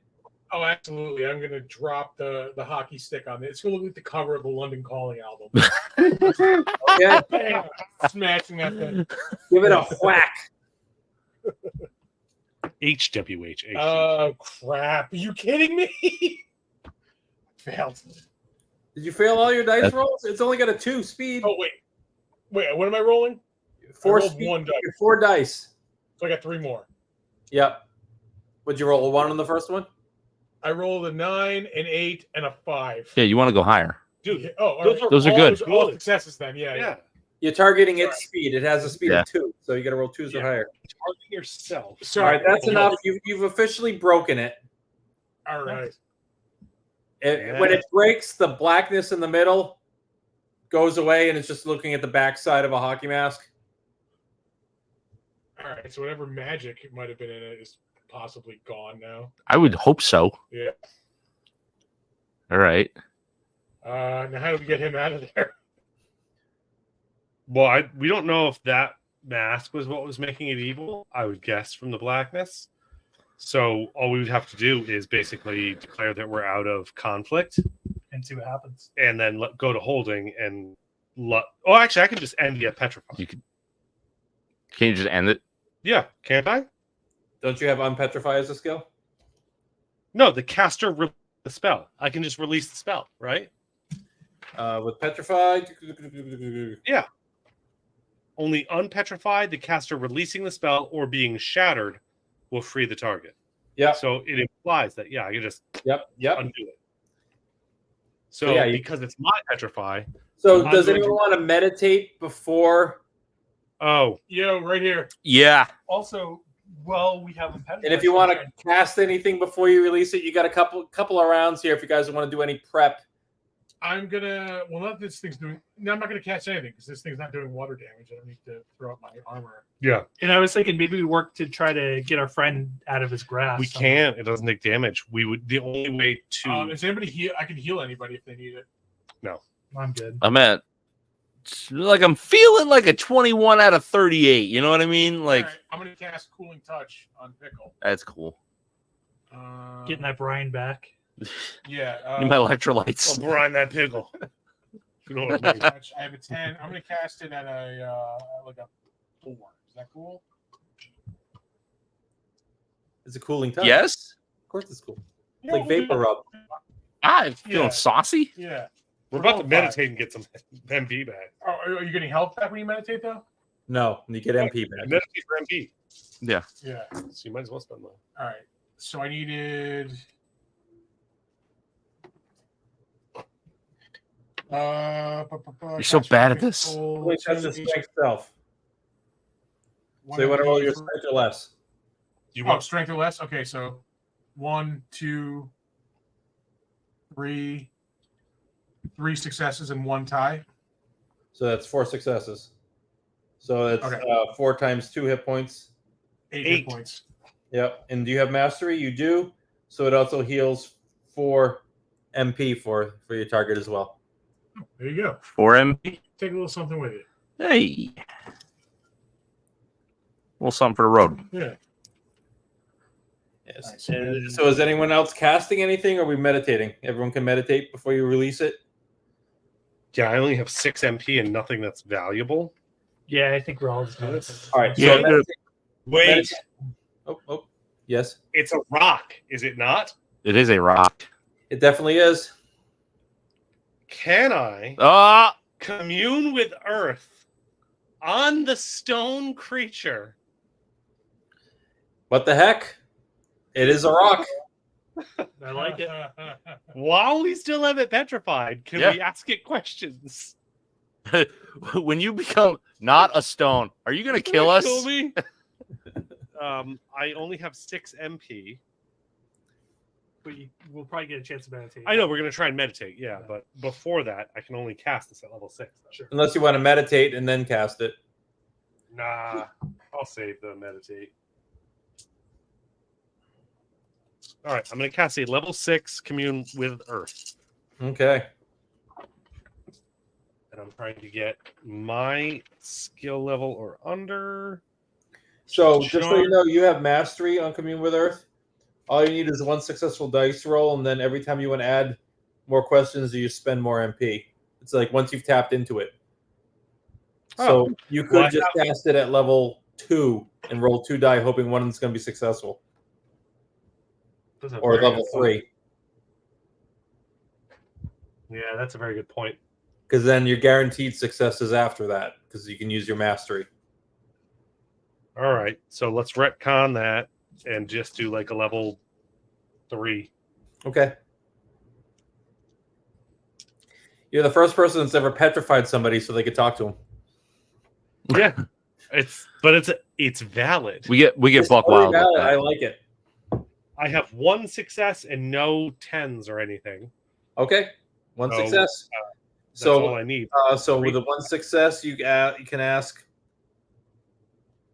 Oh, absolutely. I'm going to drop the hockey stick on it. It's going to look like the cover of the London Calling album. Okay, Bam! Smashing that thing. give it a whack. HWH. Oh, crap. Are you kidding me? Failed. Did you fail all your dice That's- rolls? It's only got a 2 speed. Oh, wait. Wait, what am I rolling? 4 I rolled speed. 1 dice. 4 dice. So I got 3 more. Yep. Would you roll a 1 on the first one? I rolled a 9, an 8, and a 5. Yeah, you want to go higher. Dude, Oh, all those right. Those are All good. those- All successes then. Yeah. yeah. You're targeting its speed. It has a speed Yeah. of 2, so you got to roll 2s or Yeah. higher. Targeting yourself. All Sorry. right, that's enough. You've officially broken it. All right. When it breaks, the blackness in the middle goes away, and it's just looking at the backside of a hockey mask. All right, so whatever magic it might have been in it is possibly gone now. I would hope so. Yeah. All right. Now how do we get him out of there? Well, we don't know if that mask was what was making it evil. I would guess from the blackness. So all we would have to do is basically declare that we're out of conflict and see what happens. and then go to holding and oh, actually, I can just end the petrify. Can you just end it? Yeah, can't I? Don't you have Unpetrify as a skill? No, the caster release the spell. I can just release the spell, right? With Petrify? Yeah. Only unpetrified, the caster releasing the spell or being shattered will free the target. Yeah. So it implies that, I can just Yep. undo it. So yeah, because it's my petrify. So I'm does going anyone to- want to meditate before? Oh, Yo, right here. Yeah. Also, well, we have impediment. And if you want to cast anything before you release it, you got a couple of rounds here. If you guys want to do any prep, I'm gonna. Well, not this thing's doing. No, I'm not gonna cast anything because this thing's not doing water damage. I don't need to throw up my armor. yeah. And I was thinking maybe we work to try to get our friend out of his grasp. We can't. It doesn't take damage. We would. The only way to. Is anybody heal? I can heal anybody if they need it. I'm good. I'm at I'm feeling like a 21 out of 38. You know what I mean? Like All right, I'm gonna cast Cooling Touch on Pickle. that's cool. Getting that Brian back. Yeah. Need my electrolytes. Brian that pickle. You know what I mean? Touch. I have a 10. I'm gonna cast it at a 4. Is that cool? it's a cooling touch. Yes. Of course it's cool. It's like vapor rub. I'm feeling Yeah. saucy. Yeah. We're about to meditate and get some MP back. Oh, are you getting health back when you meditate though? No, you get MP back. Meditate for MP. Yeah. So you might as well spend money. All right. So I needed. You're so bad at this. Wait, that's the strength self. So you want to roll your strength or less? You Oh, want strength or less? Okay, so 1, 2, 3. 3 successes and 1 tie. So that's 4 successes. So that's Okay. 4 times 2 hit points. 8 8. hit points. Yep. And do you have mastery? You do. So it also heals 4 MP for your target as well. There you go. 4 MP. Take a little something with you. Hey. A little something for the road. Yeah. Yes. Nice. And so is anyone else casting anything, or are we meditating? Everyone can meditate before you release it. Yeah, I only have 6 MP and nothing that's valuable. Yeah, I think we're all just doing this. All right. Yeah. So meditate. Wait, Oh, yes. it's a rock, is it not? It is a rock. It definitely is. Can I Ah. commune with Earth on the stone creature? What the heck? It is a rock. I like it. While we still have it petrified, can Yeah. we ask it questions? When you become not a stone, are you gonna kill us? Kill me? I only have 6 MP. But we'll probably get a chance to meditate. I know we're gonna try and meditate, but before that, I can only cast this at level 6. Sure. Unless you want to meditate and then cast it. Nah, I'll save the meditate. All right, I'm gonna cast a level 6 commune with Earth, Okay. and I'm trying to get my skill level or under. So just so you know, you have mastery on Commune with Earth. All you need is 1 successful dice roll, and then every time you want to add more questions, you spend more MP. It's like once you've tapped into it. So you could Well, I just cast it at level 2 and roll 2 die, hoping one of them's going to be successful, That's a or very level good point. 3, Yeah, that's a very good point. because then you're guaranteed successes after that, because you can use your mastery. All right, so let's retcon that and just do like a level 3. Okay. You're the first person that's ever petrified somebody so they could talk to them. Yeah, it's valid. We get It's buck totally wild. With valid. I that. like it. I have 1 success and no 10s or anything. Okay, one So, success. That's all So, I need. so with the one success, you can ask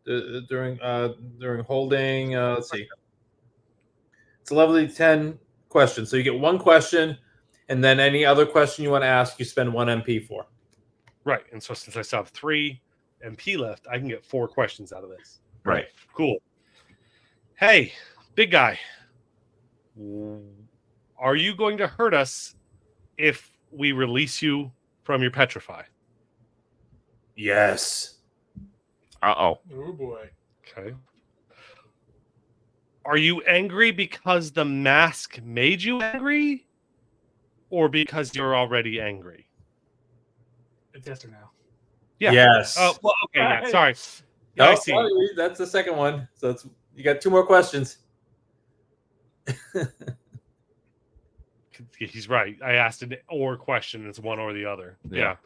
during holding. Let's see. It's a level 10 question, so you get one question, and then any other question you want to ask, you spend 1 MP for. Right. And so since I still have 3 MP left, I can get 4 questions out of this. Right. Cool. Hey, big guy. Are you going to hurt us if we release you from your petrify? Yes. Uh-oh. Oh boy. Okay. Are you angry because the mask made you angry? Or because you're already angry? It's yes or no. Yeah. Yes. Oh, well, okay, yeah, sorry. Yeah, No, I see. sorry, that's the second one. So you got 2 more questions. He's right. I asked an or question. It's one or the other. Yeah.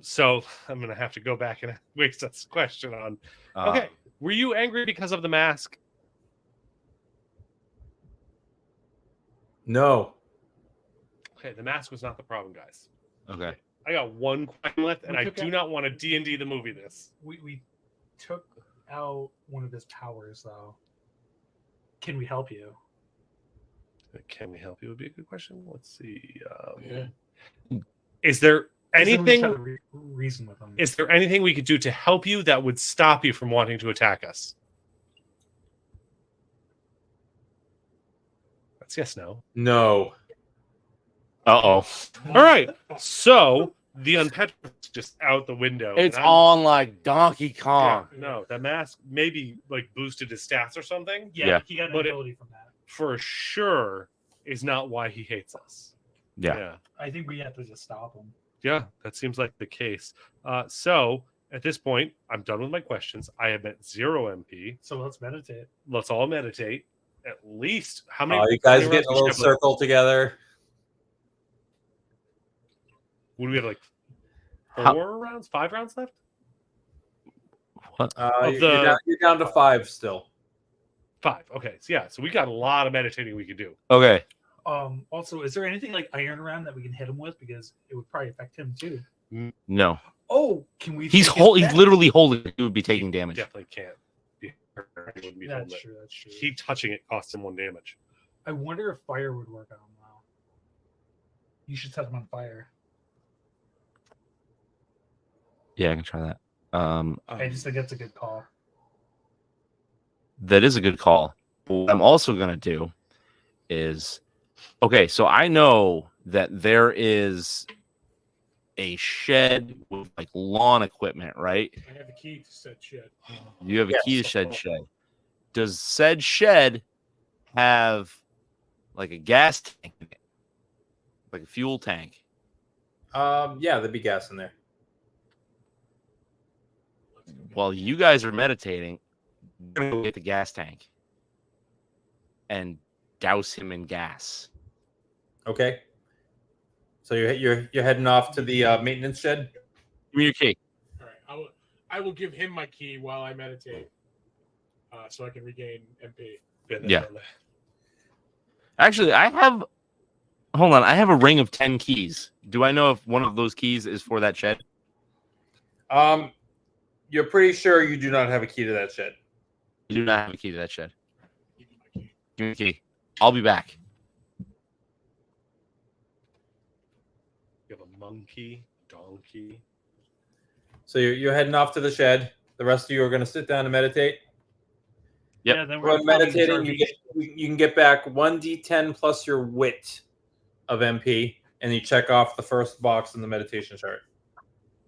So I'm going to have to go back and waste this question on. Okay. Were you angry because of the mask? No. Okay. The mask was not the problem, guys. Okay. I got 1 question left, and We I took do out- not want to D&D the movie this. We took out one of his powers, though. Can we help you? Can we help you? Would be a good question. Let's see. Yeah. Is there Because then we just anything? have to reason with him. Is there anything we could do to help you that would stop you from wanting to attack us? That's yes, no. No. Uh-oh. All right. So the unpetrified is just out the window. It's and I'm- on like Donkey Yeah, Kong. no, that mask maybe like boosted his stats or something. Yeah, he got an But ability from that. For sure is not why he hates us. Yeah. I think we have to just stop him. Yeah, that seems like the case. So at this point, I'm done with my questions. I have met 0 MP. So let's meditate. Let's all meditate. At least how many? You guys how many get rounds in a do we little have left? circle together. What do we have, like How- 4 rounds, 5 rounds left? What? You're down to 5 still. 5. Okay, so yeah, so we got a lot of meditating we could do. Okay. Also, is there anything like iron around that we can hit him with? Because it would probably affect him too. No. Oh, can we? He's take his he's bet? literally holding it. He would be taking damage. Definitely can't. Be hurt. He wouldn't be holding That's it. true. That's true. Keep touching it costs him 1 damage. I wonder if fire would work on him now. You should set him on fire. Yeah, I can try that. I just think that's a good call. That is a good call. But what I'm also gonna do is okay, so I know that there is a shed with like lawn equipment, right? I have the key to said shed. You have a key to Yes. said shed. Does said shed have like a gas tank in it? Like a fuel tank? Yeah, there'd be gas in there. While you guys are meditating, I'm gonna go get the gas tank and douse him in gas. Okay. So you're heading off to the maintenance shed. Give me your key. All right. I will give him my key while I meditate, so I can regain MP. Yeah. Actually, I have. Hold on, I have a ring of 10 keys. Do I know if one of those keys is for that shed? You're pretty sure you do not have a key to that shed. You do not have a key to that shed. Give me my key. Give me the key. I'll be back. You have a monkey, donkey. So you're heading off to the shed. The rest of you are going to sit down and meditate. Yep. Yeah, then When probably meditating, deserve you can get back 1d10 plus your wit of MP, and you check off the first box in the meditation chart.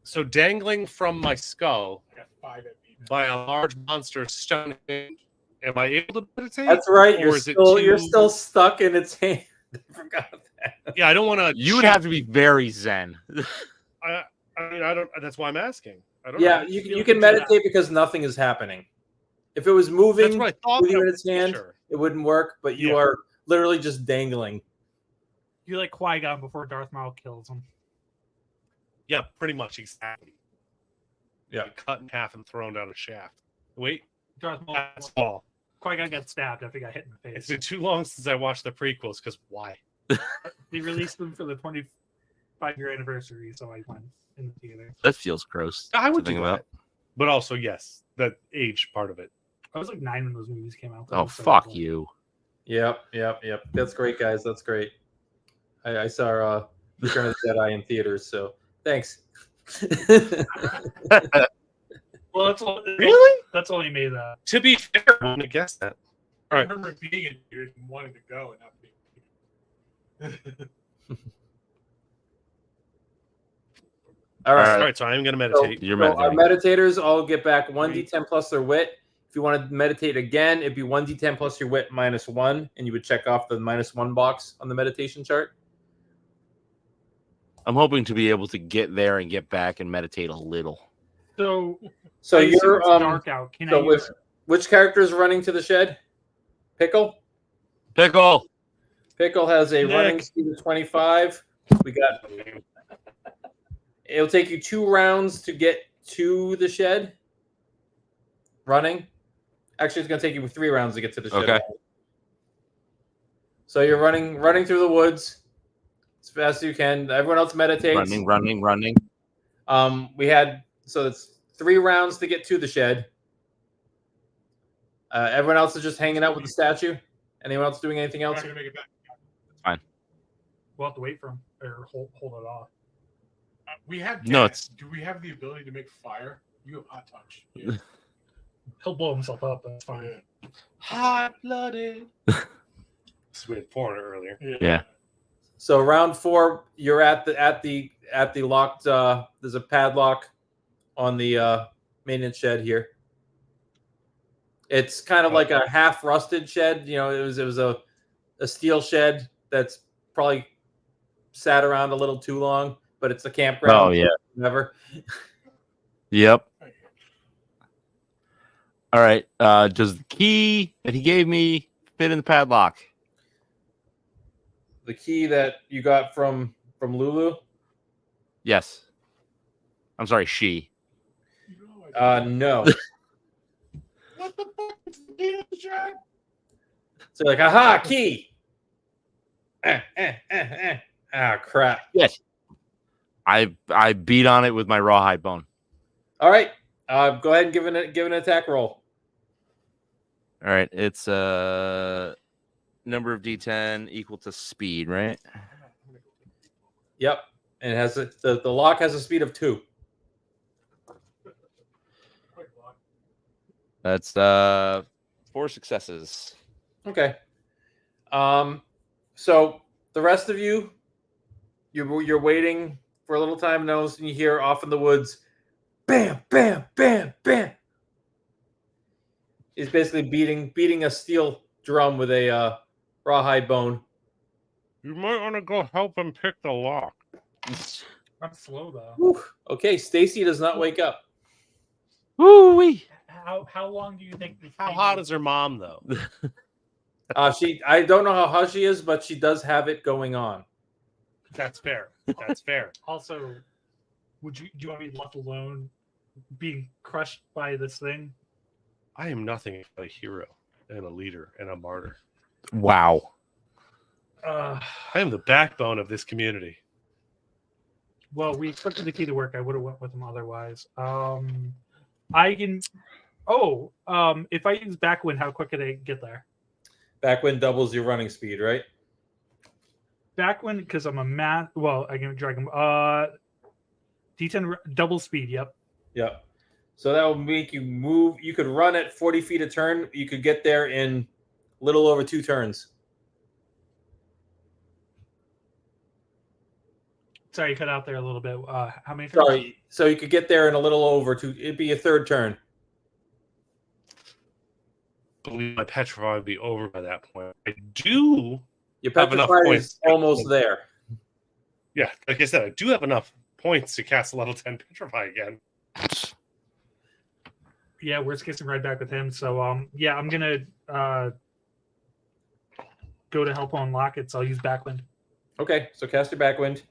So dangling from my skull I got 5 MP. now. by a large monster stone. Am I able to meditate? That's right. Or is it You're too- still stuck in its hand. I forgot that. Yeah, I don't want to. You would have to be very zen. I mean, I don't. That's why I'm asking. I don't Yeah, know. you can meditate because nothing is happening. If it was That's moving what I thought. with you but in I'm its hand, sure. it wouldn't work. But you Yeah. are literally just dangling. You're like Qui-Gon before Darth Maul kills him. Yeah, pretty much exactly. Yeah. Cut in half and thrown down a shaft. Wait, Darth Maul. that's all. Qui-Gon got stabbed after he got hit in the It's face. been too long since I watched the prequels. Because why? They released them for the 25-year anniversary, so I went in the theater. That feels gross. I would to think do that. But also, yes, that age part of it. I was like 9 when those movies came out. Oh, So fuck cool. you. Yep. That's great, guys. That's great. I saw Return of the Jedi in theaters, so thanks. Well, that's all. Really? That's all he made that. To be fair, I wouldn't have guessed that. I All right. remember being in here and wanting to go and not being. All right. All right, so I'm going to meditate. You're So our meditating. meditators all get back 1d10 plus their wit. If you want to meditate again, it'd be 1d10 plus your wit minus 1, and you would check off the -1 box on the meditation chart. I'm hoping to be able to get there and get back and meditate a little. So So I assume you're it's dark out. Can I so use which character is running to the shed? Pickle. Pickle. Pickle has a Nick. running speed of 25. We got. It'll take you 2 rounds to get to the shed. Running. Actually, it's going to take you 3 rounds to get to the shed. Okay. So you're running through the woods as fast as you can. Everyone else meditates. Running. We had so it's 3 rounds to get to the shed. Everyone else is just hanging out with the statue. Anyone else doing anything I'm else? not gonna make it back. We'll have to wait for him or hold it off. We have No, gas. Do we have the ability to make fire? You have hot touch. Yeah. He'll blow himself up. That's fine. Hot blooded. So we had 400 earlier. Yeah. So round 4, you're at the locked. There's a padlock on the maintenance shed here. It's kind of like a half rusted shed. You know, it was a steel shed that's probably sat around a little too long, but it's a campground. Oh yeah. Never. Yep. All right. Does the key that he gave me fit in the padlock? The key that you got from Lulu? Yes. I'm sorry, she. No. What the fuck is the key to the shed? So like, aha, key. Ah, crap. Yes. I beat on it with my rawhide bone. All right. Go ahead and give an attack roll. All right. It's number of D10 equal to speed, right? Yep. And it has the lock has a speed of 2. That's 4 successes. Okay. So the rest of you, you're waiting for a little time, and you hear off in the woods, bam, bam, bam, bam. He's basically beating a steel drum with a rawhide bone. You might want to go help him pick the lock. I'm slow though. Whew. Okay, Stacy does not wake up. Woo-wee. How long do you think? How hot is her mom, though? I don't know how hot she is, but she does have it going on. That's fair. That's fair. Also, do you want me left alone, being crushed by this thing? I am nothing but a hero and a leader and a martyr. Wow. Uh, I am the backbone of this community. well, we expected the key to work. I would have went with him otherwise. I can. Oh, if I use backwind, how quick could I get there? Backwind doubles your running speed, right? Backwind, because I'm a math. Well, I can drag him. D10 double speed. Yep. Yep. So that will make you move. You could run at 40 feet a turn. You could get there in a little over 2 turns. Sorry, you cut out there a little bit. How many turns? Sorry. So you could get there in a little over 2. It'd be a 3rd turn. I believe my petrify would be over by that point. I do. Your Have enough petrifier points. is almost there. Yeah, like I said, I do have enough points to cast a level 10 petrify again. Yeah, worst case, I'm right back with him. So, yeah, I'm gonna go to help unlock it. So I'll use backwind. Okay, so cast your backwind.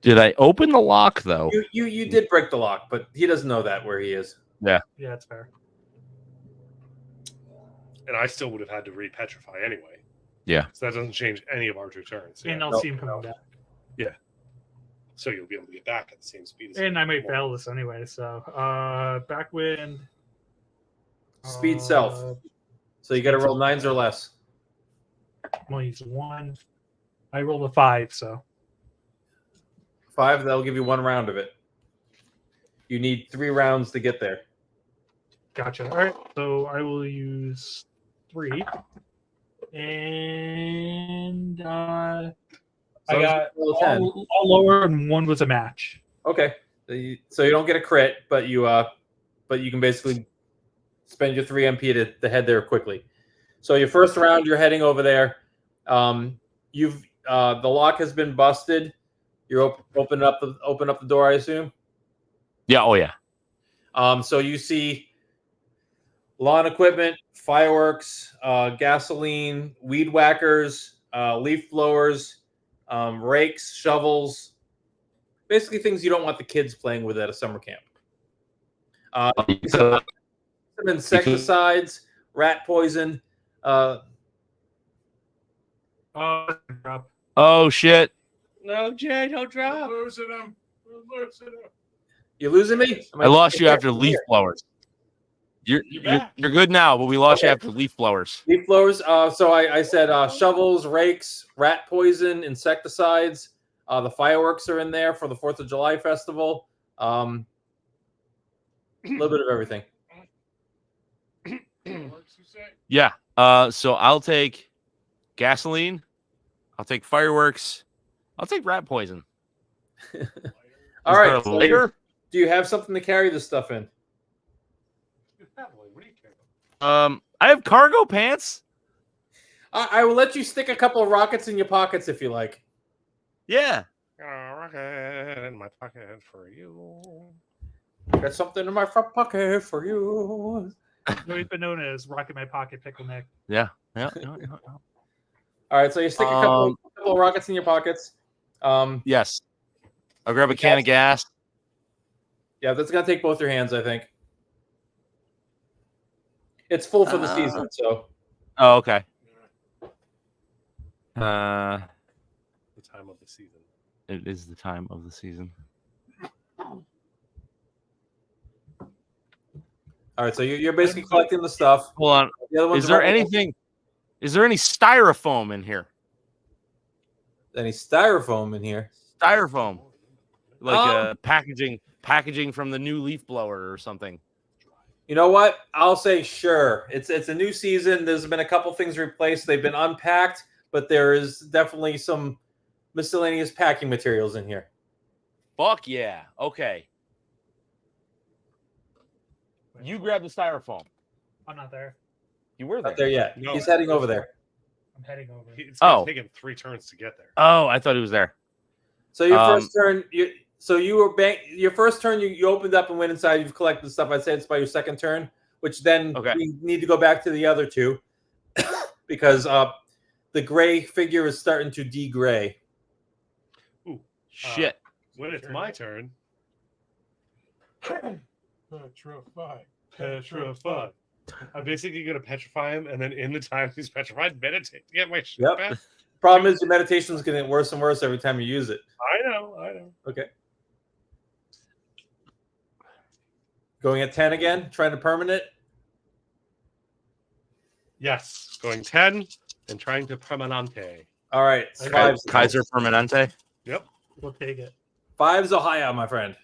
Did I open the lock though? You did break the lock, but he doesn't know that where he is. Yeah, that's fair. And I still would have had to re-petrify anyway. Yeah. So that doesn't change any of our turns. And I'll No, see him coming back. So you'll be able to get back at the same speed as And I might him. fail this anyway. So backwind. Speed self. So you got to roll 9s or less. I'm gonna use 1. I rolled a 5, so 5, that'll give you 1 round of it. You need 3 rounds to get there. gotcha. All right, so I will use 3, and I So got roll a 10. all lower, and 1 was a match. Okay. So you don't get a crit, but you can basically spend your 3 MP to head there quickly. So your first round, you're heading over there. The lock has been busted. You're open up the door, I assume. Yeah. Oh yeah. So you see lawn equipment, fireworks, gasoline, weed whackers, leaf blowers, rakes, shovels, basically things you don't want the kids playing with at a summer camp. Some insecticides, rat poison. Drop. Oh shit. No, Jay, don't drop. We're losing them. We're losing them. You losing me? I lost you after leaf blowers. You're good now, but we lost you after leaf blowers. Leaf blowers. So I said shovels, rakes, rat poison, insecticides. The fireworks are in there for the 4th of July festival. A little bit of everything. Works, you say? Yeah. So I'll take gasoline. I'll take fireworks. I'll take rat poison. All Is right. there a So lighter? do you have something to carry this stuff in? What do you care about? I have cargo pants. I will let you stick a couple of rockets in your pockets if you like. Yeah. Got a rocket in my pocket for you. Got something in my front pocket for you. We've been known as Rocket My Pocket Pickle Nick. Yeah. All right, so you stick a couple of rockets in your pockets. Yes. I'll grab a can of gas. Yeah, that's gonna take both your hands, I think. It's full for the season, so Oh, okay. The time of the season. It is the time of the season. all right. So you're basically collecting the stuff. Hold on. The other ones Is there are all- anything? Is there any styrofoam in here? any styrofoam in here? Styrofoam, like Um, packaging from the new leaf blower or something. You know what? I'll say sure. It's a new season. There's been a couple things replaced. They've been unpacked, but there is definitely some miscellaneous packing materials in here. Fuck yeah. Okay. You grab the styrofoam. I'm not there. You were there. Not there yet. No. He's heading over there. I'm heading over. It's going to Oh. take him 3 turns to get there. Oh, I thought he was there. So your first turn, your first turn, you opened up and went inside. You've collected stuff. I'd say it's by your second turn, which then Okay. we need to go back to the other two because the gray figure is starting to de-gray. Shit. When it's my turn, Petrify. petrify. I'm basically going to petrify him, and then in the time he's petrified, meditate to get my shit Yep. back. Problem is, your meditation is getting worse and worse every time you use it. I know. Okay. Going at 10 again, trying to permanent. Yes, going 10 and trying to permanente. All right. Okay. Fives. Kaiser Permanente. Yep. We'll take it. Fives Ohio, my friend.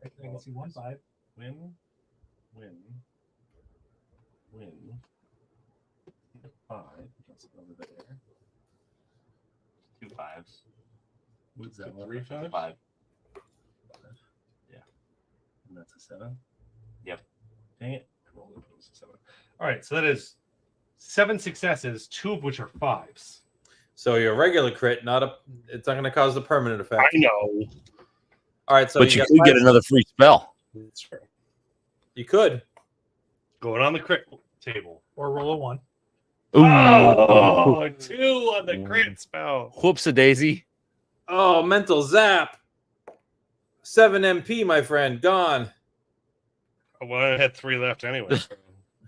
I can see 1 5. Win. 5. That's over there. 2 5s. What's that? 3 5? 5. Yeah. And that's a 7. Yep. Dang it. I rolled a 7. All right, so that is 7 successes, 2 of which are 5s. So your regular crit, it's not going to cause the permanent effect. I know. All right, so But you got could get fives. another free spell. That's true. You could. Going on the crit table. Or roll a 1. Ooh. Oh, 2 on the crit spell. Whoops a daisy. Oh, mental zap. 7 MP, my friend, gone. Well, I had 3 left anyway. So.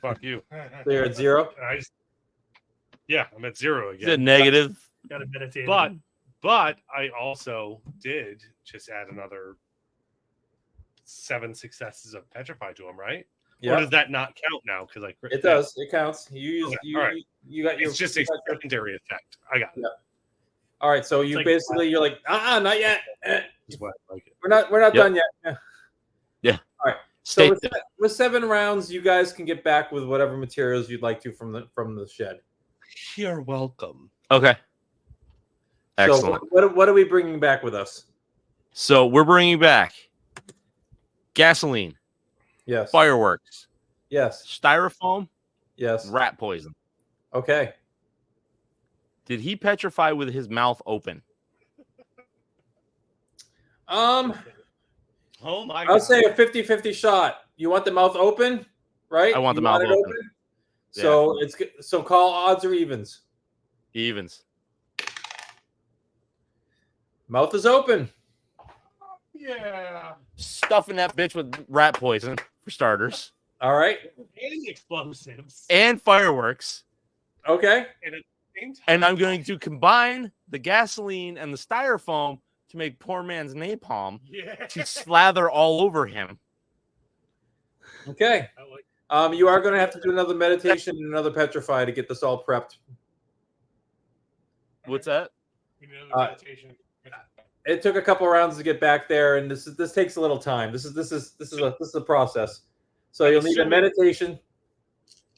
Fuck you. So you're at 0. I'm at 0 Is it again. negative? Got to meditate. But I also did just add another 7 successes of petrify to him, right? Or Yeah, does that not count now? Because it does. It counts. You use Okay, you, all right. you got your. It's just a secondary effect. I got it. Yeah. All right, so you like- basically you're like, not yet. That's why I like it. We're not Yep. done yet. Yeah. All right. Stay So with 7 rounds, you guys can get back with whatever materials you'd like to from the shed. You're welcome. okay. Excellent. So what are we bringing back with us? So we're bringing back gasoline, Yes. fireworks, Yes. styrofoam, Yes. rat poison. Okay. Did he petrify with his mouth open? Um, Oh my I'll god. say a 50-50 shot. You want the mouth open, right? I want the You mouth it open. Yeah. So call odds or evens. Evens. Mouth is open. Yeah. Stuffing that bitch with rat poison for starters, All right. And explosives. and fireworks. Okay. And at the same time, And I'm going to combine the gasoline and the styrofoam to make poor man's napalm to slather all over him. Okay. I like You are going to have to do another meditation and another petrify to get this all prepped. What's that? meditation. It took a couple rounds to get back there, and this takes a little time. This is a process. So you'll need a meditation.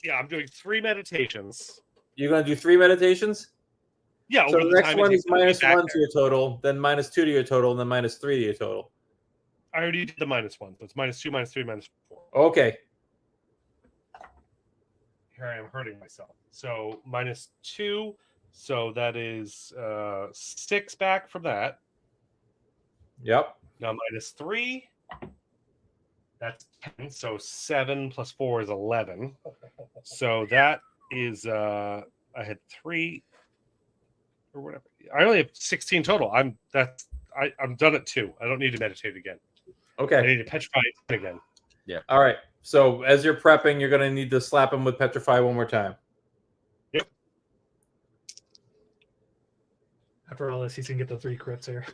Yeah, I'm doing 3 meditations. You're going to do 3 meditations. Yeah, So over the the next time it one takes is to get minus back 1 there. to your total, then minus 2 to your total, and then minus 3 to your total. I already did the -1, so it's -2, -3, -4. Okay. Here I am hurting myself. So -2, so that is 6 back from that. Yep. Now -3, that's 10. So 7 plus 4 is 11. So that is I had 3 or whatever. I only have 16 total. I'm done at 2. I don't need to meditate again. I Okay. need to petrify it again. All right. So as you're prepping, you're going to need to slap him with petrify one more time. After all this, he's gonna get the 3 crits here.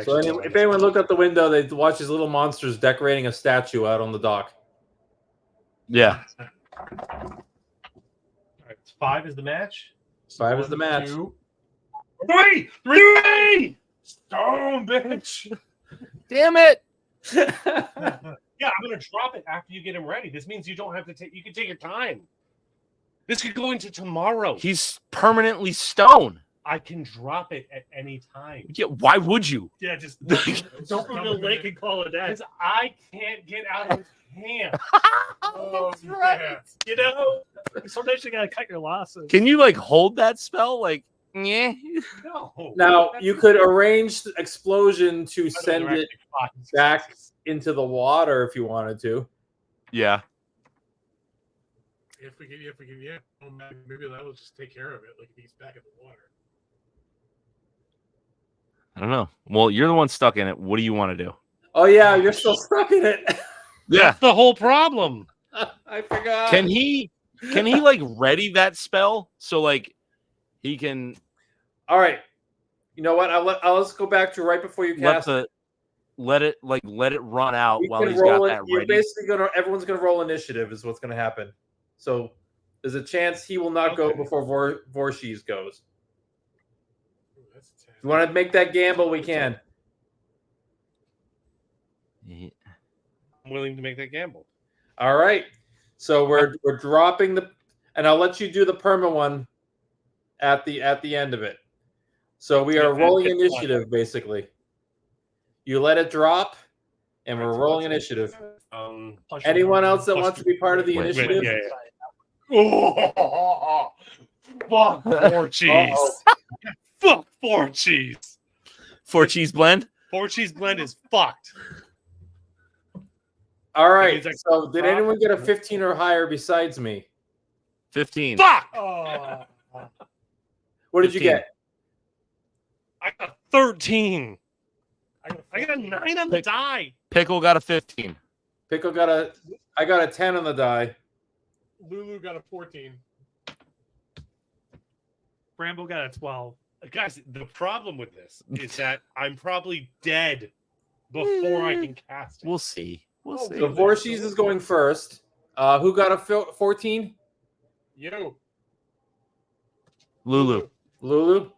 So if anyone looked out the window, they'd watch these little monsters decorating a statue out on the dock. Yeah. All right, 5 is the match. 5 is the match. 3! Stone, bitch! Damn it. Yeah, I'm gonna drop it after you get him ready. This means you don't have to take. You can take your time. This could go into tomorrow. He's permanently stone. I can drop it at any time Yeah, why would you? Yeah, just Don't go to the lake and call it that. because I can't get out of his hand. That's right. You know, sometimes you gotta cut your losses. Can you like hold that spell? Like, yeah. No. Now, you could arrange the explosion to I know send they're it actually fucking back successes. into the water if you wanted to. Yeah. If we can, yeah, maybe that will just take care of it. Like if he's back in the water. I don't know. Well, you're the one stuck in it. What do you want to do? Oh yeah, you're still stuck in it. Yeah. That's the whole problem. I forgot. Can he like ready that spell so like he can All right. You know what? Let's go back to right before you cast. let it run out You while can he's roll got it. that You're ready? basically everyone's gonna roll initiative is what's gonna happen. So there's a chance he will not go Okay. before Vorshis goes. Ooh, that's a 10. If you want to make that gamble, we can. Yeah. I'm willing to make that gamble. All right. So we're dropping and I'll let you do the perma one at the end of it. So we are Yeah, rolling it's initiative basically. You let it drop, and we're rolling initiative. Anyone else that wants to be part of the Wait, initiative? yeah. Oh, fuck 4 cheese. Fuck 4 cheese. 4 cheese blend? 4 cheese blend is fucked. All right. means I can So did drop. anyone get a 15 or higher besides me? 15. Fuck. Oh, What did you 15. get? I got 13. I got a 9 on the die. Pickle got a 15. Pickle I got a 10 on the die. Lulu got a 14. Bramble got a 12. Guys, the problem with this is that I'm probably dead before I can cast it. We'll see. We'll see. So Voorhees is going first. Who got a 14? You. Lulu. Lulu.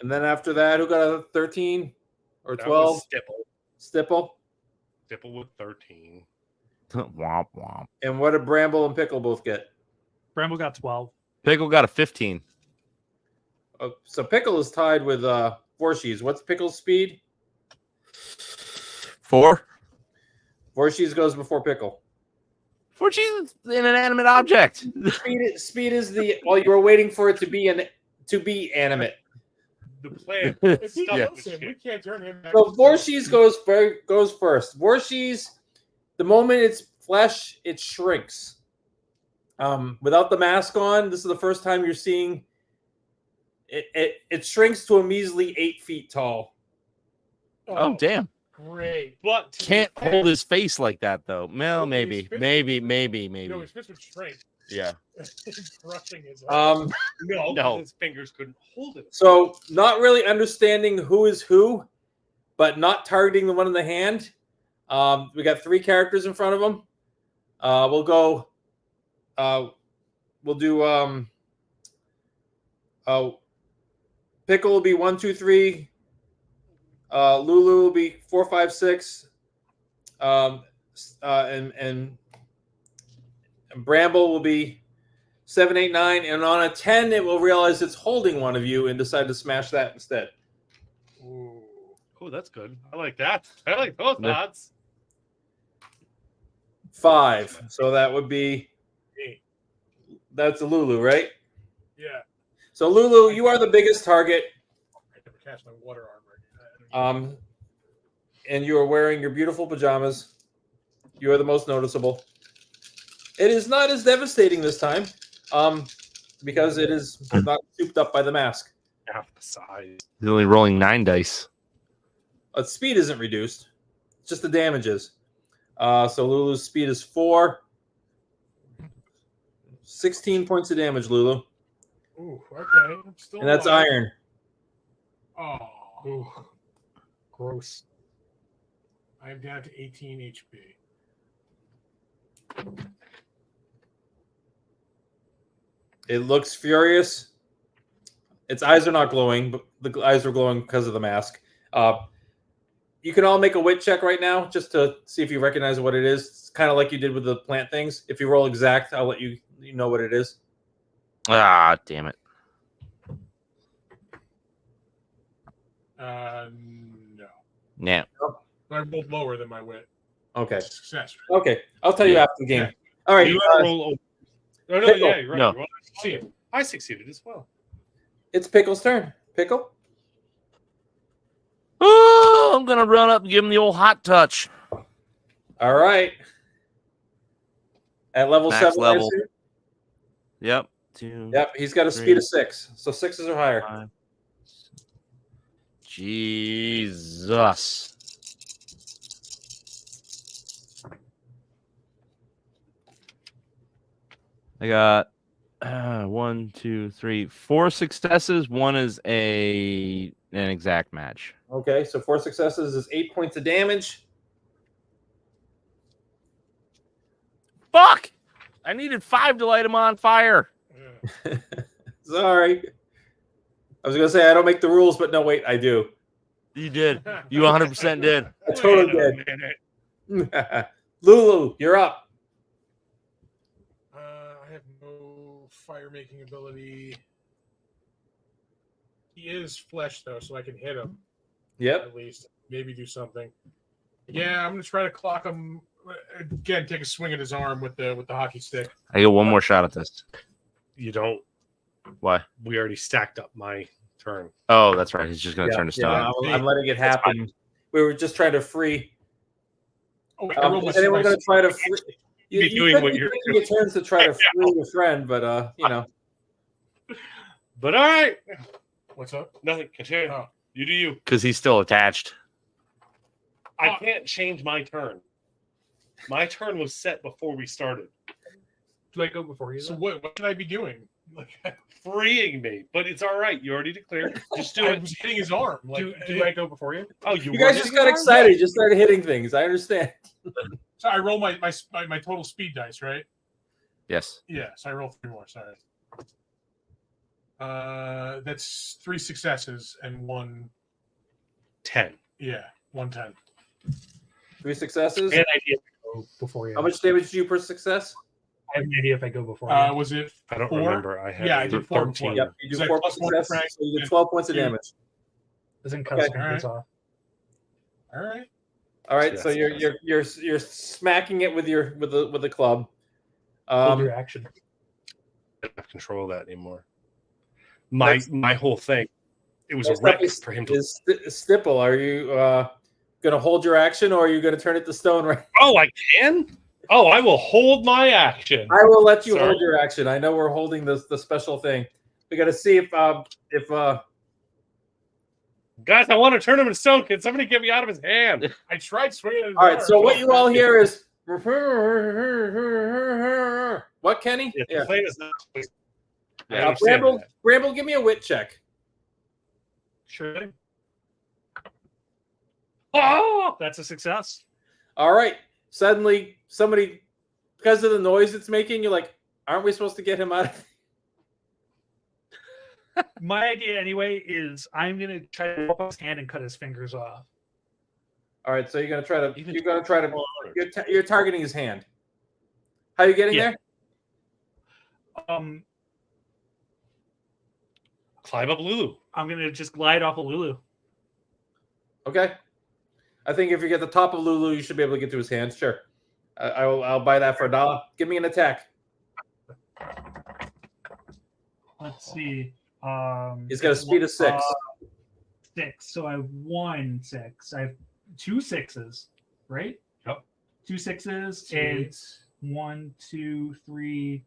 And then after that, who got a 13 or That 12? was Stipple. Stipple. Stipple with 13. Womp womp. And what did Bramble and Pickle both get? Bramble got 12. Pickle got a 15. So Pickle is tied with Voorhees. What's Pickle's speed? 4. Voorhees goes before Pickle. 4 is an inanimate object. Speed is the you were waiting for it to be animate. The plan. If he Yeah. kills him, we can't turn him back. So to Voorhees goes first. Voorhees, the moment it's flesh, it shrinks. Without the mask on, this is the first time you're seeing it. It shrinks to a measly 8 feet tall. Oh, damn. Great. But Can't hold his face like that, though. Well, No, maybe. his fist Maybe. No, his fist would shrink. Yeah. He's crushing his Um, no, No. his fingers couldn't hold it. so not really understanding who is who, but not targeting the one in the hand. We got 3 characters in front of them. We'll go. We'll do. Pickle will be 1, 2, 3. Lulu will be 4, 5, 6. And Bramble will be 7, 8, 9. And on a 10, it will realize it's holding one of you and decide to smash that instead. Ooh. Oh, that's good. I like that. I like those Yeah. odds. 5. So that would be. Eight. That's a Lulu, right? Yeah. So Lulu, you are the biggest target. I never cast my water armor. And you are wearing your beautiful pajamas. You are the most noticeable. It is not as devastating this time, because it is not souped up by the mask. Half the size. He's only rolling 9 dice. Speed isn't reduced; it's just the damages. So Lulu's speed is 4. 16 points of damage, Lulu, Ooh, okay. I'm still and that's alive. iron. Oh, ooh. Gross. I am down to 18 HP. It looks furious. Its eyes are not glowing, but the eyes are glowing because of the mask. You can all make a wit check right now just to see if you recognize what it is. It's kind of like you did with the plant things. If you roll exact, I'll let you know what it is. Ah, damn it. No. Yeah. I rolled lower than my wit. Okay. Success. Okay. I'll tell you after the game. Yeah. All right. You want to roll over. No, no, Pickle. yeah, you're right. No. You want to see it. I succeeded as well. It's Pickle's turn. Pickle? Oh, I'm going to run up and give him the old hot touch. All right. At level Max 7. I level. assume? Yep. 2. Yep. He's got a speed of 6. So 6s or higher. 5. Jesus. I got 1, 2, 3, 4 successes. One is an exact match. Okay. So 4 successes is 8 points of damage. Fuck! I needed 5 to light him on fire. Yeah. Sorry. I was going to say I don't make the rules, but no, wait, I do. You did. You 100% did. I totally Wait a did. minute. Lulu, you're up. I have no fire making ability. He is flesh though, so I can hit him Yep. at least. Maybe do something. Yeah, I'm gonna try to clock him again. Take a swing at his arm with the hockey stick. I get one more shot at this. You don't. Why? We already stacked up my turn. Oh, that's right. He's just going to turn to stone. I'm letting it happen. We were just trying to free. Oh, wait, I rolled And then we're going to try to free. Be doing could what be you're taking your turns to try to free your friend, but you know. But all right. What's up? Nothing. Continue. Oh. You do you. Because he's still attached. I can't change my turn. My turn was set before we started. Do I go before you? So then? what should I be doing? Like, Freeing me, but it's all right. You already declared. Just do I it. was hitting his arm. Like, Do I go before you? Oh, You were guys just hitting got his arm? excited. You just started hitting things. I understand. so I roll my total speed dice, right? Yes. Yeah. So I roll 3 more. Sorry. That's 3 successes and 1. 10. Yeah, 110. 3 successes. I have an idea if I go before you. How much damage do you per success? I have an idea if I go before you. Was it? I don't 4? remember. I had Yeah, I did 4 before. 13. Yep, you do Is that 4 plus one successes, frank? so you get 12 points of Two. damage. Doesn't cut Okay. fingers off. All right. All right, So so that's you're smacking it with the club. Hold your action. I don't have control of that anymore. My whole thing. It was a Next up wreck is, for him to. is Stipple. Are you going to hold your action, or are you going to turn it to stone? Right. Oh, I can. Oh, I will hold my action. I will let you Sorry. hold your action. I know we're holding the special thing. We got to see if Guys, I want to turn him into stone. Can somebody get me out of his hand? I tried swinging. At his All right. arm. So what you all hear is what, Kenny? Yeah, Yeah. the plane is not. I Uh, understand Bramble, that. Bramble, give me a wit check. Sure. thing. Oh! That's a success. All right. Suddenly, somebody, because of the noise it's making, you're like, aren't we supposed to get him out of My idea, anyway, is I'm gonna try to open his hand and cut his fingers off. All right, so you're gonna try to Even- you're targeting his hand. How are you getting Yeah. there? Climb up Lulu. I'm gonna just glide off of Lulu. Okay. I think if you get the top of Lulu, you should be able to get to his hand. Sure. I'll buy that for $1. Give me an attack. Let's see. He's got a speed of 6. 6. So I have 1 6. I have 2 6s, right? Yep. 2 6s Sweet. and 1, 2, 3,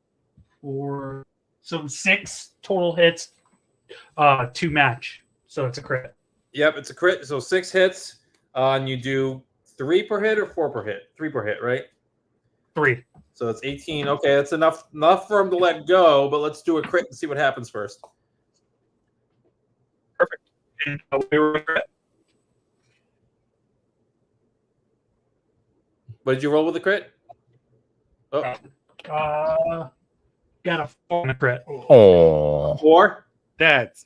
4. So 6 total hits. 2 match. So it's a crit. Yep, it's a crit. So 6 hits. And you do 3 per hit or 4 per hit? 3 per hit, right? 3. So it's 18. Okay, that's enough for him to let go, but let's do a crit and see what happens first. And we were crit. What did you roll with the crit? Oh, Got a 4 on the crit. Oh. 4. That's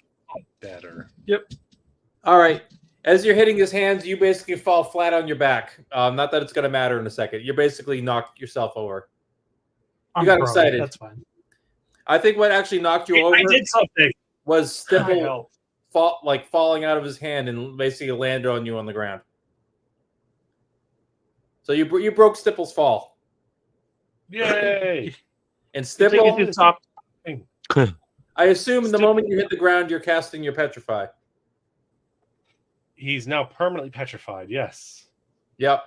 better. All right. As you're hitting his hands, you basically fall flat on your back. Not that it's going to matter in a second. You basically knocked yourself over. I'm got prone. excited. That's fine. I think what actually knocked you over I did something. was Stipple helped. falling out of his hand and basically landed on you on the ground. So you broke Stipple's fall. Yay! And Take it Stipple, to top. I assume the Stipple- moment you hit the ground, you're casting your Petrify. He's now permanently petrified. Yes. Yep.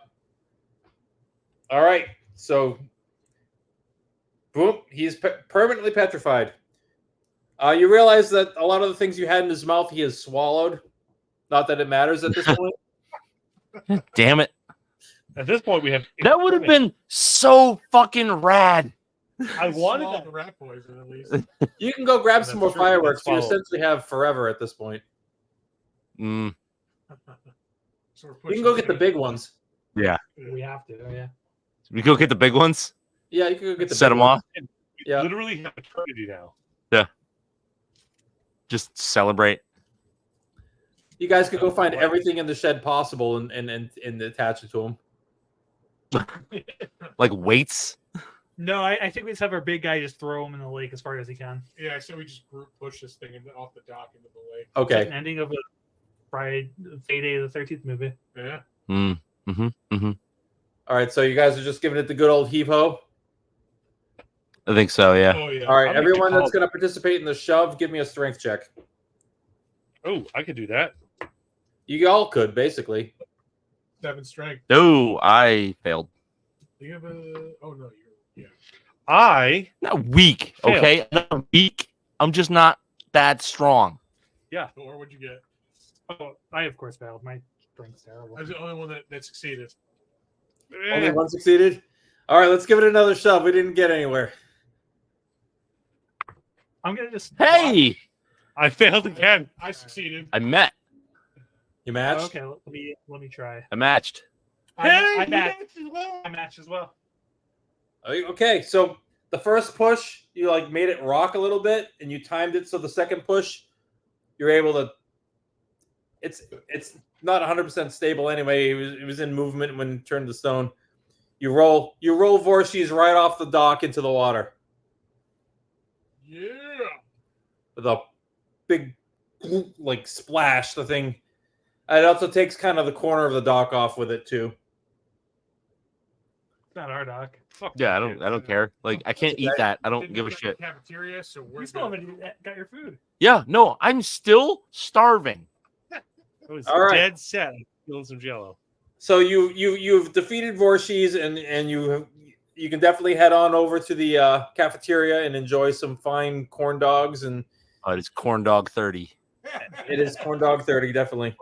All right. So, boom, he's permanently petrified. You realize that a lot of the things you had in his mouth, he has swallowed. Not that it matters at this point. Damn it. At this point, we have. That would have been so fucking rad. I wanted Swallow that. the rat poison at least. You can go grab That's some more true. fireworks. You That's essentially have forever at this point. Mm, So we're You pushing can go get the through. big ones. We have to. Yeah. we go get the big ones, Yeah, you can go get the set big them ones. off, We Yeah. literally have eternity now. just celebrate. You guys could go find everything in the shed possible and attach it to them. Like weights. No, I think we just have our big guy just throw him in the lake as far as he can. Yeah, I said we just group push this thing off the dock into the lake. It's like Okay. an ending of a Friday the 13th movie. Yeah. All right. So you guys are just giving it the good old heave ho. I think so. Yeah. Oh yeah. All right. I'm Everyone gonna that's going to participate in the shove, give me a strength check. Oh, I could do that. You all could basically. 7 strength. No, I failed. Do you have a? Oh no, you're. Yeah. I Not weak. Failed. Okay, I'm not weak. I'm just not that strong. Or what'd you get? Oh, I of course failed. My strength's terrible. I was the only one that succeeded. Only one succeeded. All right, let's give it another shove. We didn't get anywhere. I'm gonna just Hey, I failed again. I succeeded. I met. You matched. Okay, let me try. I matched. I you matched. matched as well. I matched as well. Okay, so the first push, you like made it rock a little bit, and you timed it so the second push, you're able to. It's not 100% stable anyway. It was in movement when it turned to stone. You roll Vorshis right off the dock into the water Yeah. with a big like splash. The thing. It also takes kind of the corner of the dock off with it too. It's not our doc. Fuck Yeah, I you. don't care. Like I can't eat that. I don't Didn't give a go to shit. the Cafeteria, so we're You still good. haven't got your food. Yeah, no, I'm still starving. I was All right. dead set on feeling some jello. So you've defeated Vorshis, and you can definitely head on over to the cafeteria and enjoy some fine corn dogs, and Oh, it's corn dog 30. it is corn dog 30 definitely.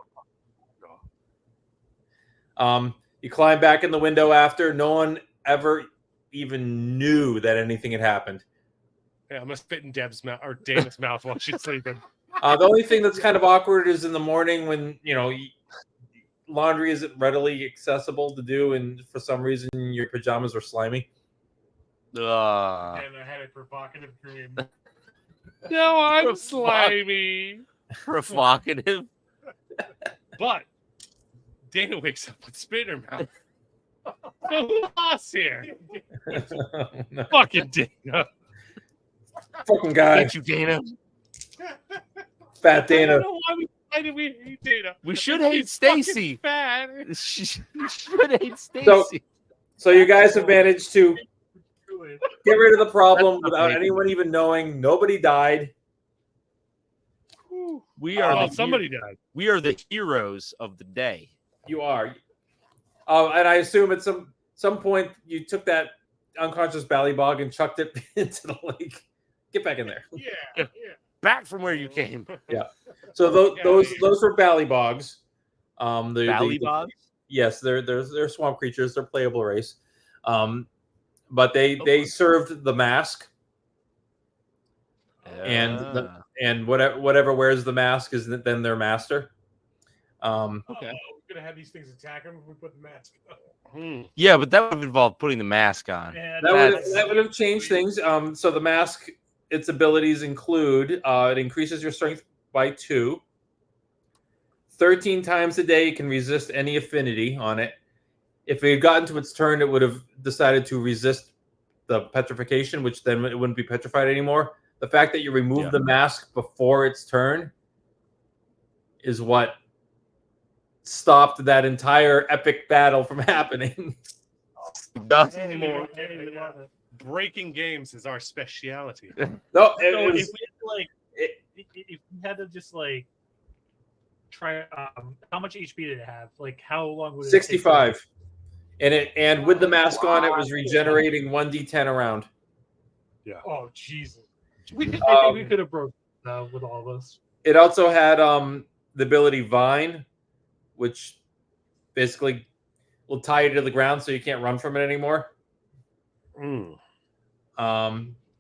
You climb back in the window after. No one ever even knew that anything had happened. Yeah, I'm gonna spit in Deb's mouth or Dana's mouth while she's sleeping. The only thing that's kind of awkward is in the morning when laundry isn't readily accessible to do, and for some reason your pajamas are slimy. And I had a provocative dream. No, I'm Fuck. slimy. Provocative. But Dana wakes up with spit in her mouth. So who lost here? No. Fucking Dana. Fucking guy, Thank you, Dana. fat I Dana. don't know why did we hate Dana? We should She's hate fucking Stacy. fat. We should hate Stacy. So you guys have managed to Truly. get rid of the problem That's without amazing. anyone even knowing. Nobody died. We are Well, the somebody died. we are the heroes of the day. You are. And I assume at some point you took that unconscious ballybog and chucked it into the lake. Get back in there. Yeah. Back from where you came. So those were ballybogs. Ballybogs? Yes, they're swamp creatures. They're playable race. But they served the mask, and whatever wears the mask is then their master. Okay. We're gonna have these things attack him if we put the mask on. Yeah, but that would have involved putting the mask on. And That would have changed things. So the mask, its abilities include it increases your strength by 2. 13 times a day, it can resist any affinity on it. If it had gotten to its turn, it would have decided to resist the petrification, which then it wouldn't be petrified anymore. The fact that you remove the mask before its turn is what stopped that entire epic battle from happening. Hey, we love it. Breaking games is our speciality. No, so if we had to just like try, how much HP did it have? Like how long would it? 65. And with the mask on, it was regenerating 1d10 around. Oh Jesus! I think we could have broke with all of us. It also had the ability Vine, which basically will tie you to the ground so you can't run from it anymore.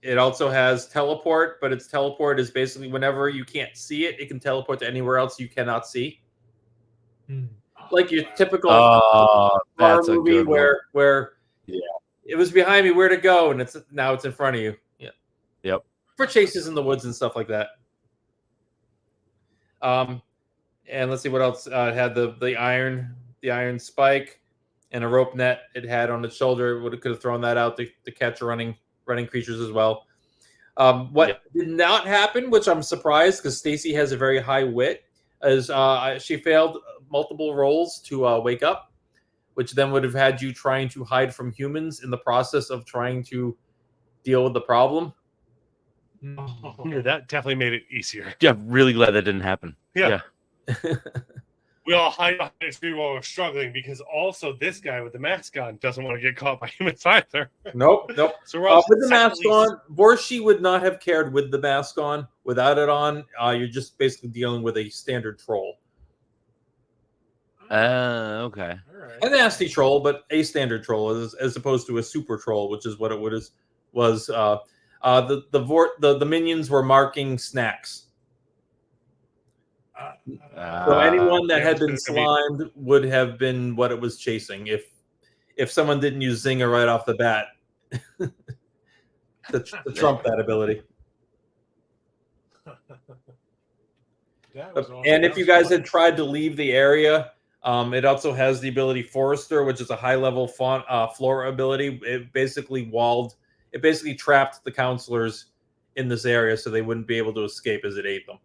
It also has teleport, but its teleport is basically whenever you can't see it, it can teleport to anywhere else you cannot see. Like your typical horror that's a movie good one. where it was behind me, where to go, and now it's in front of you. Yeah. Yep. For chases in the woods and stuff like that. And let's see what else. It had the iron spike, and a rope net it had on its shoulder. Could have thrown that out to catch running creatures as well. What did not happen, which I'm surprised because Stacy has a very high wit, is she failed multiple rolls to wake up, which then would have had you trying to hide from humans in the process of trying to deal with the problem. Yeah, that definitely made it easier. Yeah, really glad that didn't happen. Yeah. We all hide behind a tree while we're struggling because also this guy with the mask on doesn't want to get caught by humans either. Nope. So we're all With the mask separately- on, Vorshi would not have cared with the mask on. Without it on, you're just basically dealing with a standard troll. Okay. All right. A nasty troll, but a standard troll as opposed to a super troll, which is what it was. The minions were marking snacks. So anyone that Yeah, had been it's gonna be- slimed would have been what it was chasing if someone didn't use Zinger right off the bat to trump that ability. That was awesome. And That if you was guys fun. had tried to leave the area, it also has the ability Forester, which is a high-level flora ability. It basically trapped the counselors in this area so they wouldn't be able to escape as it ate them.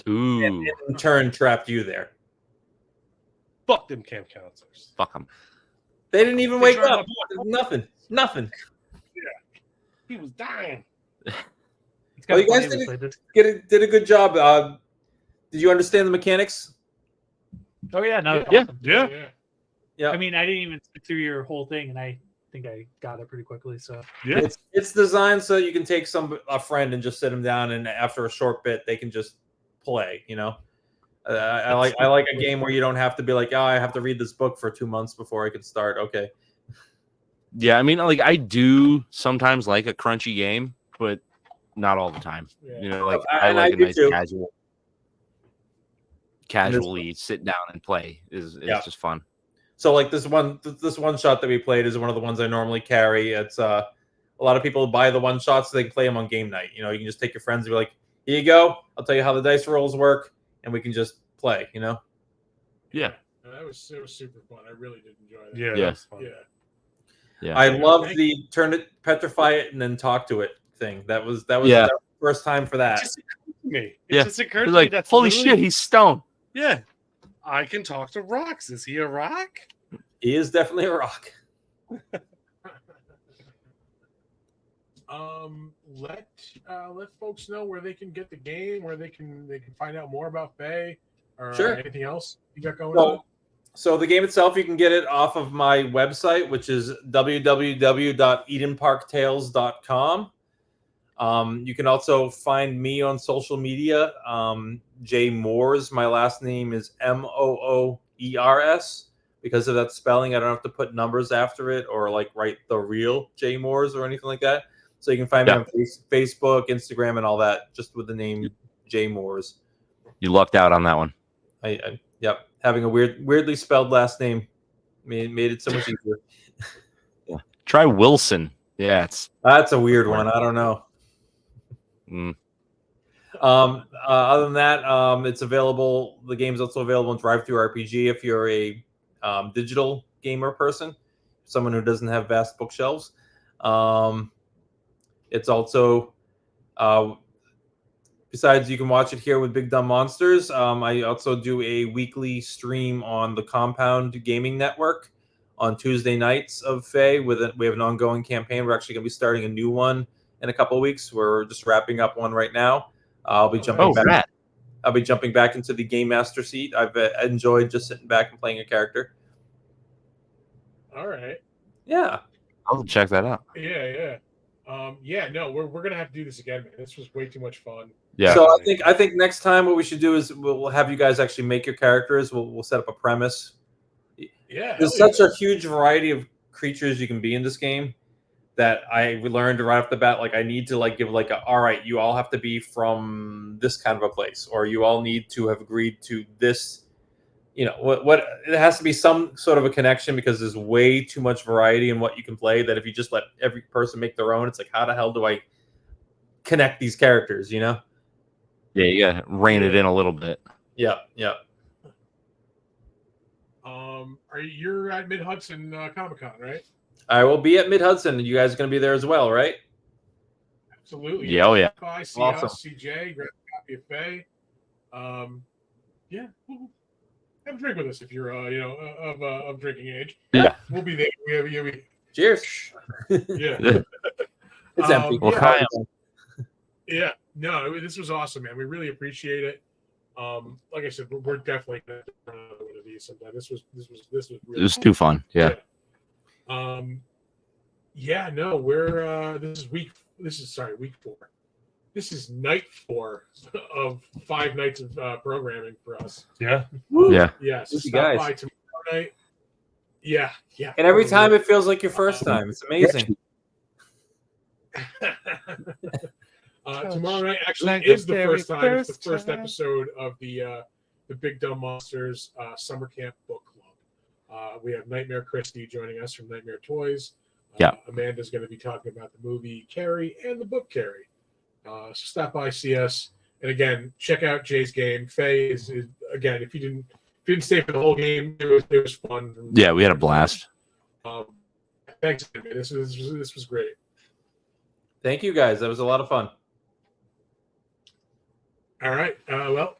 Ooh. And in turn, trapped you there. Fuck them camp counselors. Fuck them. They didn't even They wake tried up. my boy. Nothing. He was dying. It's Well, kind you of guys funny we played this. Did a good job. Did you understand the mechanics? Oh yeah, no, Yeah. awesome. Yeah. Yeah. I mean, I didn't even stick through your whole thing, and I think I got it pretty quickly. So Yeah. It's designed so you can take a friend and just sit them down, and after a short bit, they can just play. You know, I like a game where you don't have to be like, oh, I have to read this book for 2 months before I can start. Okay. Yeah, I mean, like I do sometimes like a crunchy game, but not all the time. Yeah. You know, like And I like I a do nice too. casually sit down and play is just fun. So like this one shot that we played is one of the ones I normally carry. It's a lot of people buy the one shots so they can play them on game night. You know, you can just take your friends and be like, here you go. I'll tell you how the dice rolls work, and we can just play. You know. Yeah. It was super fun. I really did enjoy that. Yeah. Yeah. That's fun. Yeah. Yeah. I Yeah, loved thank the turn it, petrify it, and then talk to it thing. That was Yeah. the first time for It that. just occurred to me. It Yeah. just occurred It's to me. like, That's holy literally- shit, he's stoned. Yeah. I can talk to rocks. Is he a rock? He is definitely a rock. Let folks know where they can get the game, where they can find out more about Faye, or Sure. anything else you got going on. So the game itself, you can get it off of my website, which is www.edenparktales.com. You can also find me on social media, Jay Mooers. My last name is Moors. Because of that spelling, I don't have to put numbers after it or like write the real Jay Mooers or anything like that. So you can find me on Facebook, Instagram, and all that, just with the name Jay Mooers. You lucked out on that one. Yep, having a weirdly spelled last name made it so much easier. Try Wilson. Yeah, That's a weird one. I don't know. Other than that, it's available. The game's also available in Drive-Thru RPG if you're a digital gamer person, someone who doesn't have vast bookshelves. It's also, besides you can watch it here with Big Dumb Monsters, I also do a weekly stream on the Compound Gaming Network on Tuesday nights of Faye. We have an ongoing campaign. We're actually going to be starting a new one in a couple of weeks. We're just wrapping up one right now. I'll be jumping back. rad. I'll be jumping back into the game master seat. I've enjoyed just sitting back and playing a character. All right. Yeah. I'll check that out. Yeah. No, we're gonna have to do this again, man. This was way too much fun. Yeah. So I think next time what we should do is we'll have you guys actually make your characters. We'll set up a premise. Yeah. There's such a huge variety of creatures you can be in this game that I learned right off the bat. Like I need to give all right, you all have to be from this kind of a place, or you all need to have agreed to this. You know what? It has to be some sort of a connection because there's way too much variety in what you can play. That if you just let every person make their own, it's like how the hell do I connect these characters? You know? Yeah, you gotta rein it in a little bit. Yeah. You're at Mid Hudson Comic-Con, right? I will be at Mid Hudson, and you guys are going to be there as well, right? Absolutely. Yeah, oh, yeah. Bye. See Awesome. us, CJ. Grab a copy of Faye. Yeah. Have a drink with us if you're, of drinking age. Yeah. We'll be there. Cheers. Yeah. It's empty. Well, yeah. Yeah. No, this was awesome, man. We really appreciate it. Like I said, we're definitely going to run another one of these sometime. This was really It was too fun. Yeah. Yeah. No, we're this is week 4. this is night 4 of 5 nights of programming for us. Yeah. Yeah. Yeah, so Thank you, stop guys. by tomorrow night. Yeah. And every time it feels like your first time. It's amazing. Tomorrow night actually Like is the the very first time. It's the first first time. episode of the Big Dumb Monsters Summer Camp Book Club. We have Nightmare Christie joining us from Nightmare Toys. Yeah. Amanda's going to be talking about the movie Carrie and the book Carrie. So stop by, see us, and again, check out Jay's game. Faye is again. If you didn't stay for the whole game, it was fun. Yeah, we had a blast. Thanks, man. This was great. Thank you, guys. That was a lot of fun. All right. Well,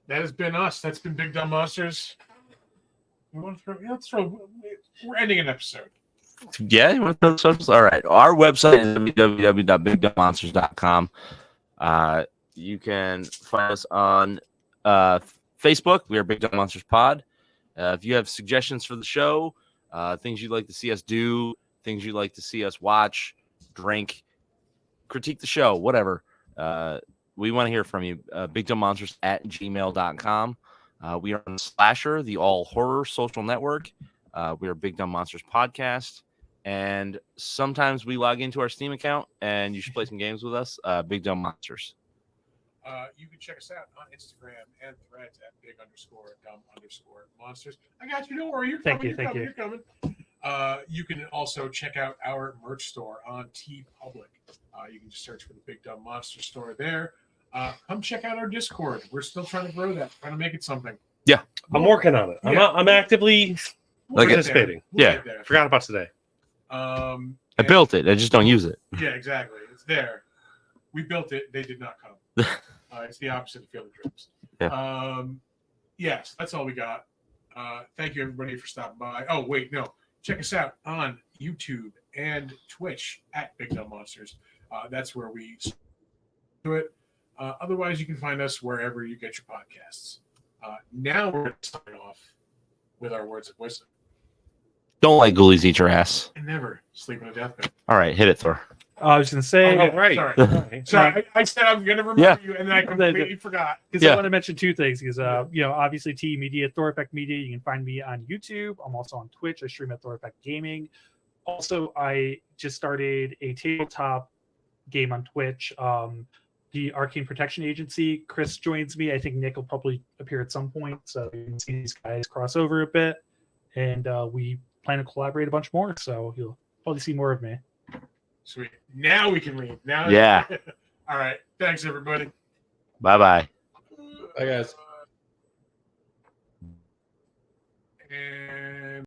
that has been us. That's been Big Dumb Monsters. We're ending an episode. Yeah, you want those socials? All right. Our website is www.bigdumbmonsters.com. You can find us on Facebook. We are Big Dumb Monsters Pod. If you have suggestions for the show, things you'd like to see us do, things you'd like to see us watch, drink, critique the show, whatever. We want to hear from you. BigDumbMonsters@gmail.com. We are on Slasher, the all horror social network. We are Big Dumb Monsters Podcast. And sometimes we log into our Steam account, and you should play some games with us. Big Dumb Monsters. You can check us out on Instagram and Threads at big_dumb_monsters. I got you. Don't worry. You're coming. You're coming. You can also check out our merch store on TeePublic. You can just search for the Big Dumb Monster store there. Come check out our Discord. We're still trying to grow that, trying to make it something. Yeah. I'm working on it. I'm actively participating. We'll Yeah. Forgot about today. I built it. I just don't use it. Yeah, exactly. It's there. We built it. They did not come. It's the opposite of field trips. Yeah. Yes, that's all we got. Thank you, everybody, for stopping by. Oh, wait, no. Check us out on YouTube and Twitch at Big Dumb Monsters. That's where we do it. Otherwise, you can find us wherever you get your podcasts. Now we're going to sign off with our words of wisdom. Don't let ghoulies eat your ass. And never sleep in a deathbed. All right, hit it, Thor. I was going to say, Oh, right. Sorry, I said I was going to remember you, and then I completely forgot. because I want to mention two things. Because obviously T Media, Thor Effect Media. You can find me on YouTube. I'm also on Twitch. I stream at Thor Effect Gaming. Also, I just started a tabletop game on Twitch. The Arcane Protection Agency. Chris joins me. I think Nick will probably appear at some point, so you can see these guys cross over a bit, and we plan to collaborate a bunch more. So you'll probably see more of me. Sweet. Now we can leave. Now. Yeah. All right. Thanks, everybody. Bye-bye. Bye, guys.